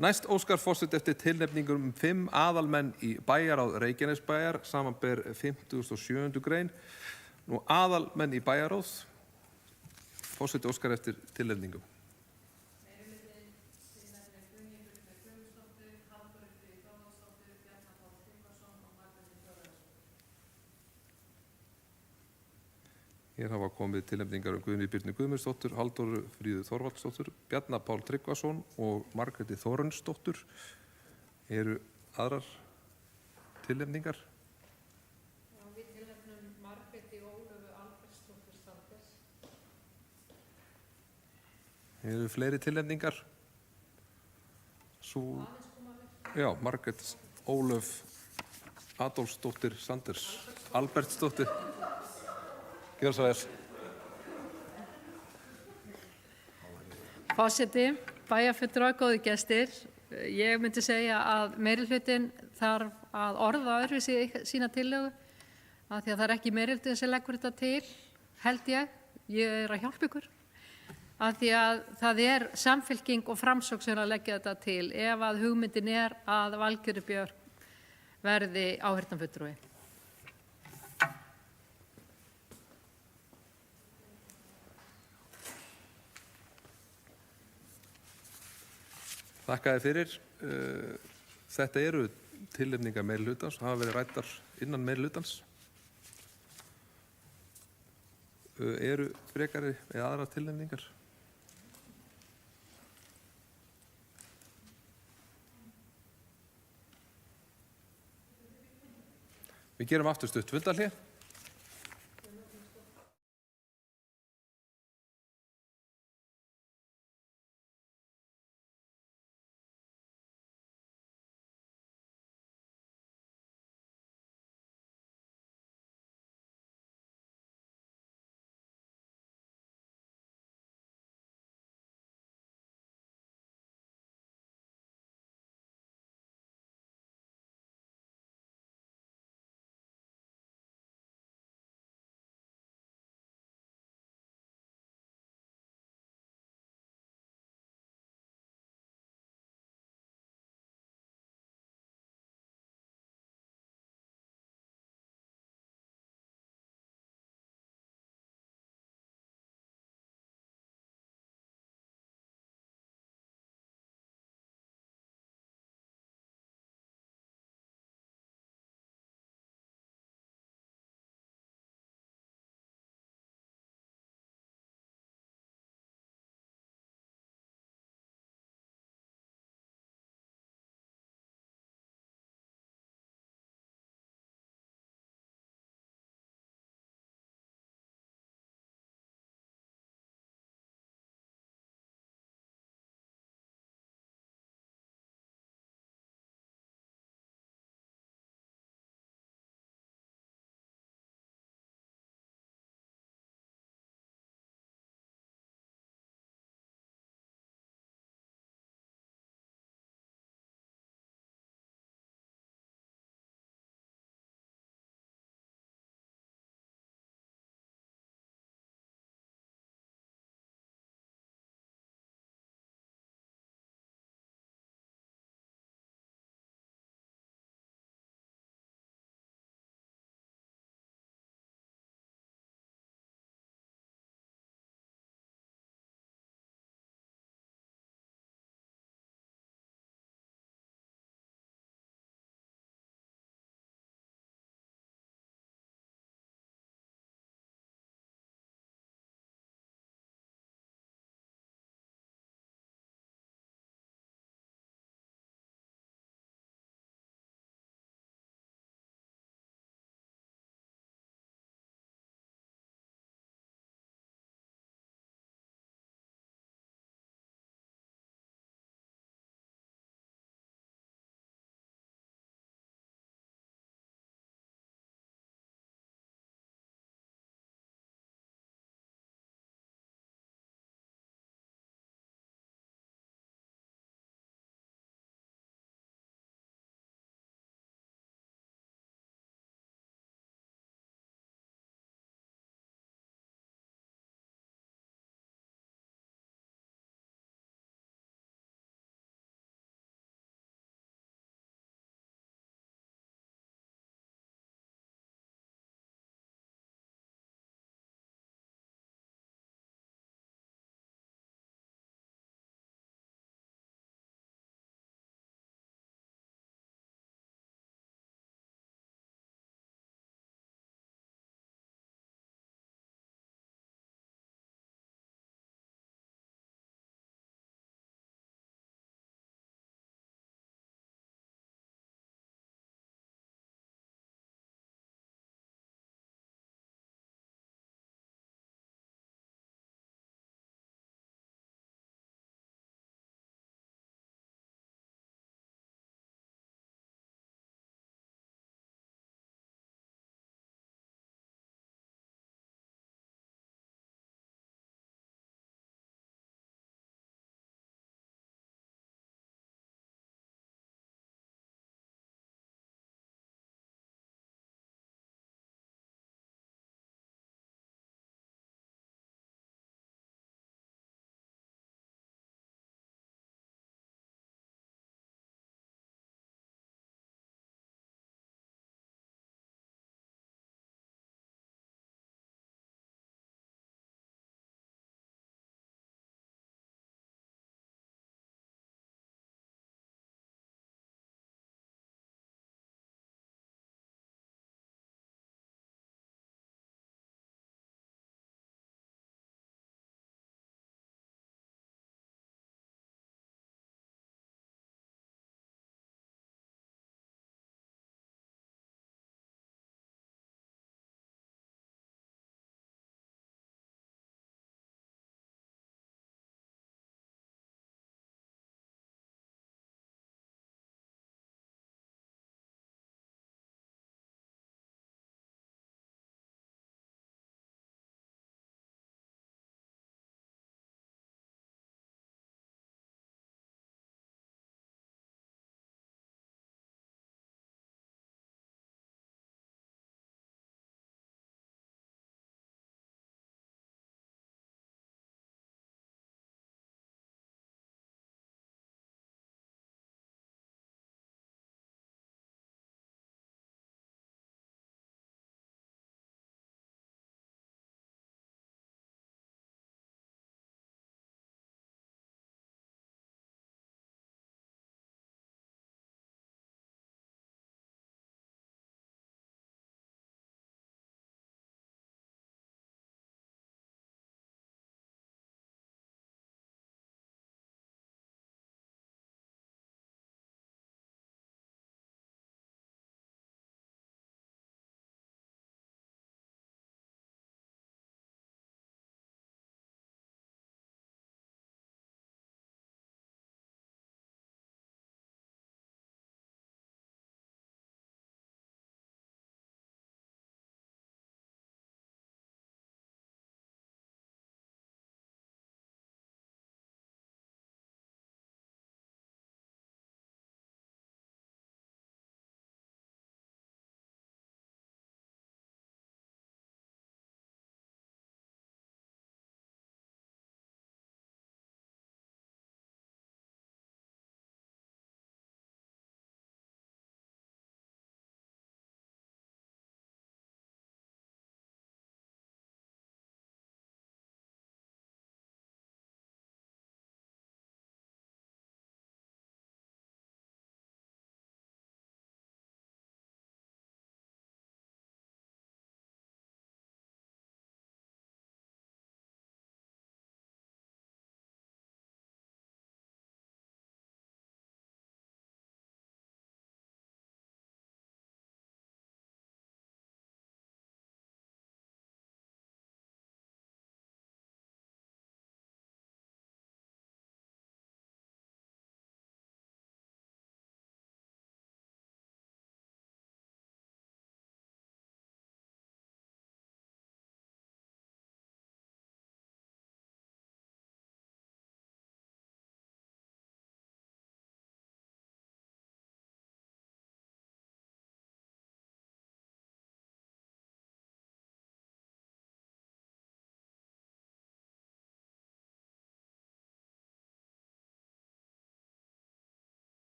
Næst óskar forseti eftir tilnefningum 5 aðalmenn í bæjarráð Reykjanesbæjar, samanber 57. grein. Nú aðalmenn í bæjarráð. Forseti óskar eftir tilnefningum. Hér hafa komið tilnefningar Guðni Birnu Guðmundsdóttur, Halldóru Fríðu Þorvaldsdóttur, Bjarna Pál Tryggvason og Margréti Þórunnsdóttur. Eru aðrar tilnefningar?
Já, við tilnefnum Margréti Ólöfu Albertsdóttur Sanders.
Eru fleiri tilnefningar? Já, Margrét Ólöf Adolfsdóttir Sanders, Albertsdóttir. Gjörðu svo vel.
Forseti, bæjarfulltrúar, góðir gestir. Ég myndi segja að meirihlutinn þarf að orða öðruvísi sína tillögu af því að það er ekki meirihlutinn sem leggur þetta til, held ég. Ég er að hjálpa ykkur. Af því að það er Samfylking og Framsókn sem að leggja þetta til ef að hugmyndin er að Valgerður Björk verði áheyrnarfulltrúi.
Þakka þér fyrir. Þetta eru tilnefningar meirihlutans og hafa verið ræddar innan meirihlutans. Eru frekari eða aðra tilnefningar? Við gerum aftur stutt fundarhlé.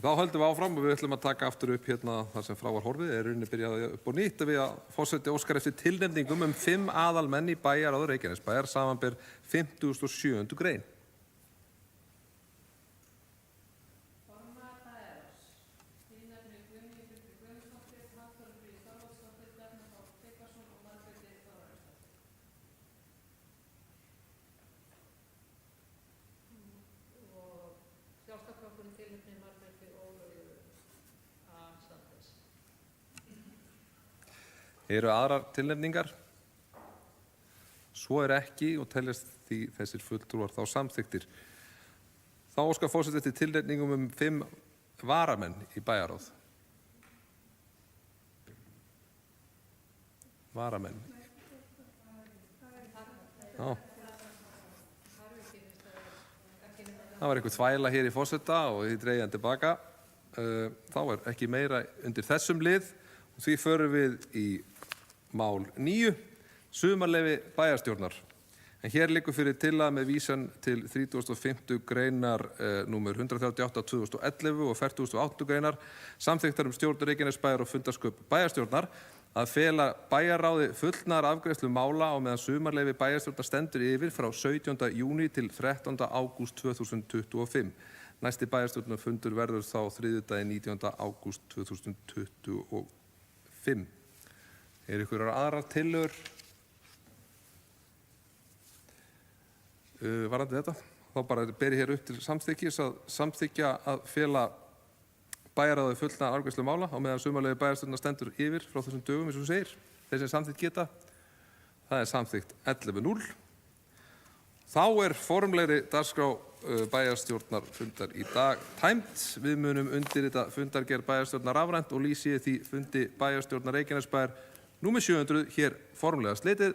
Þá höldum við áfram og við ætlum að taka aftur upp hérna þar sem frá var horfið. Rauninni byrjaði upp á nýtt við að forseti óskar eftir tilnefningum 5 aðalmenn í bæjarráði Reykjanesbæjar, samanber 57. grein. Eru aðrar tilnefningar? Svo er ekki og teljast því þessir fulltrúar þá samþykktir. Þá óskar forseti eftir tilnefningum 5 varamenn í bæjarráð. Varamenn. Já. Það var einhver þvæla hér í forseta og því dreigði hann tilbaka. Þá er ekki meira undir þessum lið og því förum við í mál 9, sumarleyfi bæjarstjórnar. En hér liggur fyrir tillaga með vísan til 35. greinar númer 138/2011 og 48. greinar samþykktar stjórn Reykjanesbæjar og fundarsköp bæjarstjórnar að fela bæjarráði fullnaðar afgreiðslu mála á meðan sumarleyfi bæjarstjórnar stendur yfir frá 17. júní til 13. ágúst 2025. Næsti bæjarstjórnarfundur verður þá þriðjudaginn 19. ágúst 2025. Er ykkur aðrar tillögur varðandi þetta? Þá bara ber ég hér upp til samþykkis að samþykkja að fela bæjarráði fullnaðar afgreiðslu mála á meðan sumarleyfi bæjarstjórnar stendur yfir frá þessum dögum, eins og þú segir. Þeir sem samþykkt geta, það er samþykkt 11:0. Þá er formlegri dagskrá bæjarstjórnarfundar í dag tæmt. Við munum undirrita fundargerð bæjarstjórnar rafrænt og lýsi því fundi bæjarstjórnar Reykjanesbæjar númer 700 hér formlega slitið.